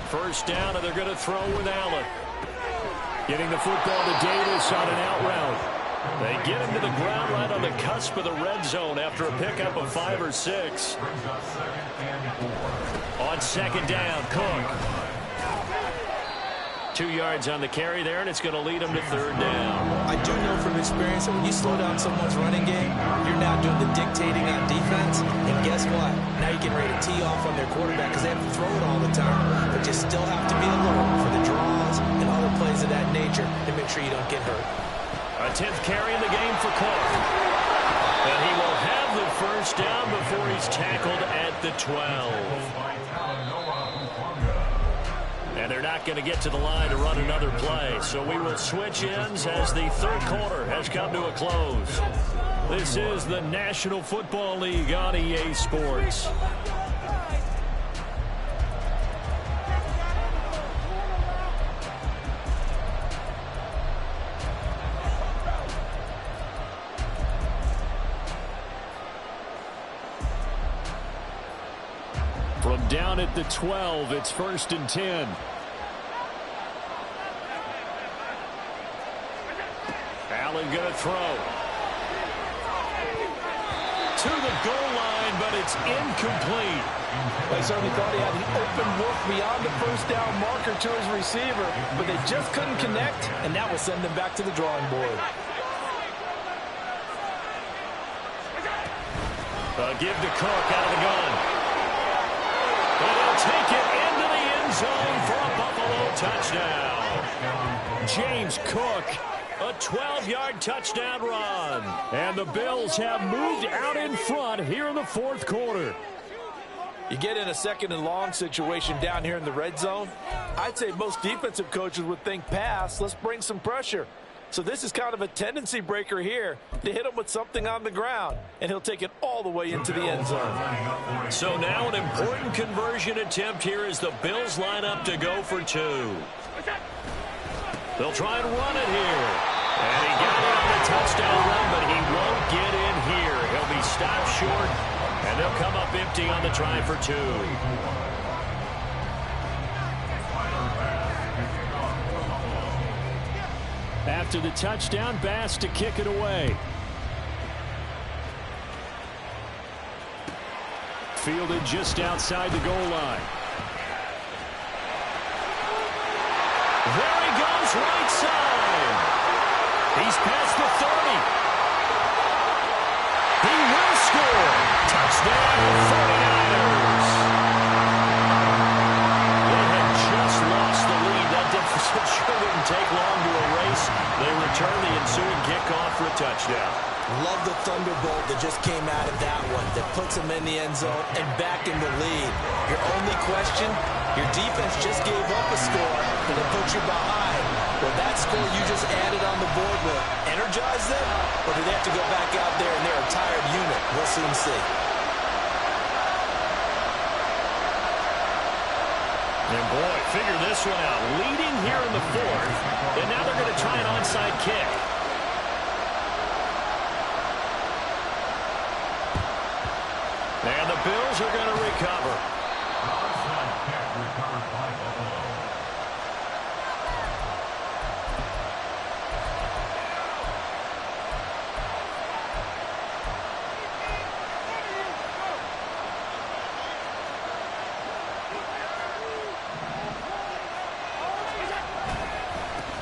First down, and they're going to throw with Allen. Getting the football to Davis on an out route. They get him to the ground right on the cusp of the red zone after a pickup of 5 or 6. On 2nd down, Cook. 2 yards on the carry there, and it's going to lead them to 3rd down. I do know from experience that when you slow down someone's running game, you're now doing the dictating on defense, and guess what? Now you're getting ready to tee off on their quarterback because they have to throw it all the time. But you still have to be alert for the draws and other plays of that nature to make sure you don't get hurt. A 10th carry in the game for Cook. And he will have the 1st down before he's tackled at the 12. And they're not going to get to the line to run another play. So we will switch ends as the 3rd quarter has come to a close. This is the National Football League on EA Sports. From down at the 12, it's 1st and 10. Allen going to throw. To the goal line, but it's incomplete. They certainly thought he had an open look beyond the first down marker to his receiver, but they just couldn't connect, and that will send them back to the drawing board. Give to Cook out of the gun. And he'll take it into the end zone for a Buffalo touchdown. James Cook, a 12-yard touchdown run. And the Bills have moved out in front here in the fourth quarter. You get in a second and long situation down here in the red zone, I'd say most defensive coaches would think pass, let's bring some pressure. So this is kind of a tendency breaker here to hit him with something on the ground, and he'll take it all the way into the end zone. So now an important conversion attempt here as the Bills line up to go for two. They'll try and run it here. And he got it on the touchdown run, but he won't get in here. He'll be stopped short, and they'll come up empty on the try for two. After the touchdown, Bass to kick it away. Fielded just outside the goal line. There he goes, right side. He's past the 30. He will score. Touchdown, 49ers. They had just lost the lead. That deficit sure wouldn't take long to erase. They return the ensuing kickoff for a touchdown. Love the thunderbolt that just came out of that one that puts them in the end zone and back in the lead. Your only question, your defense just gave up a score and it put you behind. Will that score you just added on the board will energize them, or do they have to go back out there and they're a tired unit? We'll soon see. And boy, figure this one out. Leading here in the fourth, and now they're going to try an onside kick. And the Bills are going to recover. Onside kick recovered by Buffalo.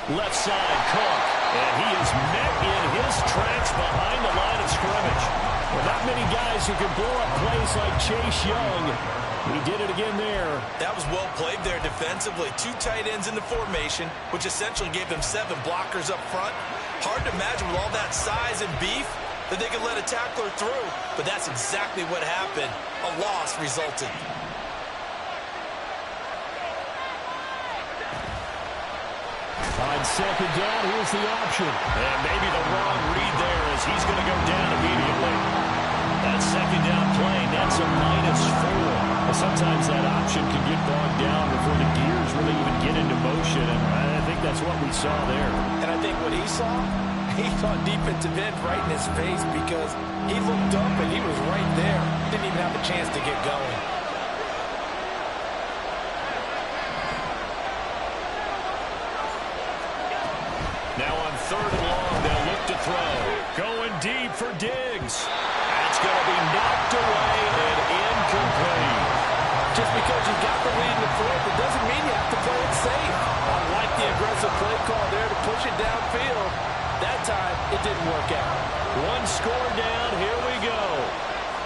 Left side, Cook. And he is met in his tracks behind the line of scrimmage. Well, not many guys who can blow up plays like Chase Young. He did it again there. That was well played there defensively. Two tight ends in the formation, which essentially gave them 7 blockers up front. Hard to imagine with all that size and beef that they could let a tackler through. But that's exactly what happened. A loss resulted. On second down, here's the option. And maybe the wrong read there as he's going to go down immediately. That second down play, that's a -4. Well, sometimes that option can get bogged down before the gears really even get into motion, and I think that's what we saw there. And I think what he saw defensive end right in his face because he looked up and he was right there. Didn't even have a chance to get going. Now on third and long, they'll look to throw. Going deep for Diggs. That's going to be knocked away and incomplete. Just because you got the lead in the fourth, it doesn't mean you have to play it safe. I like the aggressive play call there to push it downfield. That time, it didn't work out. One score down. Here we go.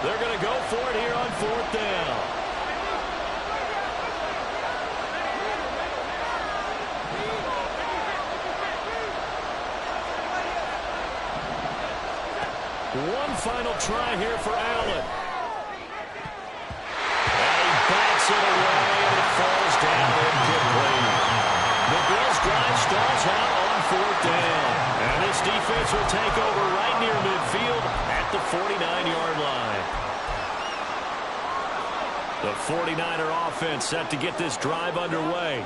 They're going to go for it here on fourth down. One final try here for Allen. And he bats it away, and it falls down incomplete. The Bills drive stalls out on fourth down. And this defense will take over right near midfield at the 49-yard line. The 49er offense set to get this drive underway.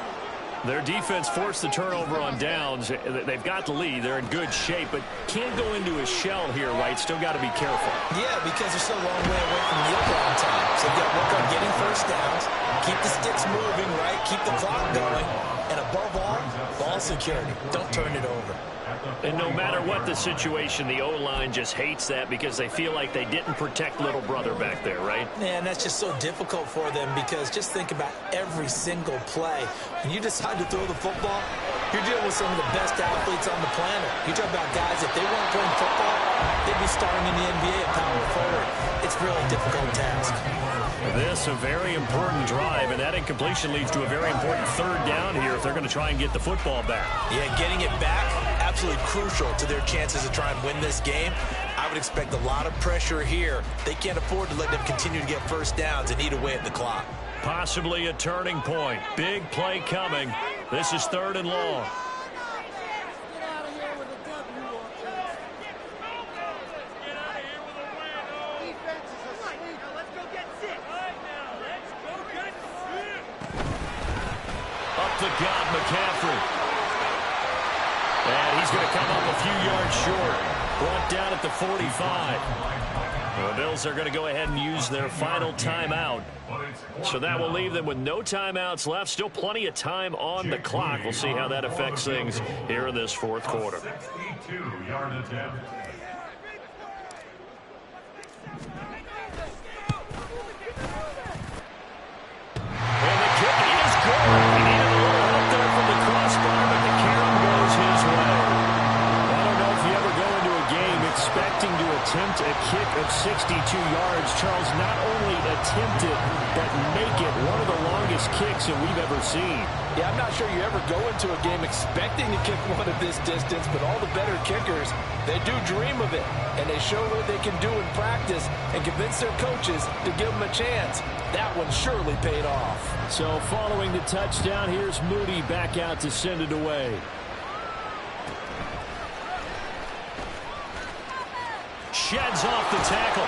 Their defense forced the turnover on downs. They've got the lead. They're in good shape, but can't go into a shell here, right? Still got to be careful. Yeah, because they're so long way away from kneel down time. So they've got to work on getting first downs, keep the sticks moving, right? Keep the clock going. And above all, ball security. Don't turn it over. And no matter what the situation, the O-line just hates that because they feel like they didn't protect little brother back there, right? Man, that's just so difficult for them because just think about every single play. When you decide to throw the football, you're dealing with some of the best athletes on the planet. You talk about guys, if they weren't playing football, they'd be starting in the NBA at power forward. It's a really difficult task. This a very important drive, and that incompletion leads to a very important third down here if they're going to try and get the football back. Yeah, getting it back, absolutely crucial to their chances to try and win this game. I would expect a lot of pressure here. They can't afford to let them continue to get first downs and eat away at the clock. Possibly a turning point. Big play coming. This is 3rd and long. Up to God, McCaffrey. And he's going to come up a few yards short. Brought down at the 45. The Bills are going to go ahead and use their final timeout. So that will leave them with no timeouts left. Still plenty of time on the clock. We'll see how that affects things here in this 4th quarter. 62-yard attempt. And the kick is good. He needed a little help there from the crossbar, but the carom goes his way. I don't know if you ever go into a game expecting to attempt a kick of 62 yards. Charles, not only attempt it, but make it one of the longest kicks that we've ever seen. Yeah, I'm not sure you ever go into a game expecting to kick one of this distance, but all the better kickers, they do dream of it, and they show what they can do in practice and convince their coaches to give them a chance. That one surely paid off. So following the touchdown, here's Moody back out to send it away. Sheds off the tackle.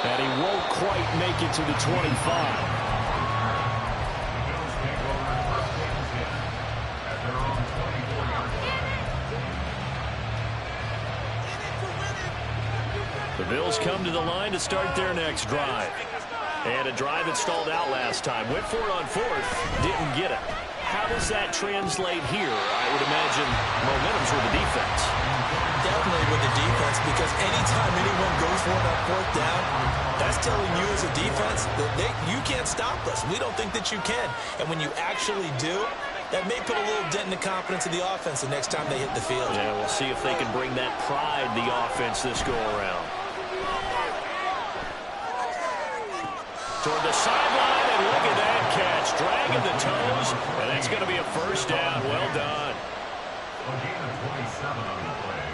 And he won't quite make it to the 25. The Bills come to the line to start their next drive. And a drive that stalled out last time. Went for it on 4th, didn't get it. How does that translate here? I would imagine momentum's with the defense. Definitely with the defense, because anytime anyone goes for it on 4th down, that's telling you as a defense that you can't stop us. We don't think that you can. And when you actually do, that may put a little dent in the confidence of the offense the next time they hit the field. Yeah, we'll see if they can bring that pride to the offense this go-around. Toward the sideline, and look at that catch. Dragging the toes, and that's going to be a first down. Well done. A gain of 27 on the play.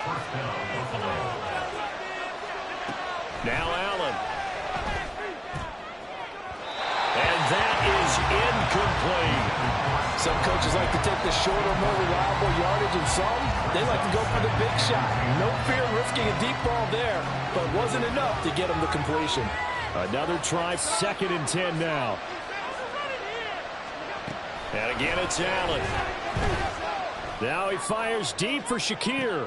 First down, Buffalo. Now Allen. And that is incomplete. Some coaches like to take the shorter, more reliable yardage, and some, they like to go for the big shot. No fear of risking a deep ball there, but it wasn't enough to get them the completion. Another try, 2nd and 10 now. And again, it's Allen. Now he fires deep for Shakir.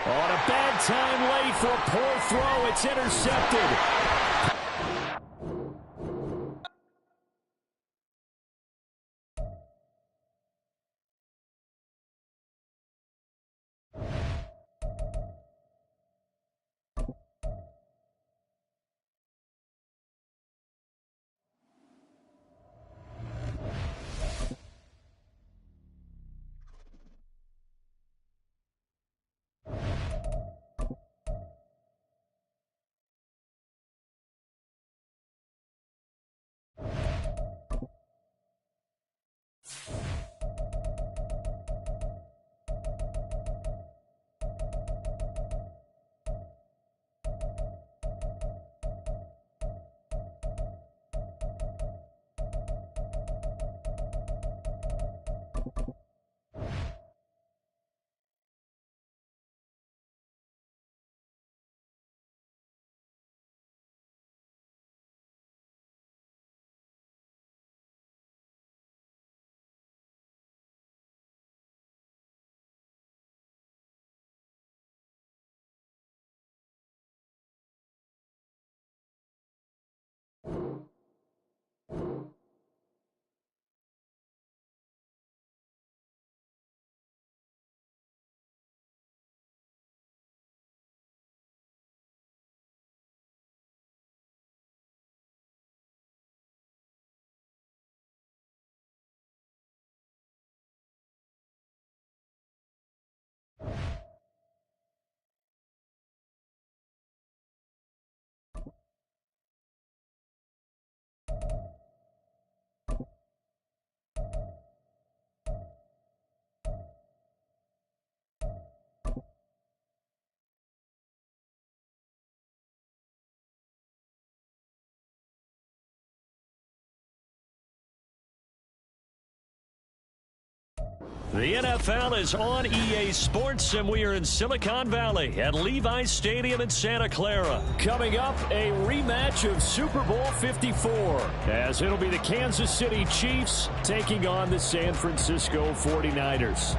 On a bad time late for a poor throw. It's intercepted. The NFL is on EA Sports, and we are in Silicon Valley at Levi's Stadium in Santa Clara. Coming up, a rematch of Super Bowl 54, as it'll be the Kansas City Chiefs taking on the San Francisco 49ers.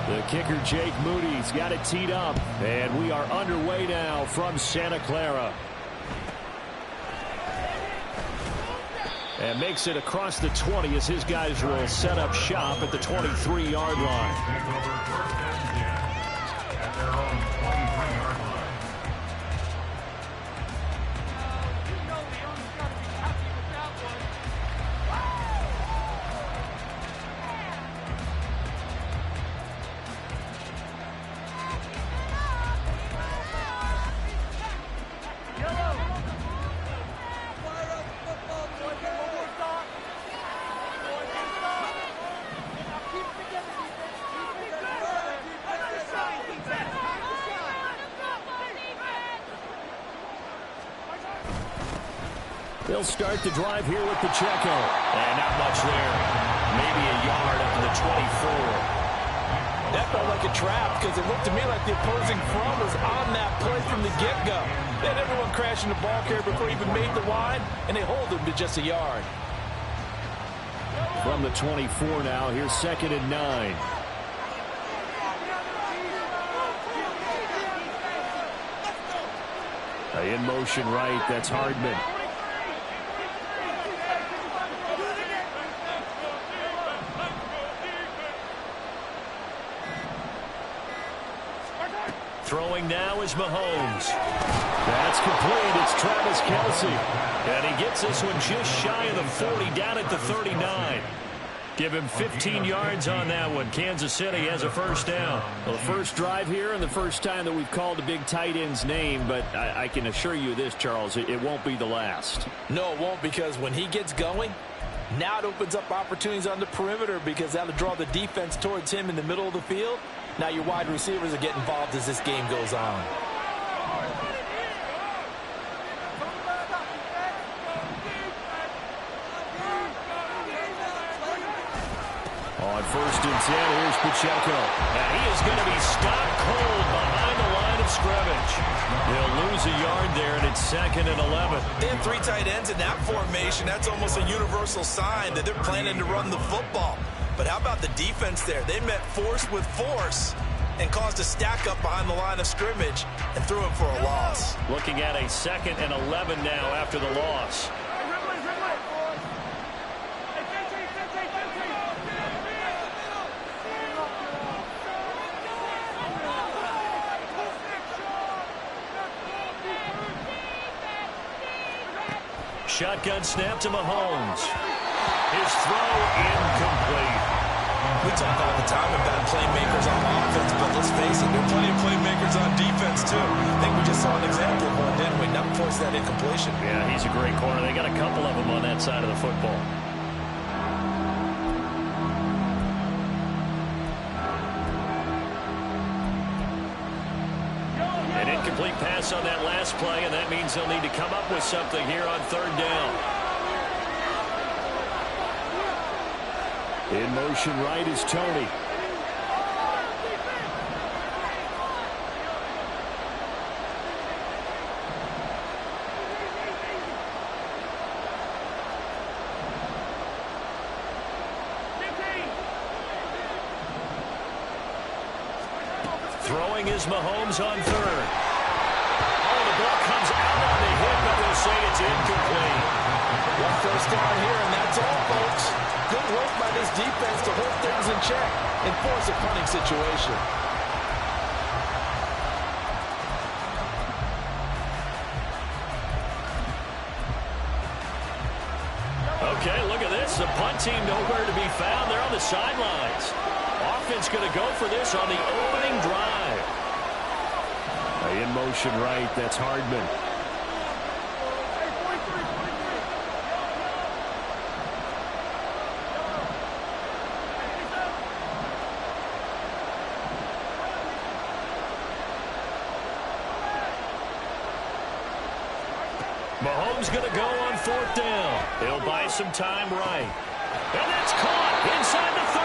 The kicker, Jake Moody's got it teed up, and we are underway now from Santa Clara. And makes it across the 20 as his guys will set up shop at the 23-yard line. At their own 23-yard line. They'll start the drive here with Pacheco. And not much there. Maybe a yard up to the 24. That felt like a trap because it looked to me like the opposing front was on that play from the get-go. They had everyone crashing the ball carrier before he even made the line, and they hold him to just a yard. From the 24 now, here's 2nd and 9. In motion right, that's Hardman. Throwing now is Mahomes. That's complete. It's Travis Kelce. And he gets this one just shy of the 40, down at the 39. Give him 15 yards on that one. Kansas City has a first down. Well, the first drive here and the first time that we've called a big tight end's name, but I can assure you this, Charles, it won't be the last. No, it won't, because when he gets going, now it opens up opportunities on the perimeter because that'll draw the defense towards him in the middle of the field. Now your wide receivers are getting involved as this game goes on. On 1st and 10, here's Pacheco. And he is going to be stopped cold behind the line of scrimmage. He'll lose a yard there, and it's 2nd and 11. They have 3 tight ends in that formation. That's almost a universal sign that they're planning to run the football. But how about the defense there? They met force with force and caused a stack up behind the line of scrimmage and threw him for a loss. Looking at a 2nd and 11 now after the loss. Shotgun snap to Mahomes. His throw incomplete. We talk all the time about playmakers on offense, but let's face it, there are plenty of playmakers on defense, too. I think we just saw an example of one, didn't we? Not force that incompletion. Yeah, he's a great corner. They got a couple of them on that side of the football. An incomplete pass on that last play, and that means they'll need to come up with something here on 3rd down. In motion right is Tony. Throwing is Mahomes on 3rd. Oh, the ball comes out on the hit, but they'll say it's incomplete. One first down here, and that's all, folks. Good work by this defense to hold things in check and force a punting situation. Okay, look at this. The punt team nowhere to be found. They're on the sidelines. Offense going to go for this on the opening drive. In motion right, that's Hardman. Mahomes going to go on 4th down. He'll buy some time right. And that's caught inside the 30.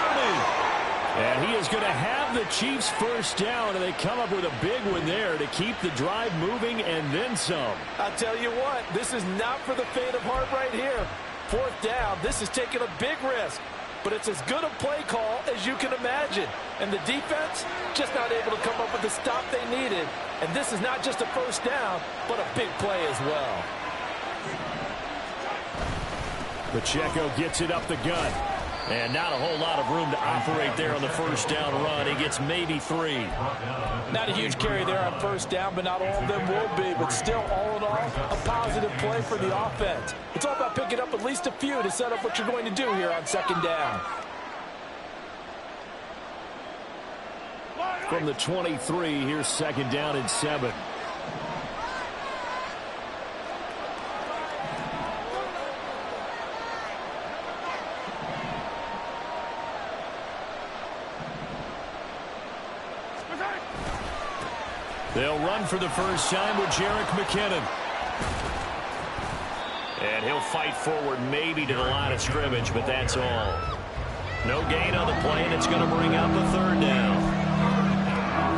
And he is going to have the Chiefs first down, and they come up with a big one there to keep the drive moving and then some. I'll tell you what, this is not for the faint of heart right here. 4th down, this is taking a big risk. But it's as good a play call as you can imagine. And the defense just not able to come up with the stop they needed. And this is not just a first down, but a big play as well. Pacheco gets it up the gut. And not a whole lot of room to operate there on the first down run. He gets maybe 3. Not a huge carry there on first down, but not all of them will be. But still, all in all, a positive play for the offense. It's all about picking up at least a few to set up what you're going to do here on 2nd down. From the 23, here's 2nd down and 7. They'll run for the first time with Jerick McKinnon. And he'll fight forward maybe to the line of scrimmage, but that's all. No gain on the play, and it's going to bring up a 3rd down.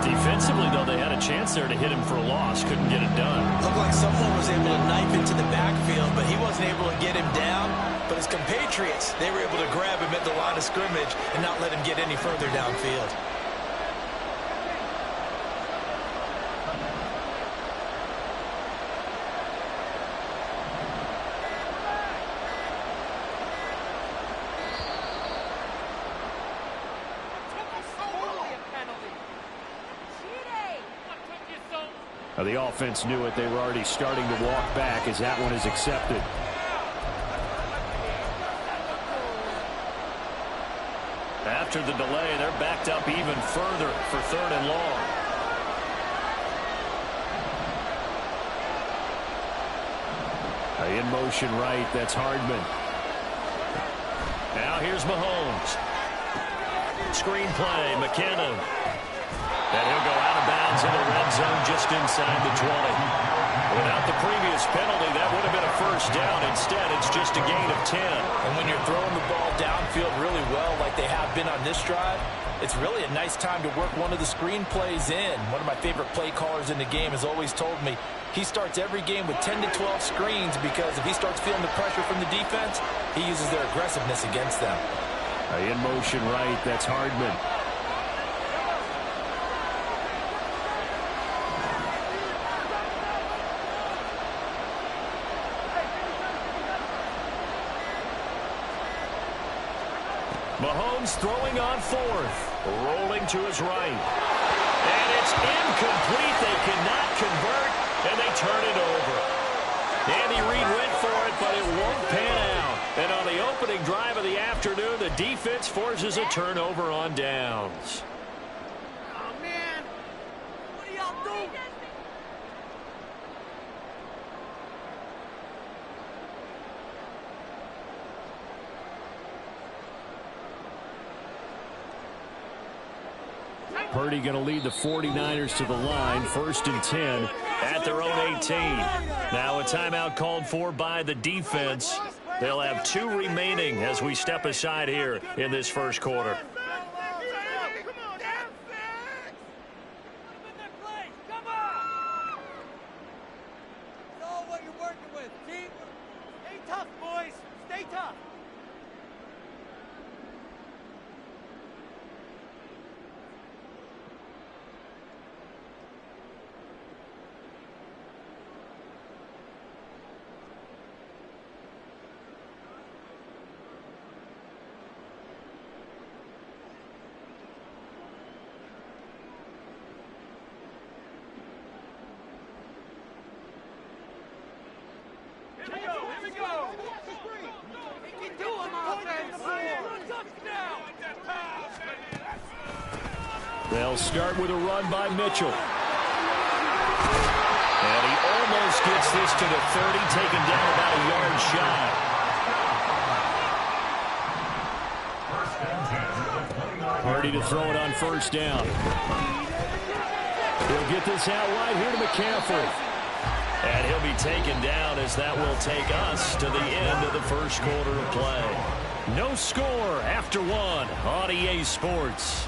Defensively, though, they had a chance there to hit him for a loss. Couldn't get it done. Looked like someone was able to knife into the backfield, but he wasn't able to get him down. But his compatriots, they were able to grab him at the line of scrimmage and not let him get any further downfield. The offense knew it. They were already starting to walk back as that one is accepted. After the delay, they're backed up even further for 3rd and long. In motion right, that's Hardman. Now here's Mahomes. Screen play, McKinnon. And he'll go out of bounds in the red zone just inside the 20. Without the previous penalty, that would have been a first down. Instead, it's just a gain of 10. And when you're throwing the ball downfield really well like they have been on this drive, it's really a nice time to work one of the screen plays in. One of my favorite play callers in the game has always told me he starts every game with 10 to 12 screens because if he starts feeling the pressure from the defense, he uses their aggressiveness against them. In motion right, that's Hardman. Mahomes throwing on 4th, rolling to his right. And it's incomplete. They cannot convert, and they turn it over. Andy Reid went for it, but it won't pan out. And on the opening drive of the afternoon, the defense forces a turnover on downs. Oh, man. What are y'all doing? Purdy going to lead the 49ers to the line, 1st and 10 at their own 18. Now a timeout called for by the defense. They'll have 2 remaining as we step aside here in this first quarter. Stay tough, boys. Stay tough. They'll start with a run by Mitchell. And he almost gets this to the 30, taken down about a yard shy. Purdy to throw it on first down. He'll get this out wide here to McCaffrey. And he'll be taken down as that will take us to the end of the first quarter of play. No score after one on EA Sports.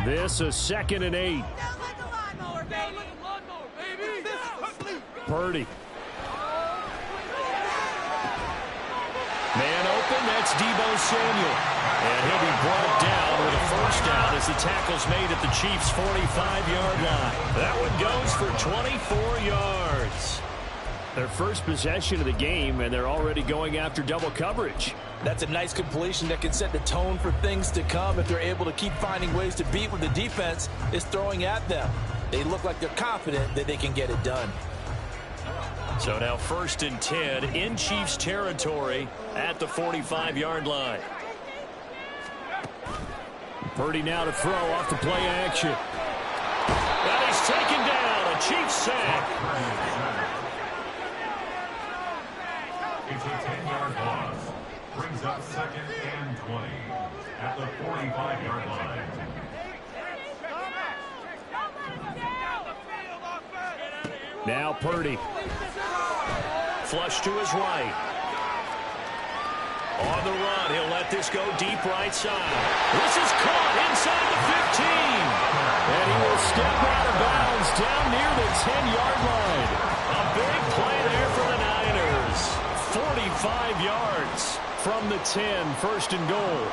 This is 2nd and 8. Purdy. Man open, that's Deebo Samuel. And he'll be brought down with a first down as the tackle's made at the Chiefs' 45-yard line. That one goes for 24 yards. Their first possession of the game, and they're already going after double coverage. That's a nice completion that can set the tone for things to come if they're able to keep finding ways to beat what the defense is throwing at them. They look like they're confident that they can get it done. So now 1st and 10 in Chiefs territory at the 45-yard line. Purdy now to throw off the play action. And he's taken down. A Chiefs sack. It's a 10-yard loss. Brings up 2nd and 20 at the 45-yard line. Now Purdy. Flush to his right. On the run, he'll let this go deep right side. This is caught inside the 15. And he will step out of bounds down near the 10-yard line. A big play there for the Niners. 45 yards from the 10, 1st and goal.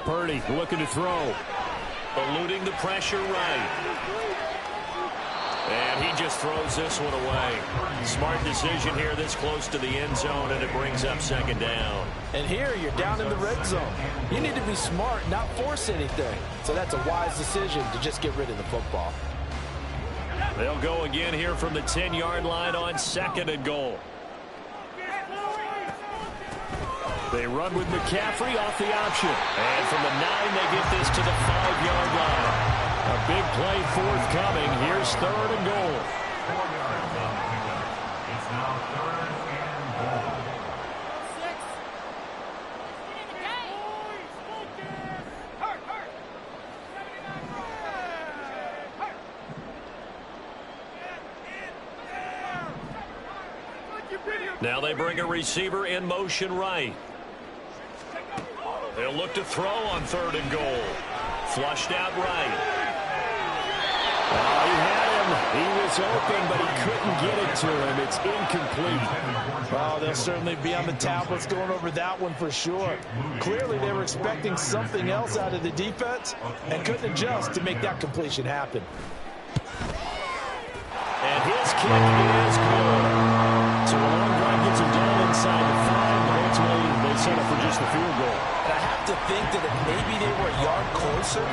Purdy looking to throw. Eluding the pressure right. And he just throws this one away. Smart decision here this close to the end zone, and it brings up 2nd down. And here you're down in the red zone. You need to be smart, not force anything. So that's a wise decision to just get rid of the football. They'll go again here from the 10-yard line on 2nd and goal. They run with McCaffrey off the option. And from the 9, they get this to the 5-yard line. A big play forthcoming. Here's 3rd and goal. 4 yards on the pickup. It's now 3rd and goal. Now they bring a receiver in motion right. They'll look to throw on 3rd and goal. Flushed out right. He had him. He was open, but he couldn't get it to him. It's incomplete. Oh, they'll certainly be on the tablets going over that one for sure. Clearly, they were expecting something else out of the defense and couldn't adjust to make that completion happen. And his kick is good. So a long drive gets him down inside the 5, but ultimately they set up for just the field goal. And I have to think that if maybe they were a yard closer,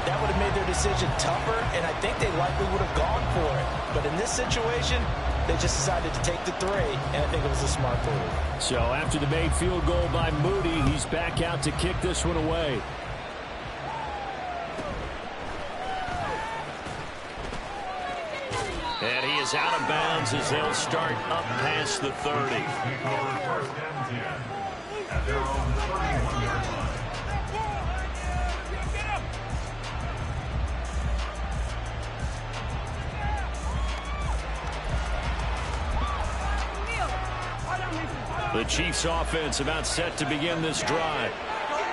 that would have made their decision tougher, and I think they likely would have gone for it. But in this situation, they just decided to take the 3, and I think it was a smart move. So after the made field goal by Moody, he's back out to kick this one away. And he is out of bounds as they'll start up past the 30. Take over 1st and 10 at their own 31-yard line. The Chiefs offense about set to begin this drive.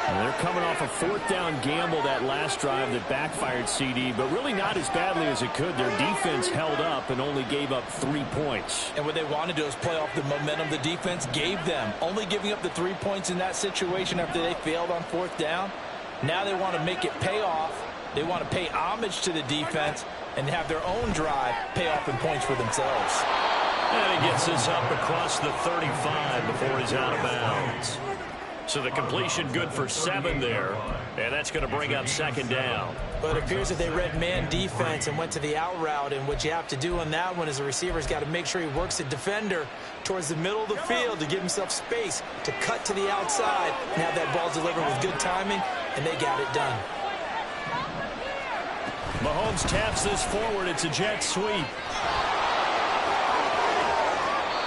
And they're coming off a fourth down gamble that last drive that backfired, CD, but really not as badly as it could. Their defense held up and only gave up 3 points. And what they want to do is play off the momentum the defense gave them. Only giving up the 3 points in that situation after they failed on fourth down. Now they want to make it pay off. They want to pay homage to the defense and have their own drive pay off in points for themselves. And he gets this up across the 35 before he's out of bounds. So the completion good for 7 there, and that's going to bring up second down. But it appears that they read man defense and went to the out route, and what you have to do on that one is the receiver's got to make sure he works the defender towards the middle of the field to give himself space to cut to the outside and have that ball delivered with good timing, and they got it done. Mahomes taps this forward. It's a jet sweep.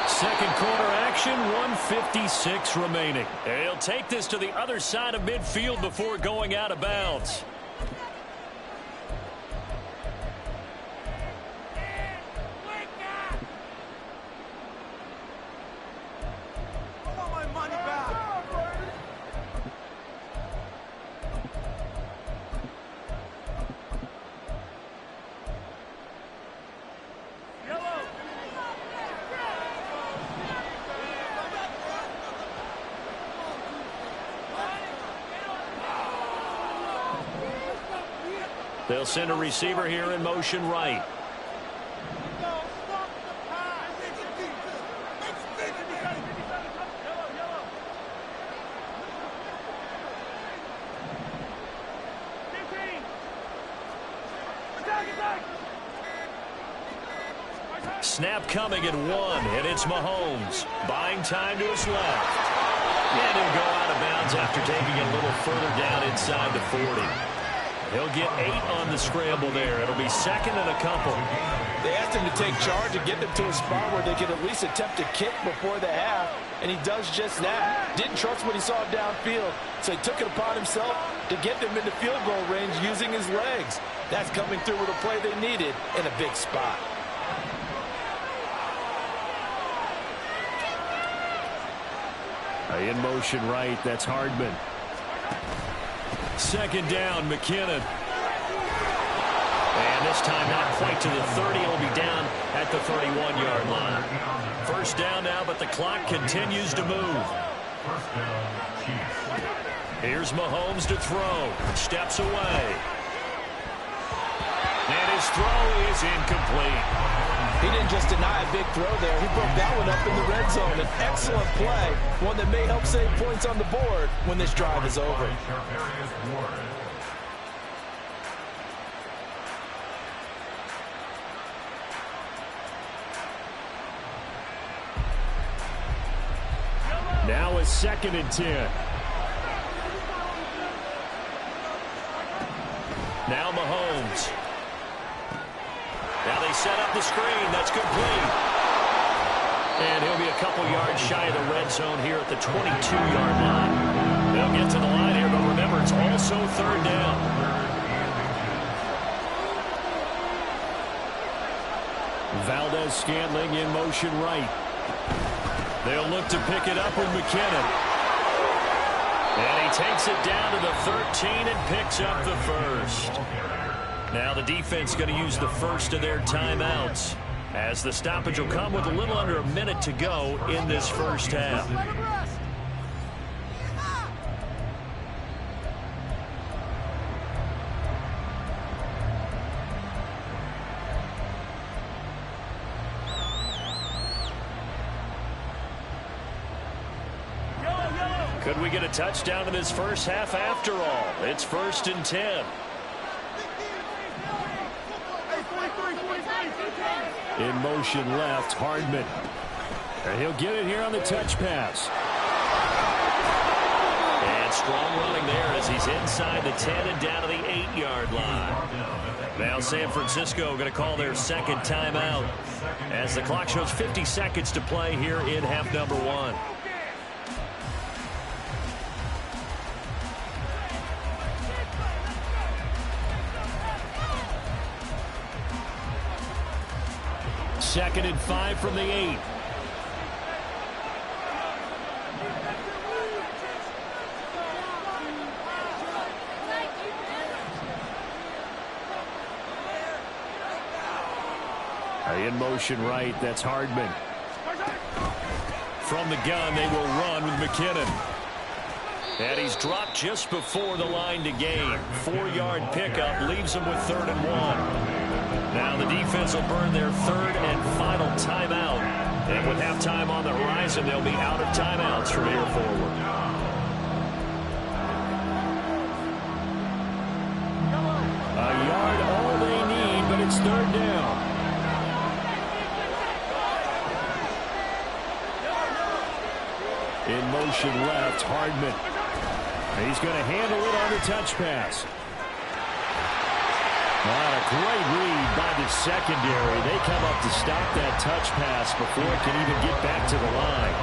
Second quarter action, 1:56 remaining. And he'll take this to the other side of midfield before going out of bounds. They'll send a receiver here in motion right. Snap coming at 1, and it's Mahomes. Buying time to his left. And he'll go out of bounds after taking it a little further down inside the 40. He'll get 8 on the scramble there. It'll be second and a couple. They asked him to take charge and get them to a spot where they could at least attempt a kick before the half, and he does just that. Didn't trust what he saw downfield, so he took it upon himself to get them into field goal range using his legs. That's coming through with a play they needed in a big spot. In motion right, that's Hardman. Second down, McKinnon. And this time not quite to the 30. He'll be down at the 31-yard line. First down now, but the clock continues to move. Here's Mahomes to throw. Steps away. And his throw is incomplete. He didn't just deny a big throw there. He broke that one up in the red zone. An excellent play, one that may help save points on the board when this drive is over. Now a 2nd and 10. Now Mahomes. Now they set up the screen. That's complete. And he'll be a couple yards shy of the red zone here at the 22-yard line. They'll get to the line here, but remember, it's also third down. Valdez-Scantling in motion right. They'll look to pick it up with McKinnon. And he takes it down to the 13 and picks up the first. Now the defense going to use the first of their timeouts, as the stoppage will come with a little under a minute to go in this first half. Could we get a touchdown in this first half after all? It's 1st and 10. In motion left, Hardman. And he'll get it here on the touch pass. And strong running there as he's inside the 10 and down to the 8-yard line. Now San Francisco going to call their second timeout as the clock shows 50 seconds to play here in half number 1. Second and 5 from the 8. In motion right, that's Hardman. From the gun, they will run with McKinnon. And he's dropped just before the line to gain. 4-yard pickup leaves him with 3rd and 1. Now the defense will burn their 3rd and final timeout. And with halftime on the horizon, they'll be out of timeouts from here forward. A yard all they need, but it's 3rd down. In motion left, Hardman. He's going to handle it on the touch pass. A great read by the secondary. They come up to stop that touch pass before it can even get back to the line.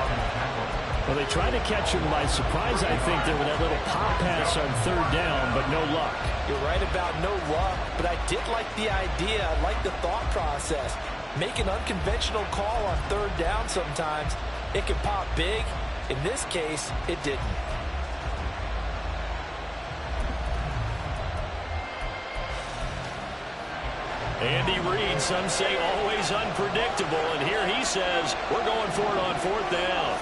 Well, they tried to catch him by surprise, I think, there with that little pop pass on 3rd down, but no luck. You're right about no luck, but I did like the idea. I like the thought process. Make an unconventional call on 3rd down sometimes. It can pop big. In this case, it didn't. Andy Reid, some say always unpredictable, and here he says we're going for it on 4th down.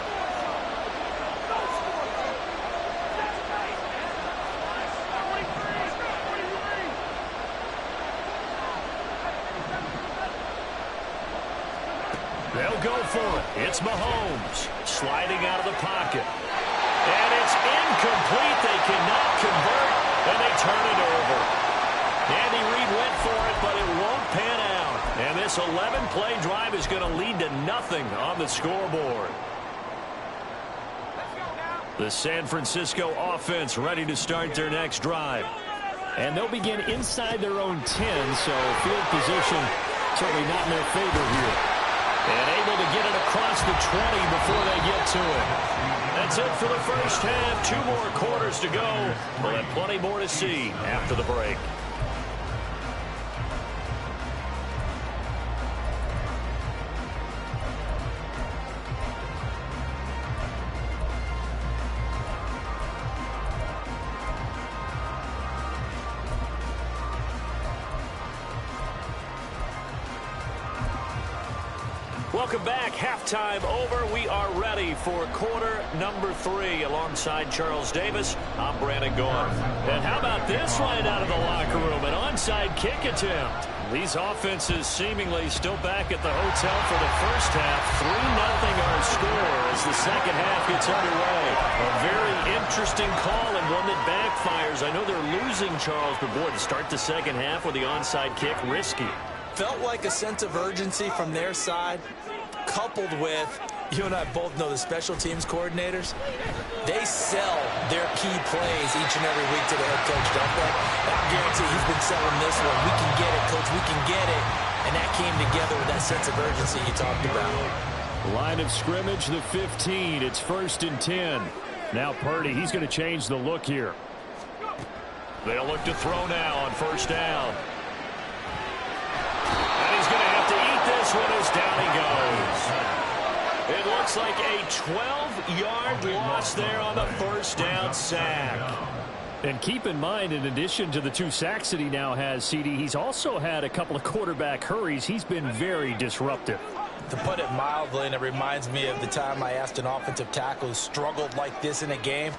They'll go for it. It's Mahomes sliding out of the pocket. And it's incomplete. They cannot convert, and they turn it over. Andy Reid went for it, but it won't pan out. And this 11-play drive is going to lead to nothing on the scoreboard. The San Francisco offense ready to start their next drive. And they'll begin inside their own 10, so field position certainly not in their favor here. And able to get it across the 20 before they get to it. That's it for the first half. 2 more quarters to go. We'll have plenty more to see after the break. Welcome back. Halftime over. We are ready for quarter number 3 alongside Charles Davis. I'm Brandon Gaudin. And how about this right out of the locker room? An onside kick attempt. These offenses seemingly still back at the hotel for the first half. 3-0 our score as the second half gets underway. A very interesting call and one that backfires. I know they're losing, Charles, but boy, to start the second half with the onside kick, risky. Felt like a sense of urgency from their side, coupled with, you and I both know the special teams coordinators, they sell their key plays each and every week to the head coach, don't they? I guarantee he's been selling this one. We can get it, coach, we can get it. And that came together with that sense of urgency you talked about. Line of scrimmage, the 15. It's 1st and 10. Now Purdy, he's going to change the look here. They'll look to throw now on 1st down. And he's going to have to eat this one as down he goes. It looks like a 12-yard loss there on the 1st down sack. And keep in mind, in addition to the 2 sacks that he now has, CD, he's also had a couple of quarterback hurries. He's been very disruptive. To put it mildly, and it reminds me of the time I asked an offensive tackle who struggled like this in a game.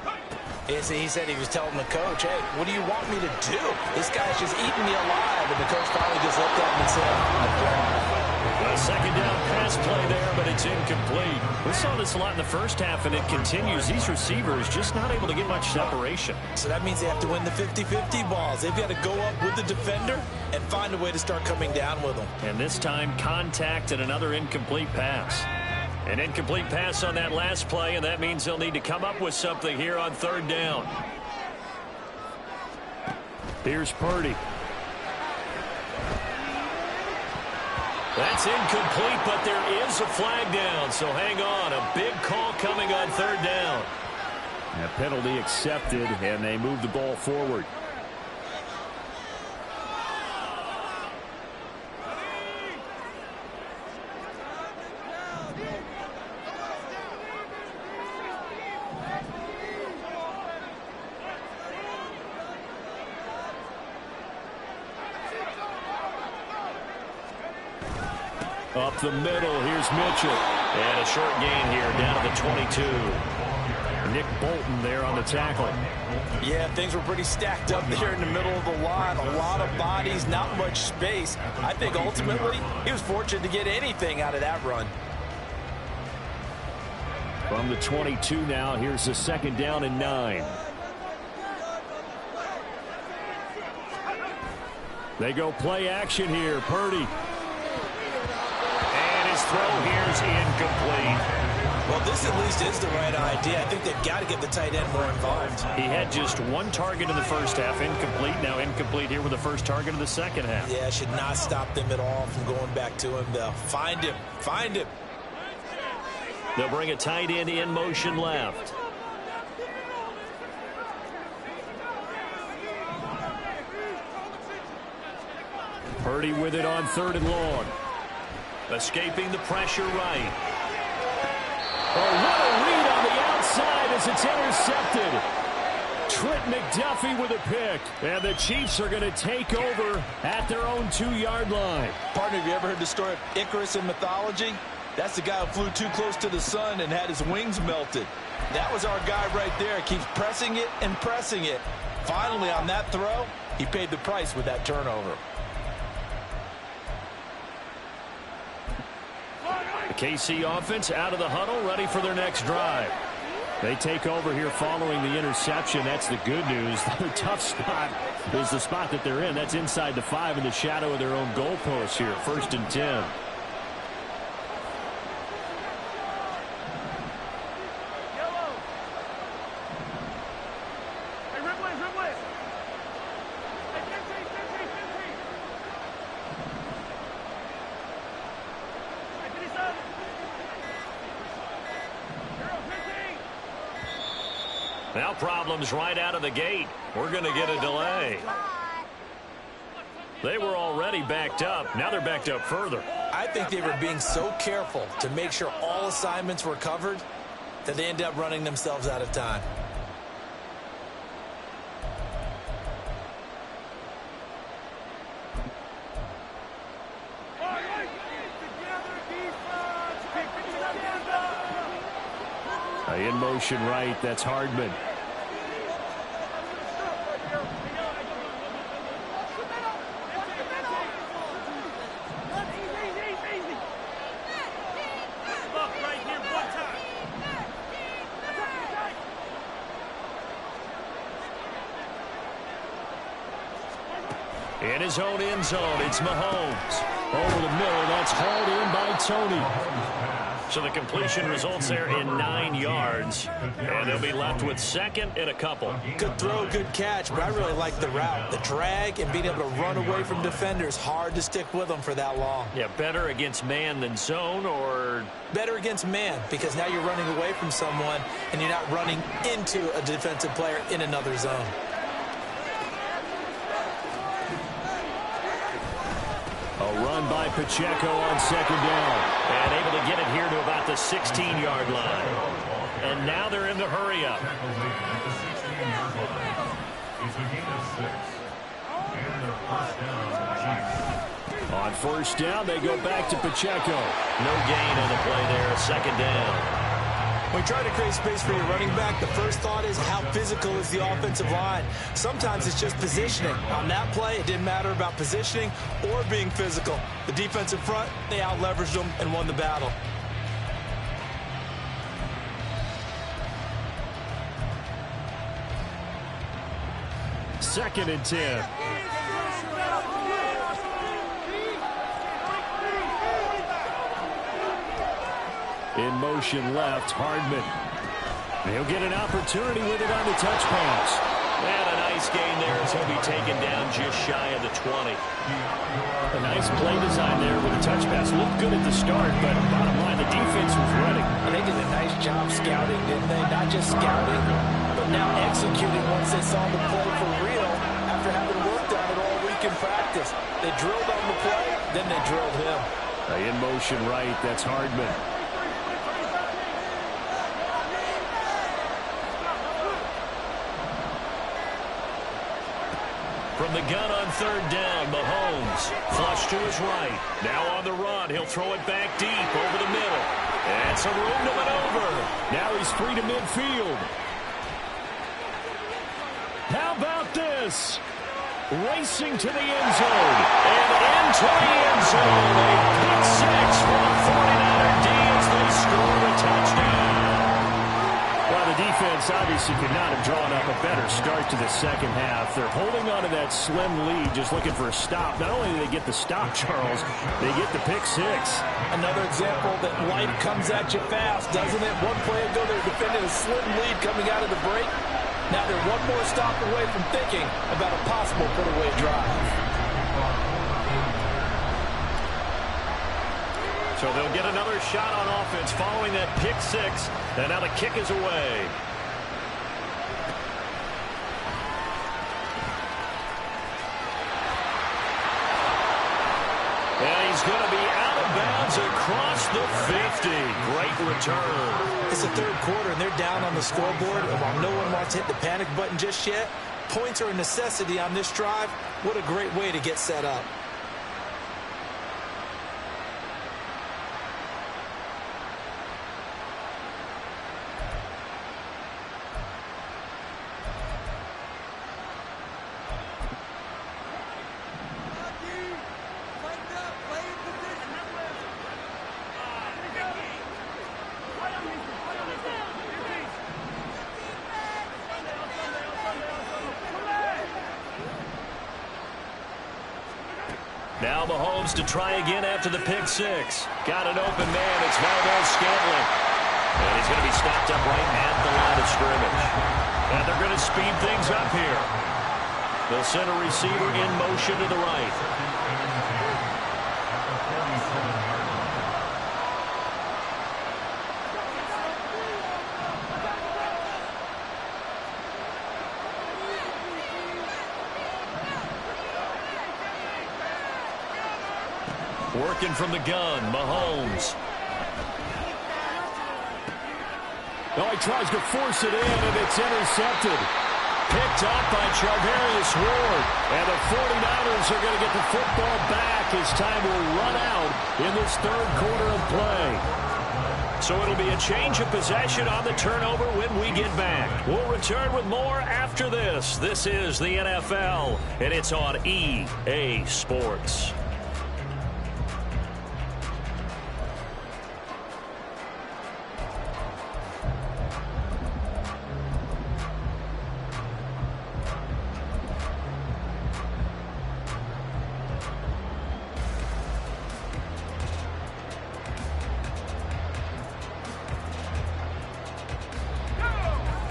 He said he was telling the coach, hey, what do you want me to do? This guy's just eating me alive. And the coach finally just looked at him and said, a 2nd down pass play there, but it's incomplete. We saw this a lot in the first half, and it continues. These receivers just not able to get much separation. So that means they have to win the 50-50 balls. They've got to go up with the defender and find a way to start coming down with them. And this time, contact and another incomplete pass. An incomplete pass on that last play, and that means they'll need to come up with something here on 3rd down. Here's Purdy. That's incomplete, but there is a flag down, so hang on. A big call coming on 3rd down. A penalty accepted, and they move the ball forward. Up the middle, here's Mitchell. And a short gain here, down to the 22. Nick Bolton there on the tackle. Yeah, things were pretty stacked up there in the middle of the line. A lot of bodies, not much space. I think ultimately he was fortunate to get anything out of that run. From the 22 now, here's the 2nd down and 9. They go play action here. Purdy. And his throw here is incomplete. Well, this at least is the right idea. I think they've got to get the tight end more involved. He had just 1 target in the first half, incomplete. Now incomplete here with the first target of the second half. Yeah, should not stop them at all from going back to him. They'll find him. Find him. They'll bring a tight end in motion left. Purdy with it on 3rd and long. Escaping the pressure right. Oh, what a read on the outside as it's intercepted. Trent McDuffie with a pick. And the Chiefs are going to take over at their own 2-yard line. Partner, have you ever heard the story of Icarus in mythology? That's the guy who flew too close to the sun and had his wings melted. That was our guy right there. Keeps pressing it and pressing it. Finally, on that throw, he paid the price with that turnover. The KC offense out of the huddle, ready for their next drive. They take over here following the interception. That's the good news. The tough spot is the spot that they're in. That's inside the 5 in the shadow of their own goalpost here. 1st and 10. Now problems right out of the gate. We're going to get a delay. They were already backed up. Now they're backed up further. I think they were being so careful to make sure all assignments were covered that they end up running themselves out of time. In motion right, that's Hardman. In his own end zone, it's Mahomes. Over the middle, that's hauled in by Tony. So the completion results there in 9 yards. And they'll be left with 2nd and a couple. Good throw, good catch, but I really like the route. The drag and being able to run away from defenders. Hard to stick with them for that long. Yeah, better against man than zone, or? Better against man, because now you're running away from someone and you're not running into a defensive player in another zone. A run by Pacheco on 2nd down. And able to get it here to about the 16-yard line. And now they're in the hurry-up. On 1st down, they go back to Pacheco. No gain on the play there, 2nd down. When you try to create space for your running back, the first thought is how physical is the offensive line. Sometimes it's just positioning. On that play, it didn't matter about positioning or being physical. The defensive front, they out-leveraged them and won the battle. Second and 10. In motion left, Hardman. He'll get an opportunity with it on the touch pass. And a nice gain there as he'll be taken down just shy of the 20. A nice play design there with a touch pass. Looked good at the start, but bottom line, the defense was ready. They did a nice job scouting, didn't they? Not just scouting, but now executing once they saw the play for real after having worked on it all week in practice. They drilled on the play, then they drilled him. In motion right, that's Hardman. from the gun on third down. Mahomes flush to his right. Now on the run. He'll throw it back deep over the middle. And some room to maneuver. Now he's free to midfield. How about this? Racing to the end zone. And into the end zone. A pick six for the 49er D as they score a touchdown. Well, the defense obviously could not have drawn up a better start to the second half. They're holding on to that slim lead, just looking for a stop. Not only do they get the stop, Charles, they get the pick six. Another example that life comes at you fast, doesn't it? One play ago, they were defending a slim lead coming out of the break. Now they're one more stop away from thinking about a possible put-away drive. So they'll get another shot on offense following that pick six. And now the kick is away. And he's going to be out of bounds across the 50. Great return. It's the third quarter, and they're down on the scoreboard. And while no one wants to hit the panic button just yet, points are a necessity on this drive. What a great way to get set up. Now Mahomes to try again after the pick six. Got an open man. It's Valdes-Scantling. And he's going to be stopped up right at the line of scrimmage. And they're going to speed things up here. They'll send a receiver in motion to the right. Working from the gun, Mahomes. Oh, he tries to force it in, and it's intercepted. Picked up by Charvarius Ward. And the 49ers are going to get the football back as time will run out in this third quarter of play. So it'll be a change of possession on the turnover when we get back. We'll return with more after this. This is the NFL, and it's on EA Sports.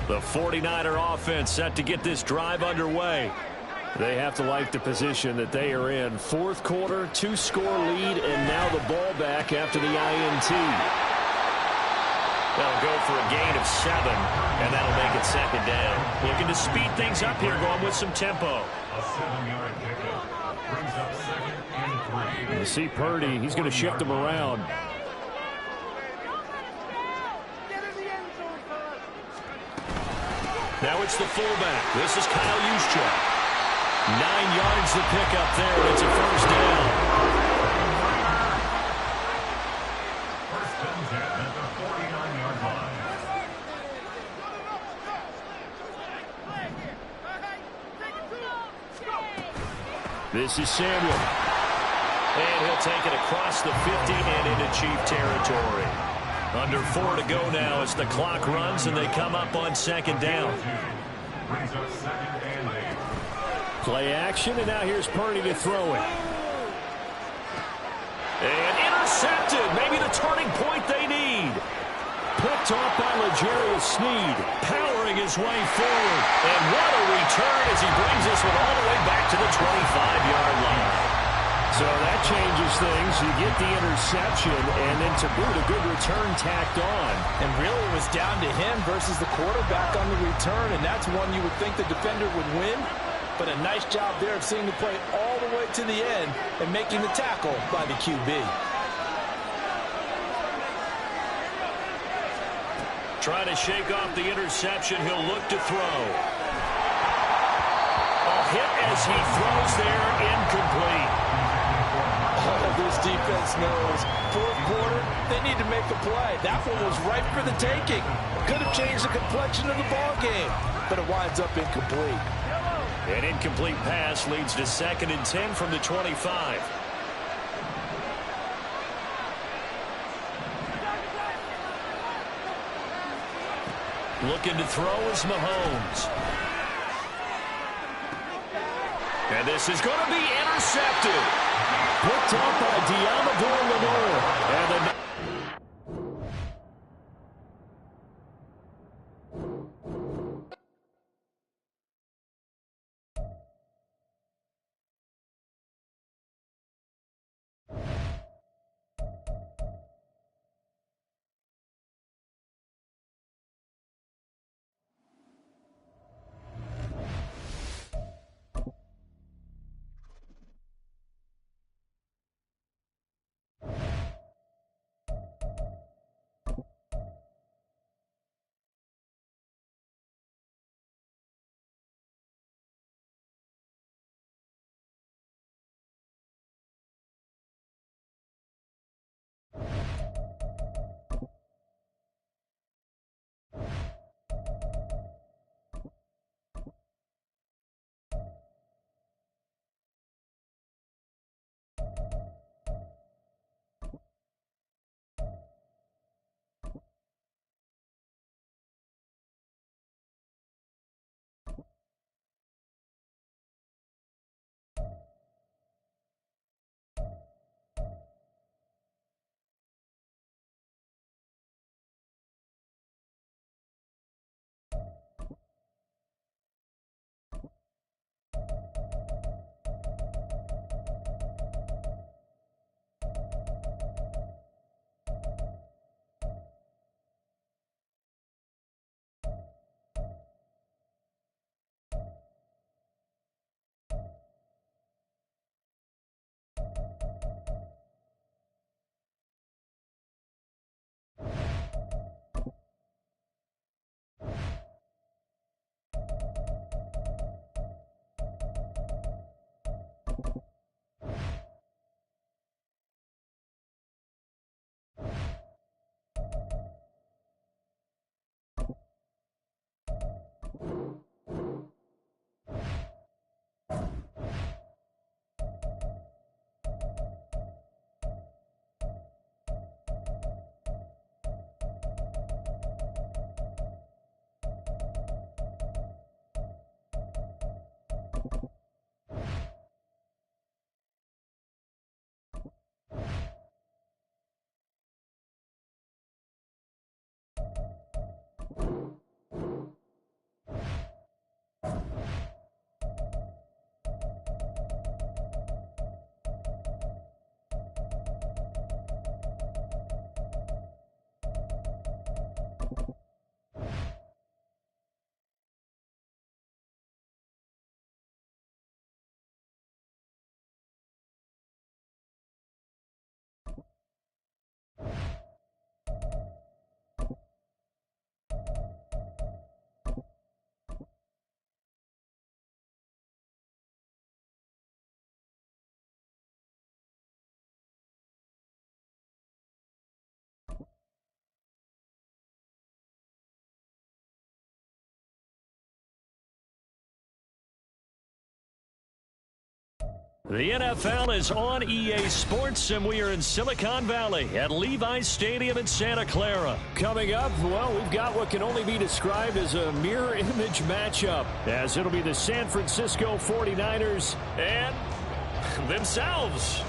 The 49er offense set to get this drive underway. They have to like the position that they are in. Fourth quarter, 2-score lead, and now the ball back after the INT. They'll go for a gain of 7, and that'll make it second down. Looking to speed things up here, going with some tempo. A 7-yard pickup brings up second and 3. You see Purdy, he's going to shift him around. Now it's the fullback. This is Kyle Juszczyk. 9 yards to pick up there, and it's a first down. First and 10 at the 49-yard line. This is Samuel. And he'll take it across the 50 and into Chief territory. Under 4 to go now as the clock runs and they come up on second down. Brings up second and 8. Play action, and now here's Purdy to throw it. And intercepted. Maybe the turning point they need. Picked off by L'Jarius Sneed. Powering his way forward. And what a return as he brings this one all the way back to the 25-yard line. So that changes things. You get the interception, and then to boot, a good return tacked on. And really it was down to him versus the quarterback on the return, and that's one you would think the defender would win. But a nice job there of seeing the play all the way to the end and making the tackle by the QB. Trying to shake off the interception. He'll look to throw. A hit as he throws there, incomplete. Oh, this defense knows. Fourth quarter, they need to make a play. That one was ripe for the taking. Could have changed the complexion of the ball game, but it winds up incomplete. An incomplete pass leads to 2nd and 10 from the 25. Looking to throw is Mahomes. And this is going to be intercepted. Picked up by Diamador Lenore. And the NFL is on EA Sports, and we are in Silicon Valley at Levi's Stadium in Santa Clara. Coming up, well, we've got what can only be described as a mirror image matchup, as it'll be the San Francisco 49ers and themselves.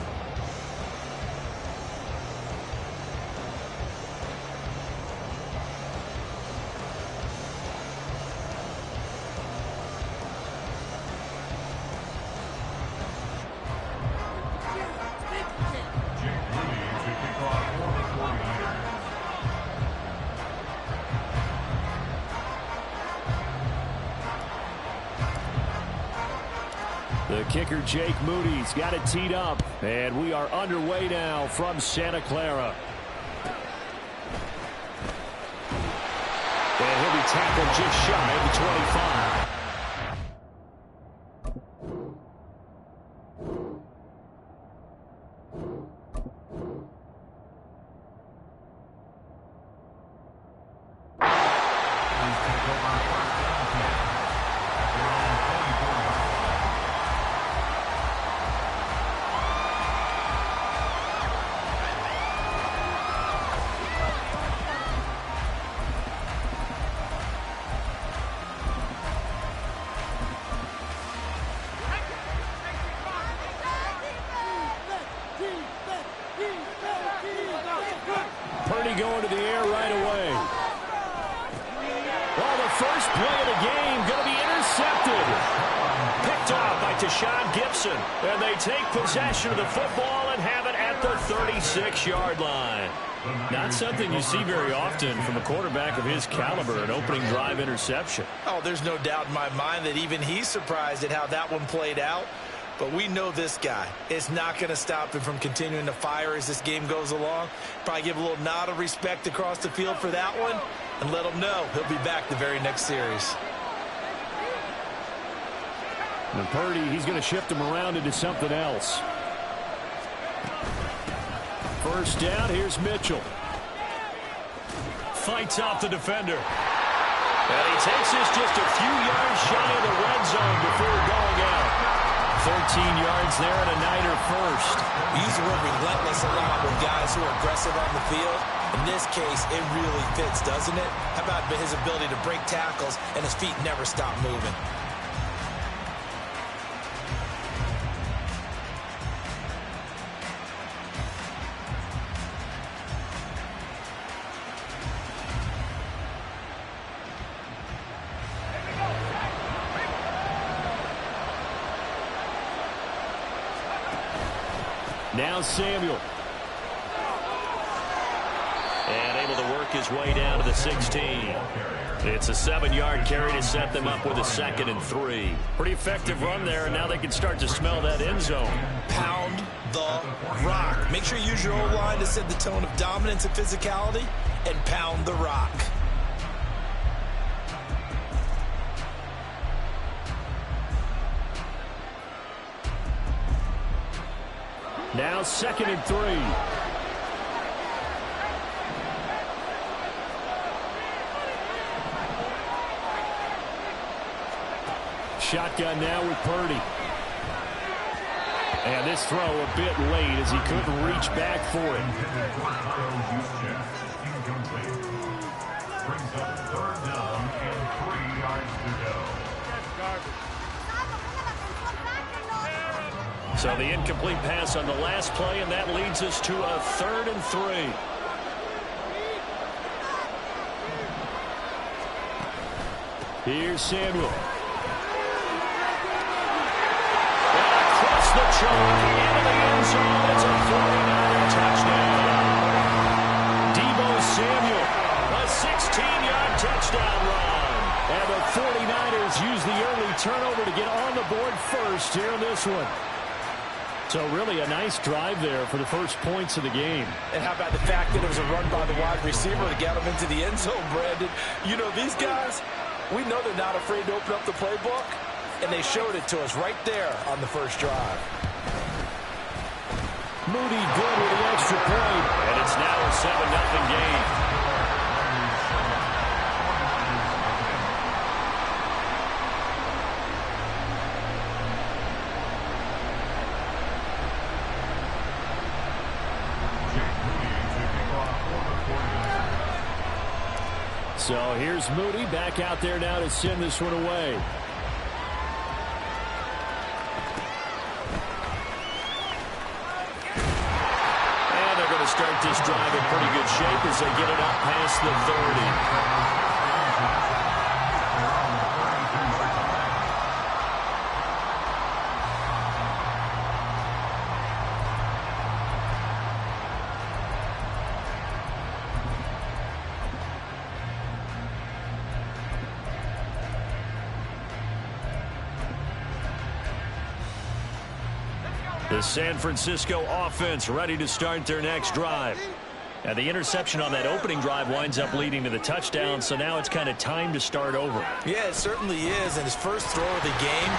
The kicker, Jake Moody's got it teed up, and we are underway now from Santa Clara. And he'll be tackled just shy of the 25. going to the air right away. Well, the first play of the game going to be intercepted. Picked off by Tashawn Gibson. And they take possession of the football and have it at the 36-yard line. Not something you see very often from a quarterback of his caliber, an opening drive interception. Oh, there's no doubt in my mind that even he's surprised at how that one played out. But we know this guy. It's not going to stop him from continuing to fire as this game goes along. Probably give a little nod of respect across the field for that one and let him know he'll be back the very next series. And Purdy, he's going to shift him around into something else. First down, here's Mitchell. Fights off the defender. And he takes this just a few yards shy of the red zone before going out. 13 yards there and a Niner first. We use the word relentless a lot with guys who are aggressive on the field. In this case, it really fits, doesn't it? How about his ability to break tackles and his feet never stop moving? Now Samuel. And able to work his way down to the 16. It's a 7-yard carry to set them up with a 2nd and 3. Pretty effective run there, and now they can start to smell that end zone. Pound the rock. Make sure you use your O-line to set the tone of dominance and physicality, and pound the rock. Now 2nd and 3. Shotgun now with Purdy. And this throw a bit late as he couldn't reach back for it. Brings up 3rd down and 3 yards to go. So the incomplete pass on the last play, and that leads us to a 3rd and 3. Here's Samuel. And across the chalk into the end zone. It's a 49er touchdown. Deebo Samuel. A 16-yard touchdown run. And the 49ers use the early turnover to get on the board first here in this one. So really a nice drive there for the first points of the game. And how about the fact that it was a run by the wide receiver to get him into the end zone, Brandon? You know, these guys, we know they're not afraid to open up the playbook, and they showed it to us right there on the first drive. Moody good with the extra point. And it's now a 7-0 game. So here's Moody back out there now to send this one away. And they're going to start this drive in pretty good shape as they get it up past the 30. The San Francisco offense ready to start their next drive. And the interception on that opening drive winds up leading to the touchdown, so now it's kind of time to start over. Yeah, it certainly is, and his first throw of the game.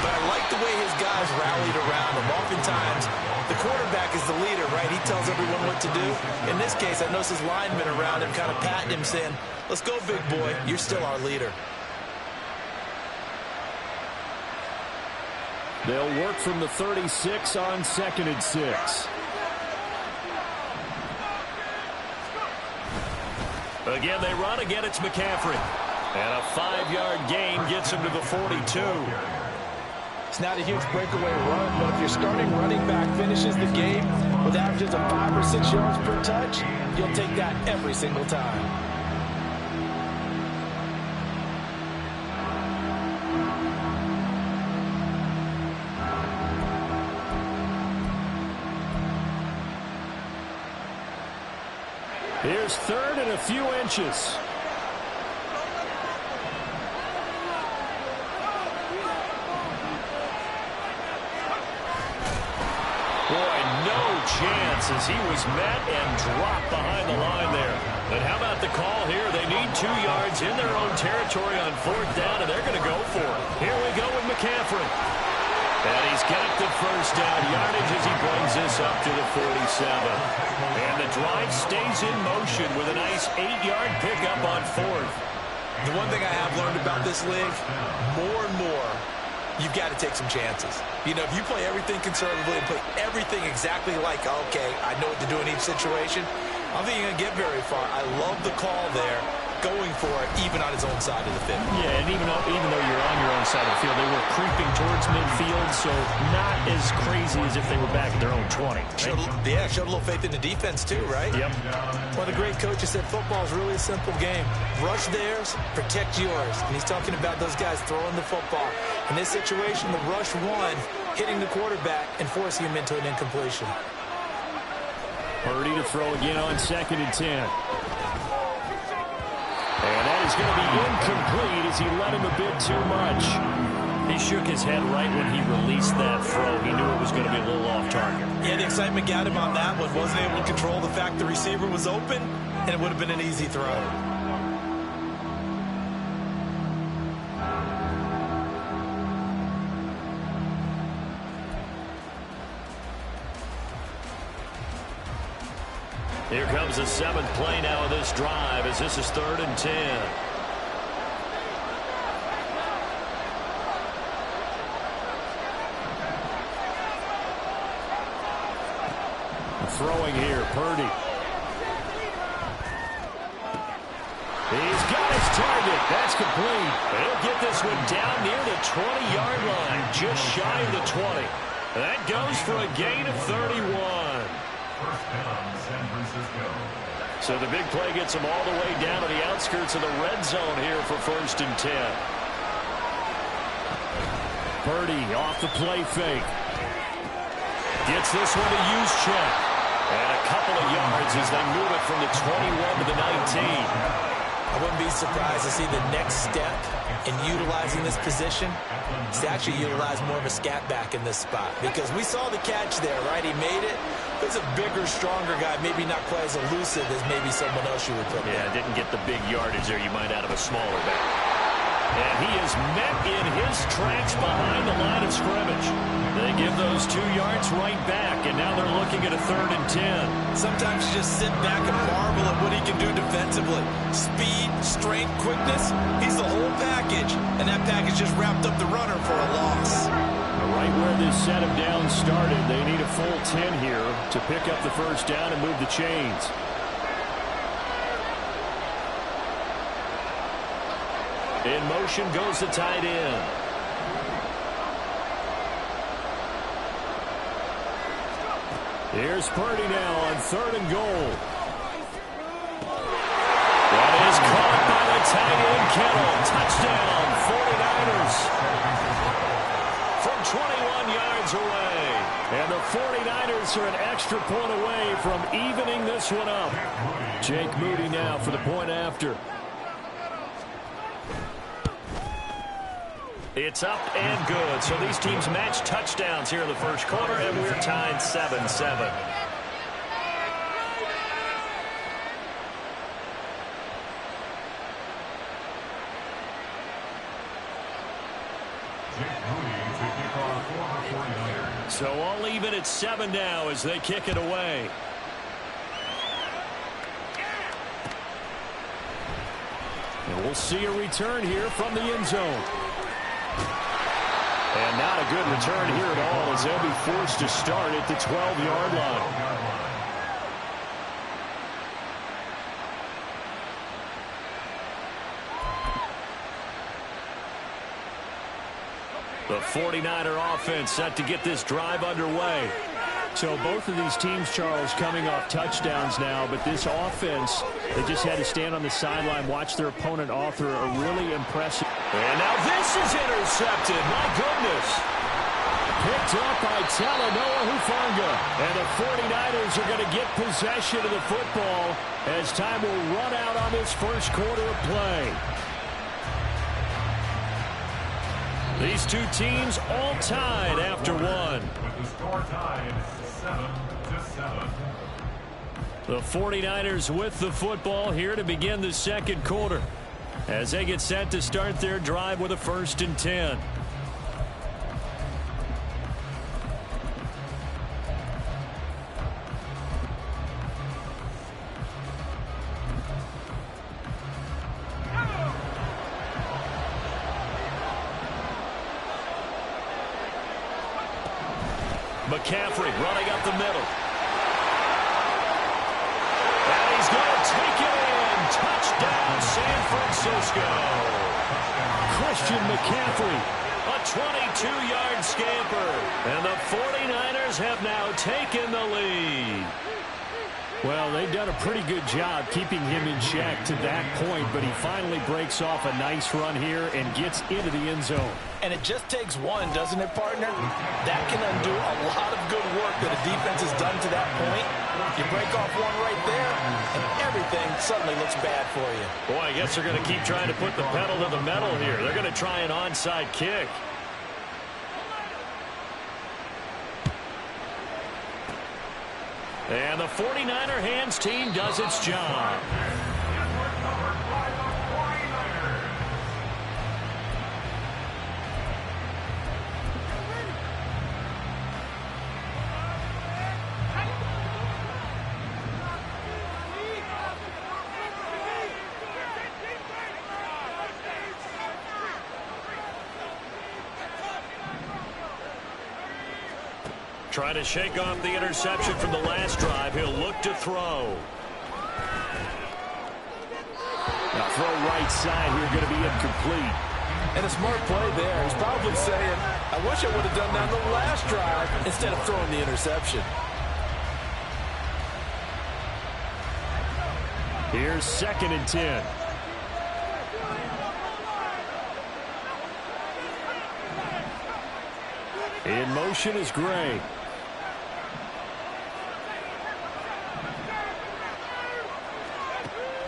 But I like the way his guys rallied around him. Oftentimes, the quarterback is the leader, right? He tells everyone what to do. In this case, I noticed his linemen around him kind of patting him, saying, "Let's go, big boy. You're still our leader." They'll work from the 36 on 2nd and 6. Again, they run. Again, it's McCaffrey. And a 5-yard gain gets him to the 42. It's not a huge breakaway run, but if your starting running back finishes the game with averages of 5 or 6 yards per touch, you'll take that every single time. Here's third and a few inches. Boy, no chance as he was met and dropped behind the line there. But how about the call here? They need 2 yards in their own territory on 4th down, and they're going to go for it. Here we go with McCaffrey. And he's got the first down yardage as he brings this up to the 47. And the drive stays in motion with a nice 8-yard pickup on 4th. The one thing I have learned about this league, more and more, you've got to take some chances. You know, if you play everything conservatively and play everything exactly like, okay, I know what to do in each situation, I don't think you're going to get very far. I love the call there, going for it, even on his own side of the field. Yeah, and even though you're on your own side of the field, they were creeping towards midfield, so not as crazy as if they were back at their own 20. Right? Showed a little faith in the defense too, right? Yep. One of the great coaches said football is really a simple game. Rush theirs, protect yours. And he's talking about those guys throwing the football. In this situation, the rush one, hitting the quarterback and forcing him into an incompletion. Purdy to throw again on 2nd and 10. And that is going to be incomplete as he let him a bit too much. He shook his head right when he released that throw. He knew it was going to be a little off target. Yeah, the excitement got him on that one. Wasn't able to control the fact the receiver was open, and it would have been an easy throw. Here comes the 7th play now of this drive as this is 3rd and 10. Throwing here, Purdy. He's got his target. That's complete. He'll get this one down near the 20-yard line, just shy of the 20. That goes for a gain of 31. First down, San Francisco. So the big play gets him all the way down to the outskirts of the red zone here for 1st and 10. Purdy off the play fake. Gets this one to use check. And a couple of yards as they move it from the 21 to the 19. I wouldn't be surprised to see the next step in utilizing this position is to actually utilize more of a scat back in this spot. Because we saw the catch there, right? He made it. He's a bigger, stronger guy, maybe not quite as elusive as maybe someone else you would put there. Yeah, didn't get the big yardage there you might out of a smaller back. And he is met in his tracks behind the line of scrimmage. They give those 2 yards right back, and now they're looking at a 3rd and 10. Sometimes you just sit back and marvel at what he can do defensively. Speed, strength, quickness, he's the whole package. And that package just wrapped up the runner for a loss. Right where this set him down started, they need a full 10 here to pick up the first down and move the chains. In motion goes the tight end. Here's Purdy now on 3rd and goal. That is caught by the tight end, Kittle. Touchdown, 49ers. From 21 yards away. And the 49ers are an extra point away from evening this one up. Jake Moody now for the point after. It's up and good. So these teams match touchdowns here in the first quarter, and we're tied 7-7. So all even at 7 now as they kick it away. And we'll see a return here from the end zone. And not a good return here at all as they'll be forced to start at the 12-yard line. The 49er offense set to get this drive underway. So both of these teams, Charles, coming off touchdowns now, but this offense, they just had to stand on the sideline, watch their opponent author a really impressive. And now this is intercepted. My goodness. Picked up by Talanoa Hufanga. And the 49ers are going to get possession of the football as time will run out on this first quarter of play. These two teams all tied after one. With the score tied 7-7. The 49ers with the football here to begin the second quarter as they get set to start their drive with a 1st and 10. McCaffrey running up the middle. And he's going to take it in. Touchdown, San Francisco. Christian McCaffrey. A 22-yard scamper. And the 49ers have now taken the lead. Well, they've done a pretty good job keeping him in check to that point, but he finally breaks off a nice run here and gets into the end zone. And it just takes one, doesn't it, partner? That can undo a lot of good work that a defense has done to that point. You break off one right there, and everything suddenly looks bad for you. Boy, I guess they're going to keep trying to put the pedal to the metal here. They're going to try an onside kick. And the 49er hands team does its job. Trying to shake off the interception from the last drive. He'll look to throw. Now throw right side here, going to be incomplete. And a smart play there. He's probably saying, I wish I would have done that on the last drive instead of throwing the interception. Here's 2nd and 10. In motion is Gray.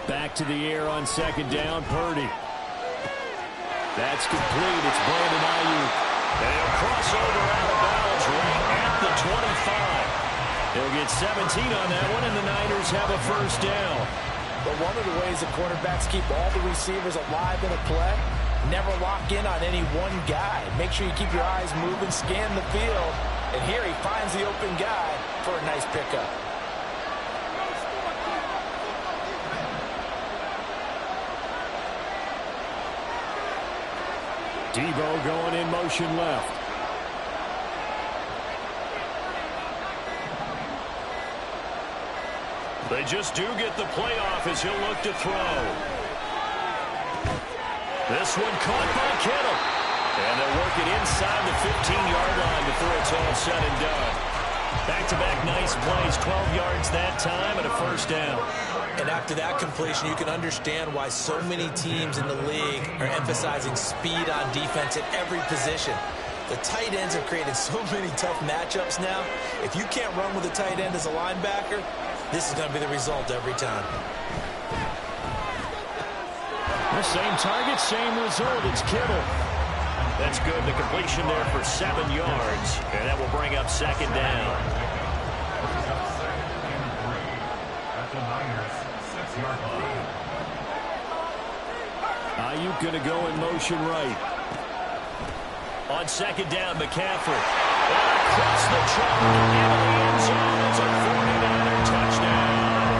Back to the air on 2nd down, Purdy. That's complete. It's Brandon Ayuk. They'll cross over out of bounds right at the 25. They'll get 17 on that one, and the Niners have a 1st down. But one of the ways the quarterbacks keep all the receivers alive in a play, never lock in on any one guy. Make sure you keep your eyes moving, scan the field, and here he finds the open guy for a nice pickup. Debo going in motion left. They just do get the playoff as he'll look to throw. This one caught by Kittle. And they'll work it inside the 15-yard line before it's all said and done. Back-to-back nice plays, 12 yards that time and a 1st down. And after that completion, you can understand why so many teams in the league are emphasizing speed on defense at every position. The tight ends have created so many tough matchups now. If you can't run with a tight end as a linebacker, this is going to be the result every time. The same target, same result. It's Kittle. That's good. The completion there for 7 yards. And that will bring up 2nd down. At the Niners 6-yard line. Ayuk going to go in motion right. On 2nd down, McCaffrey. And across the chalk into the end zone. It's a 49er touchdown.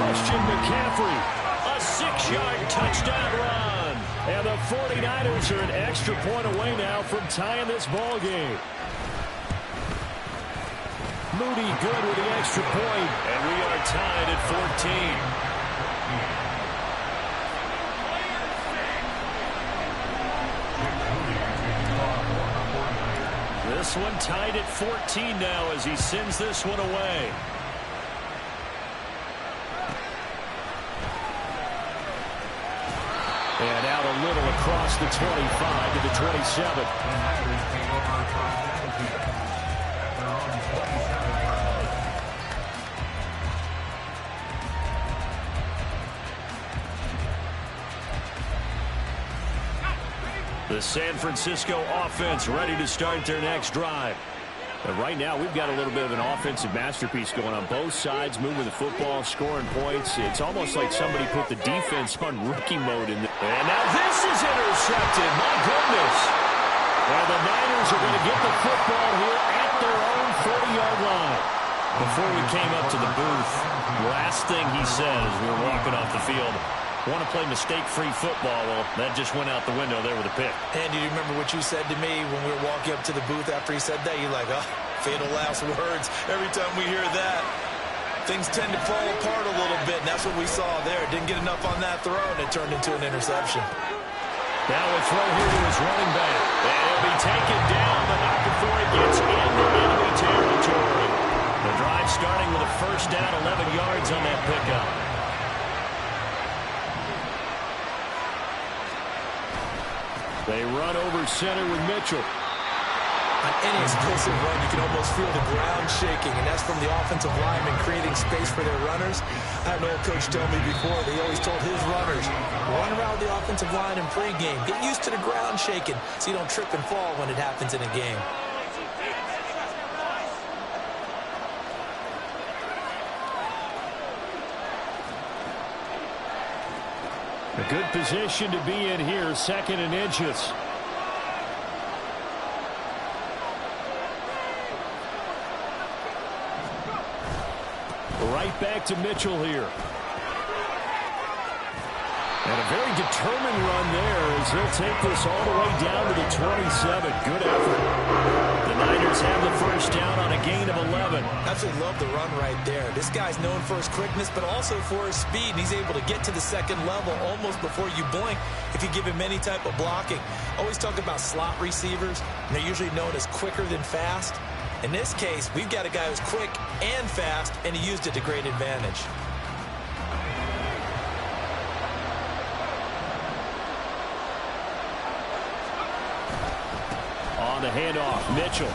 Christian McCaffrey. A 6-yard touchdown run. And the 49ers are an extra point away now from tying this ball game. Moody good with the extra point. And we are tied at 14. This one tied at 14 now as he sends this one away. And out a little across the 25 to the 27. The San Francisco offense ready to start their next drive. And right now, we've got a little bit of an offensive masterpiece going on both sides, moving the football, scoring points. It's almost like somebody put the defense on rookie mode. And now this is intercepted. My goodness. And the Niners are going to get the football here at their own 40-yard line. Before we came up to the booth, last thing he said as we were walking off the field, want to play mistake-free football. Well, that just went out the window there with a pick. And do you remember what you said to me when we were walking up to the booth after he said that? You're like, oh, fatal last words. Every time we hear that, things tend to fall apart a little bit, and that's what we saw there. Didn't get enough on that throw, and it turned into an interception. Now a throw here to his running back. And he'll be taken down, but not before he gets into enemy territory. The drive starting with a first down, 11 yards on that pickup. They run over center with Mitchell. On any explosive run, you can almost feel the ground shaking, and that's from the offensive linemen creating space for their runners. I had an old coach tell me before, they always told his runners, run around the offensive line in pregame. Get used to the ground shaking so you don't trip and fall when it happens in a game. A good position to be in here, 2nd and inches. Right back to Mitchell here. And a very determined run there as he'll take this all the way down to the 27. Good effort. The Niners have the first down on a gain of 11. Absolutely love the run right there. This guy's known for his quickness, but also for his speed. And he's able to get to the second level almost before you blink if you give him any type of blocking. Always talk about slot receivers, and they're usually known as quicker than fast. In this case, we've got a guy who's quick and fast, and he used it to great advantage. On the handoff, Mitchell.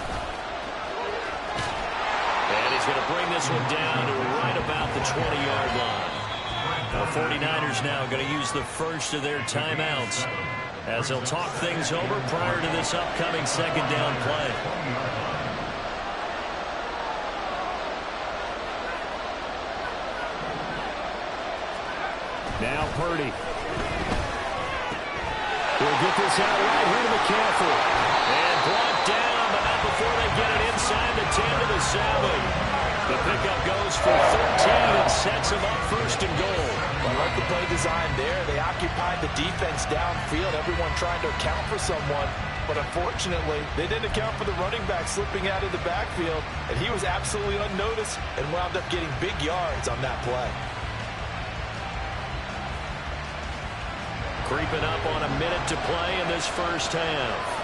And he's going to bring this one down to right about the 20-yard line. The 49ers now going to use the first of their timeouts as they'll talk things over prior to this upcoming second down play. Now Purdy. We'll get this out right here to McCaffrey. And blocked down, but not before they get it inside the 10 to the 7. The pickup goes for 13 and sets him up first and goal. I like the play design there. They occupied the defense downfield, everyone trying to account for someone. But unfortunately, they didn't account for the running back slipping out of the backfield, and he was absolutely unnoticed and wound up getting big yards on that play. Creeping up on a minute to play in this first half.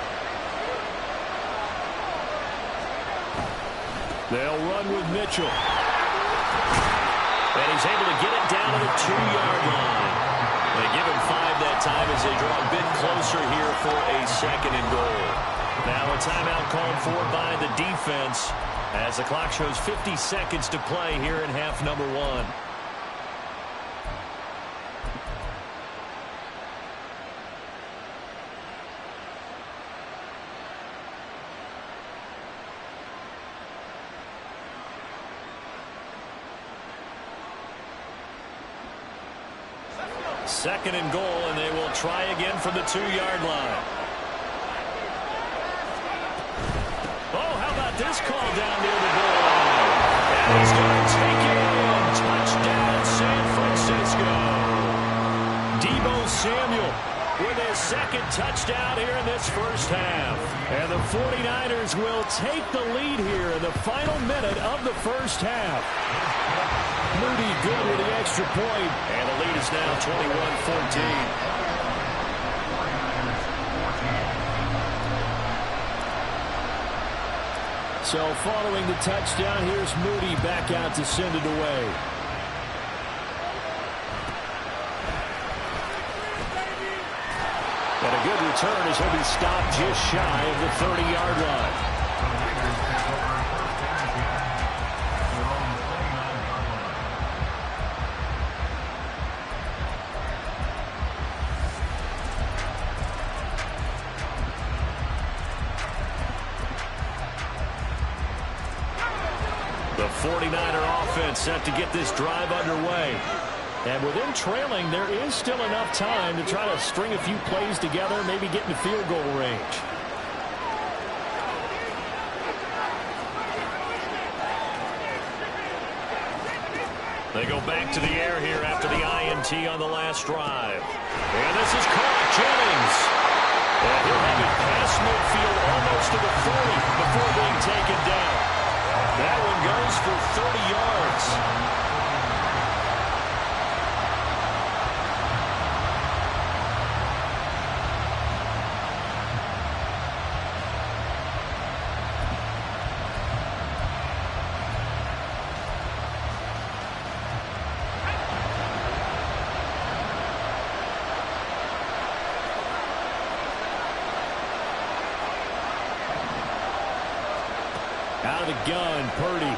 They'll run with Mitchell. And he's able to get it down to the 2-yard line. They give him 5 that time as they draw a bit closer here for a second and goal. Now a timeout called for by the defense as the clock shows 50 seconds to play here in half number 1. Second and goal, and they will try again from the 2-yard line. Oh, how about this call down near the goal line? And he's going to take it in. Touchdown, San Francisco. Deebo Samuel with his second touchdown here in this first half. And the 49ers will take the lead here in the final minute of the first half. Moody good with the extra point, and the lead is now 21-14. So following the touchdown, here's Moody back out to send it away. And a good return as he'll be stopped just shy of the 30-yard line. The 49er offense set to get this drive underway. And with them trailing, there is still enough time to try to string a few plays together, maybe get in field goal range. They go back to the air here after the INT on the last drive. And this is caught. Jennings. And he'll have it past midfield almost to the 40 before being taken down. That one goes for 30 yards. Out of the gun, Purdy. And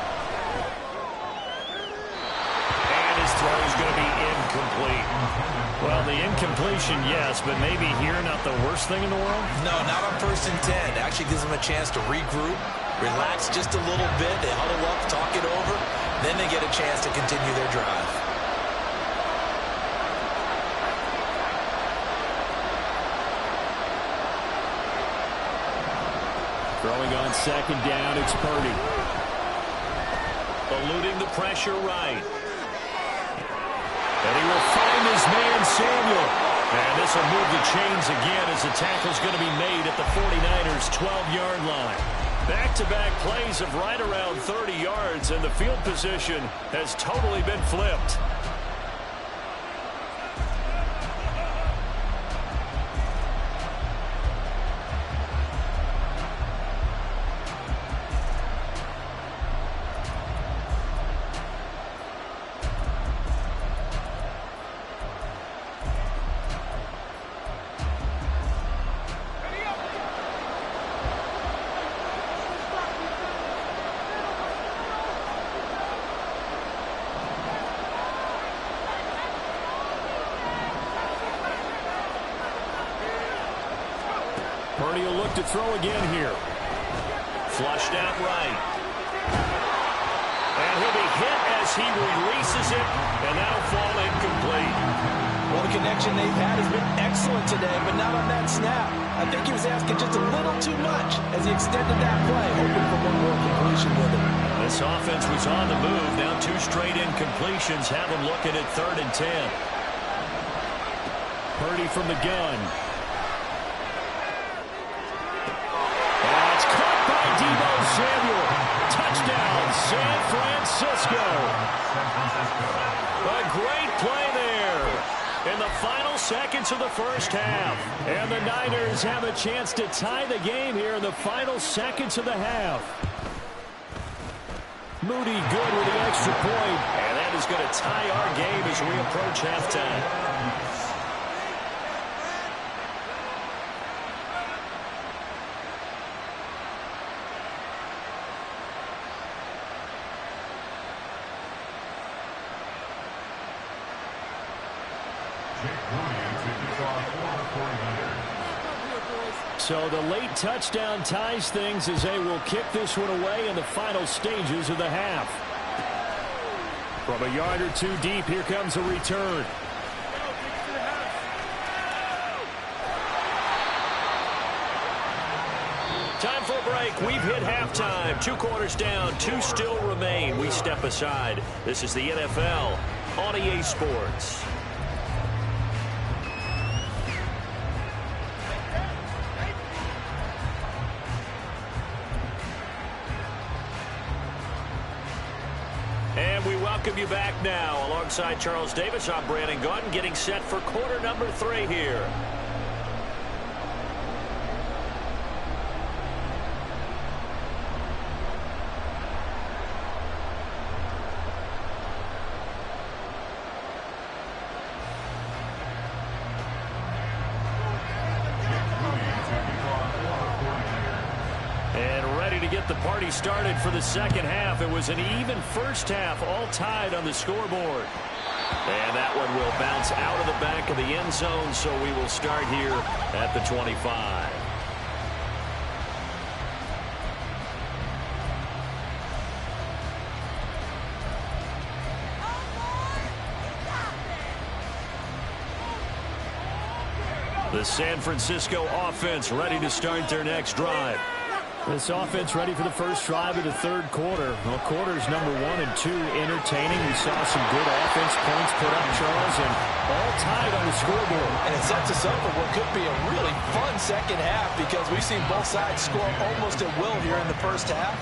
his throw is going to be incomplete. Well, the incompletion, yes, but maybe here not the worst thing in the world? No, not on 1st and 10. Actually gives them a chance to regroup, relax just a little bit. They huddle up, talk it over. Then they get a chance to continue their drive. Throwing on 2nd down, it's Purdy. Eluding the pressure right. And he will find his man, Samuel. And this will move the chains again as the tackle's going to be made at the 49ers' 12-yard line. Back-to-back plays of right around 30 yards, and the field position has totally been flipped. Purdy will look to throw again here. Flushed out right. And he'll be hit as he releases it, and that'll fall incomplete. Well, the connection they've had has been excellent today, but not on that snap. I think he was asking just a little too much as he extended that play, hoping for one more completion with it. This offense was on the move. Now 2 straight incompletions have them looking at 3rd and 10. Purdy from the gun. Deebo Samuel. Touchdown, San Francisco. A great play there in the final seconds of the first half. And the Niners have a chance to tie the game here in the final seconds of the half. Moody good with the extra point. And that is going to tie our game as we approach halftime. So the late touchdown ties things as they will kick this one away in the final stages of the half. From a yard or 2 deep, here comes a return. Time for a break. We've hit halftime. 2 quarters down, 2 still remain. We step aside. This is the NFL on EA Sports. And we welcome you back now. Alongside Charles Davis, I'm Brandon Gunn, getting set for quarter number 3 here. get the party started for the second half. It was an even first half, all tied on the scoreboard. And that one will bounce out of the back of the end zone, so we will start here at the 25. The San Francisco offense ready to start their next drive. This offense ready for the first drive of the third quarter. Well, quarters number 1 and 2 entertaining. We saw some good offense points put up, Charles, and all tied on the scoreboard. And it sets us up for what could be a really fun second half because we've seen both sides score almost at will here in the first half.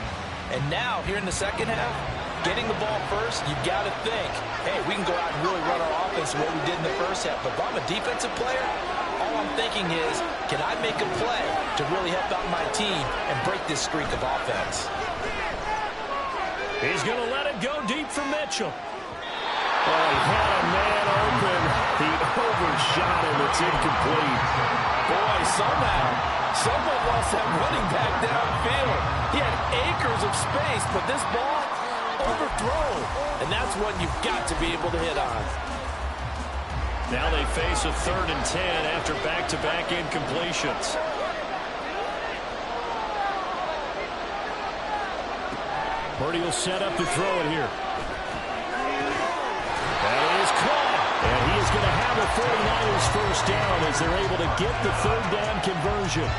And now, here in the second half, getting the ball first, you've got to think, hey, we can go out and really run our offense the way we did in the first half. But if I'm a defensive player, all I'm thinking is, can I make a play to really help out my team and break this streak of offense? He's going to let it go deep for Mitchell. Oh, he had a man open. He overshot him. It's incomplete. Boy, somehow, someone lost that running back downfield. He had acres of space, but this ball overthrown. And that's one you've got to be able to hit on. Now they face a 3rd and 10 after back-to-back incompletions. Purdy will set up to throw it here. That is caught. And he is going to have a 49ers first down as they're able to get the 3rd down conversion.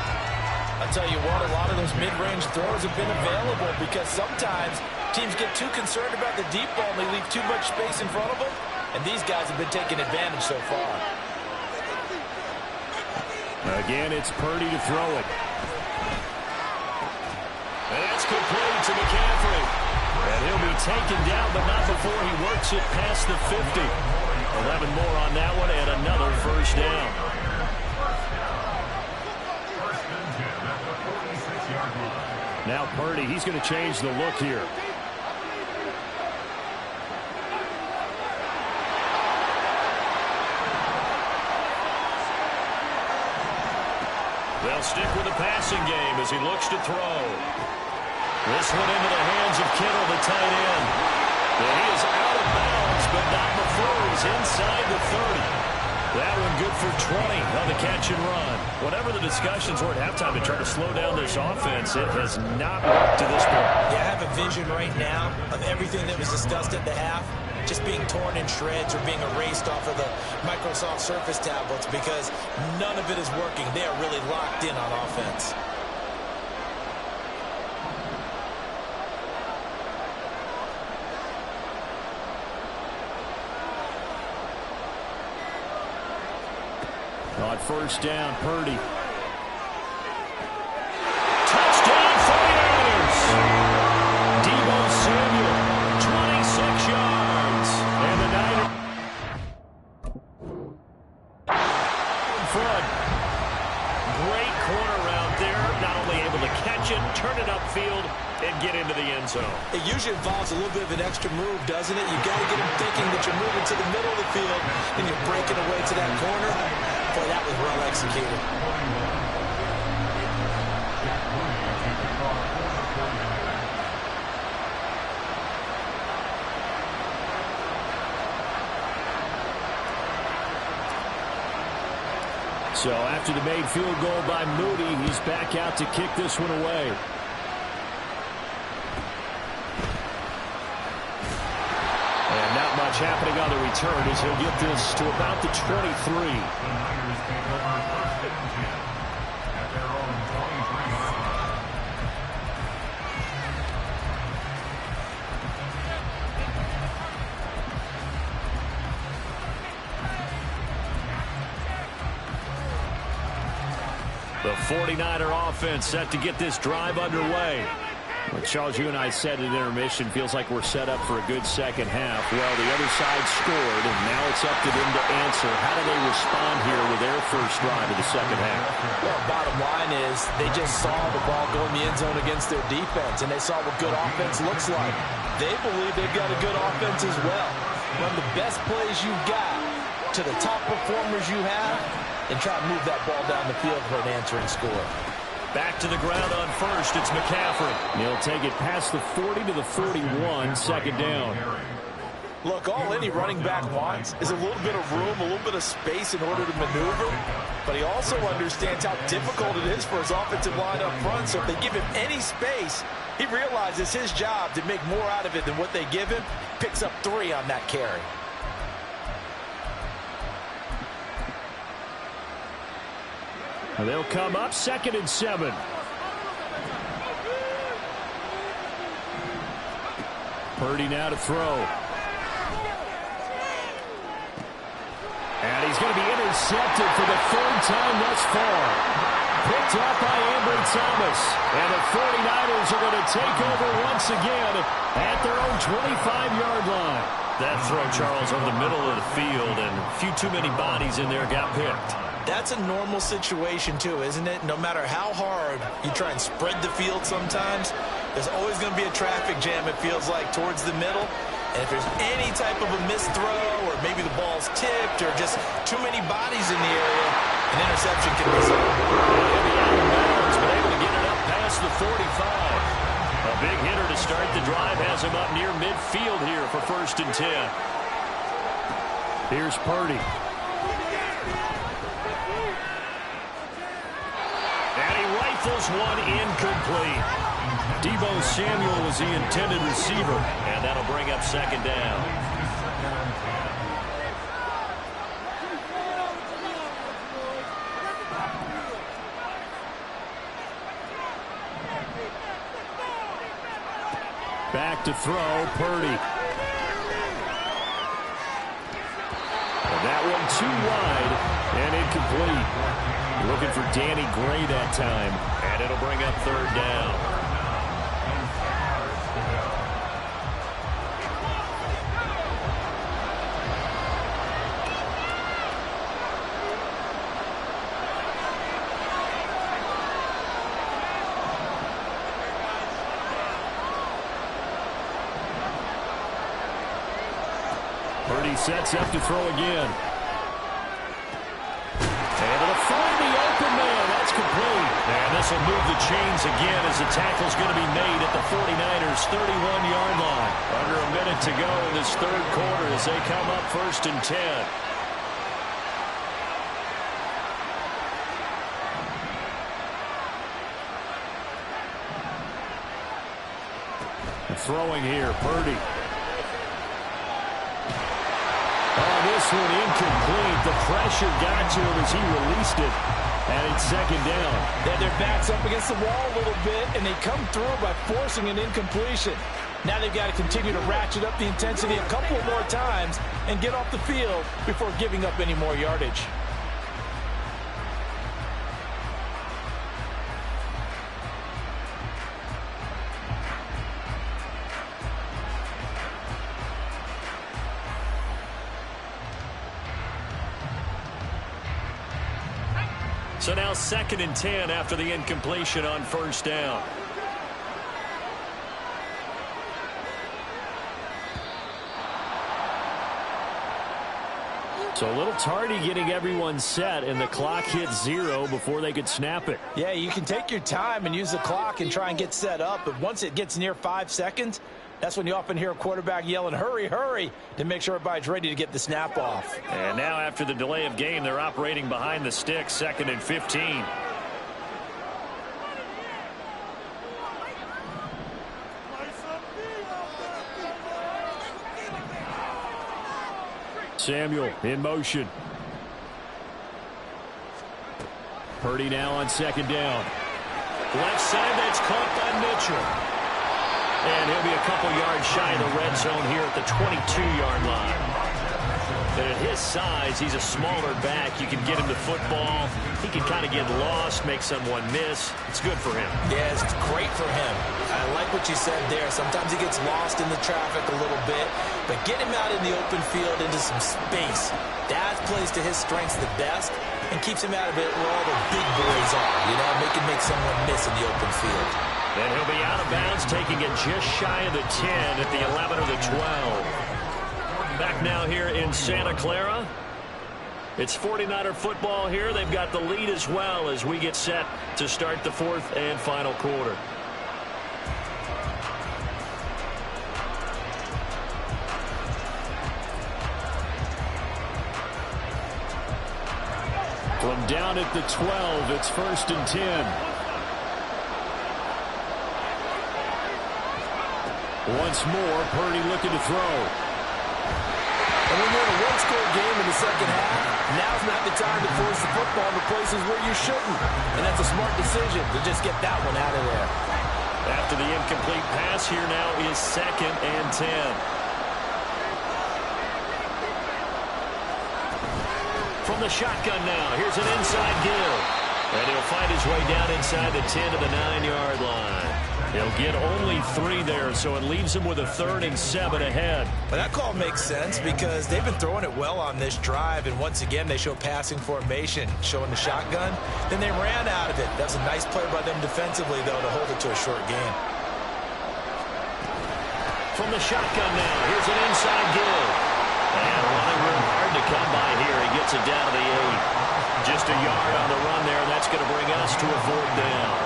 I'll tell you what, a lot of those mid-range throws have been available because sometimes teams get too concerned about the deep ball and they leave too much space in front of them. And these guys have been taking advantage so far. Again, it's Purdy to throw it. That's complete to McCaffrey. And he'll be taken down, but not before he works it past the 50. 11 more on that one, and another first down. Now Purdy, he's going to change the look here. They'll stick with the passing game as he looks to throw. This one into the hands of Kittle, the tight end. And he is out of bounds, but not before he's inside the 30. That one good for 20 on the catch and run. Whatever the discussions were at halftime to try to slow down this offense, it has not worked to this point. Yeah, I have a vision right now of everything that was discussed at the half just being torn in shreds or being erased off of the Microsoft Surface tablets because none of it is working. They are really locked in on offense. On first down, Purdy. Touchdown 49ers! Deebo Samuel, 26 yards. And the Niners in front. Great corner route there. Not only able to catch it, turn it upfield, and get into the end zone. It usually involves a little bit of an extra move, doesn't it? You've got to get them thinking that you're moving to the middle of the field and you're breaking away to that corner. Boy, that was well executed. So after the made field goal by Moody, he's back out to kick this one away. And not much happening on the return as he'll get this to about the 23. The 49er offense set to get this drive underway. Well, Charles, you and I said at intermission, feels like we're set up for a good second half. Well, the other side scored, and now it's up to them to answer. How do they respond here with their first drive of the second half? Well, bottom line is they just saw the ball go in the end zone against their defense, and they saw what good offense looks like. They believe they've got a good offense as well. Run the best plays you've got to the top performers you have, and try to move that ball down the field for an answering score. Back to the ground on first. It's McCaffrey. He'll take it past the 40 to the 41, second down. Look, all any running back wants is a little bit of room, a little bit of space in order to maneuver. But he also understands how difficult it is for his offensive line up front. So if they give him any space, he realizes his job to make more out of it than what they give him. Picks up 3 on that carry. They'll come up 2nd and 7. Purdy now to throw. And he's going to be intercepted for the 3rd time thus far. Picked up by Ambry Thomas. And the 49ers are going to take over once again at their own 25-yard line. That throw, Charles, over the middle of the field, and a few too many bodies in there got picked. That's a normal situation, too, isn't it? No matter how hard you try and spread the field sometimes, there's always going to be a traffic jam, it feels like, towards the middle. And if there's any type of a missed throw, or maybe the ball's tipped, or just too many bodies in the area, an interception can result. He'll be out of bounds, but able to get it up past the 45. A big hitter to start the drive has him up near midfield here for 1st and 10. Here's Purdy. And he rifles one incomplete. Deebo Samuel was the intended receiver, and that'll bring up 2nd down. Back to throw, Purdy. And that one too wide and incomplete. Looking for Danny Gray that time. And it'll bring up 3rd down. Purdy sets up to throw again. Able to find the open man. That's complete. And this will move the chains again as the tackle's going to be made at the 49ers' 31-yard line. Under a minute to go in this 3rd quarter as they come up 1st and 10. Throwing here, Purdy. Oh, this one incomplete. The pressure got to him as he released it. And it's 2nd down. Then their back's up against the wall a little bit, and they come through by forcing an incompletion. Now they've got to continue to ratchet up the intensity a couple more times and get off the field before giving up any more yardage. So now 2nd and 10 after the incompletion on 1st down. So a little tardy getting everyone set, and the clock hit 0 before they could snap it. Yeah, you can take your time and use the clock and try and get set up, but once it gets near 5 seconds, that's when you often hear a quarterback yelling, hurry, hurry, to make sure everybody's ready to get the snap off. And now after the delay of game, they're operating behind the sticks, 2nd and 15. Samuel in motion. Purdy now on 2nd down. Left side, that's caught by Mitchell. And he'll be a couple yards shy of the red zone here at the 22-yard line. And at his size, he's a smaller back. You can get him to football. He can kind of get lost, make someone miss. It's good for him. Yeah, it's great for him. I like what you said there. Sometimes he gets lost in the traffic a little bit, but get him out in the open field into some space. That plays to his strengths the best and keeps him out of it where all the big boys are, you know, make someone miss in the open field. And he'll be out of bounds, taking it just shy of the 10 at the 11 or the 12. Back now here in Santa Clara. It's 49er football here. They've got the lead as well as we get set to start the fourth and final quarter. From down at the 12, it's 1st and 10. Once more, Purdy looking to throw. And when you're in a one-score game in the second half, now's not the time to force the football into places where you shouldn't. And that's a smart decision to just get that one out of there. After the incomplete pass, here now is 2nd and 10. From the shotgun now, here's an inside give. And he'll find his way down inside the 10 to the 9-yard line. He'll get only 3 there, so it leaves him with a 3rd and 7 ahead. But that call makes sense because they've been throwing it well on this drive, and once again they show passing formation, showing the shotgun. Then they ran out of it. That was a nice play by them defensively, though, to hold it to a short game. From the shotgun now, here's an inside give. And running room hard to come by here. He gets it down to the 8. Just a yard on the run there, and that's going to bring us to a 4th down.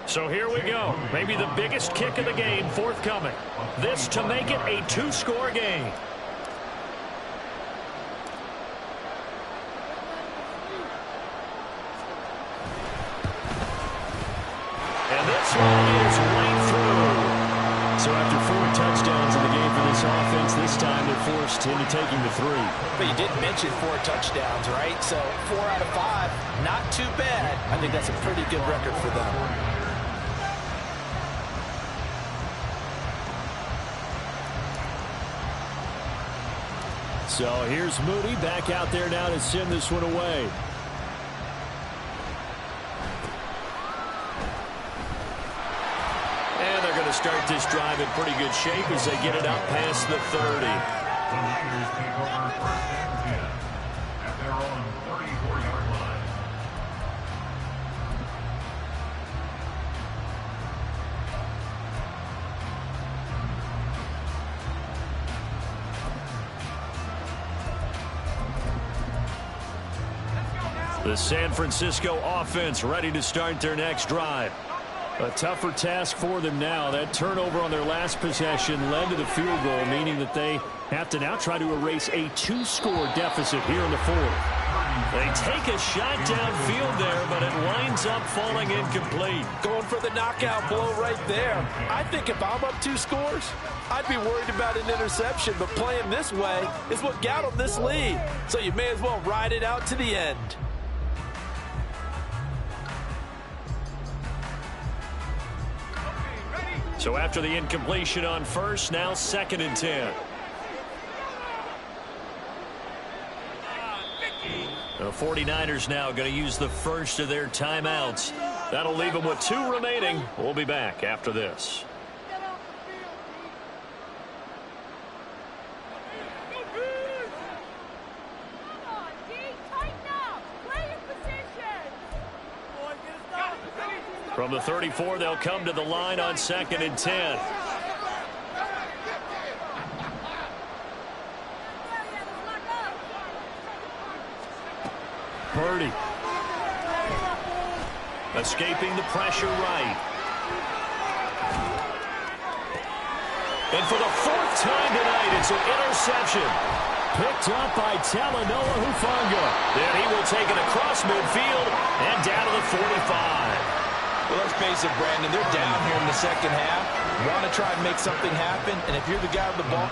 So here we go. Maybe the biggest kick of the game forthcoming. This to make it a 2-score game. And this one is right through. So after 4 touchdowns in the game for this offense, this time they're forced into taking the 3. But you didn't mention 4 touchdowns, right? So 4 out of 5, not too bad. I think that's a pretty good record for them. So here's Moody back out there now to send this one away. And they're going to start this drive in pretty good shape as they get it up past the 30. The Niners take over 1st and 10 at their own 34-yard line. The San Francisco offense ready to start their next drive. A tougher task for them now. That turnover on their last possession led to the field goal, meaning that they have to now try to erase a 2-score deficit here in the 4th. They take a shot downfield there, but it winds up falling incomplete. Going for the knockout blow right there. I think if I'm up 2 scores, I'd be worried about an interception, but playing this way is what got them this lead. So you may as well ride it out to the end. So after the incompletion on 1st, now 2nd and 10. The 49ers now going to use the first of their timeouts. That'll leave them with 2 remaining. We'll be back after this. From the 34, they'll come to the line on 2nd and 10. Purdy. Escaping the pressure right. And for the 4th time tonight, it's an interception. Picked up by Talanoa Hufanga. Then he will take it across midfield and down to the 45. Well, let's face it, Brandon, they're down here in the second half. Want to try and make something happen, and if you're the guy with the ball,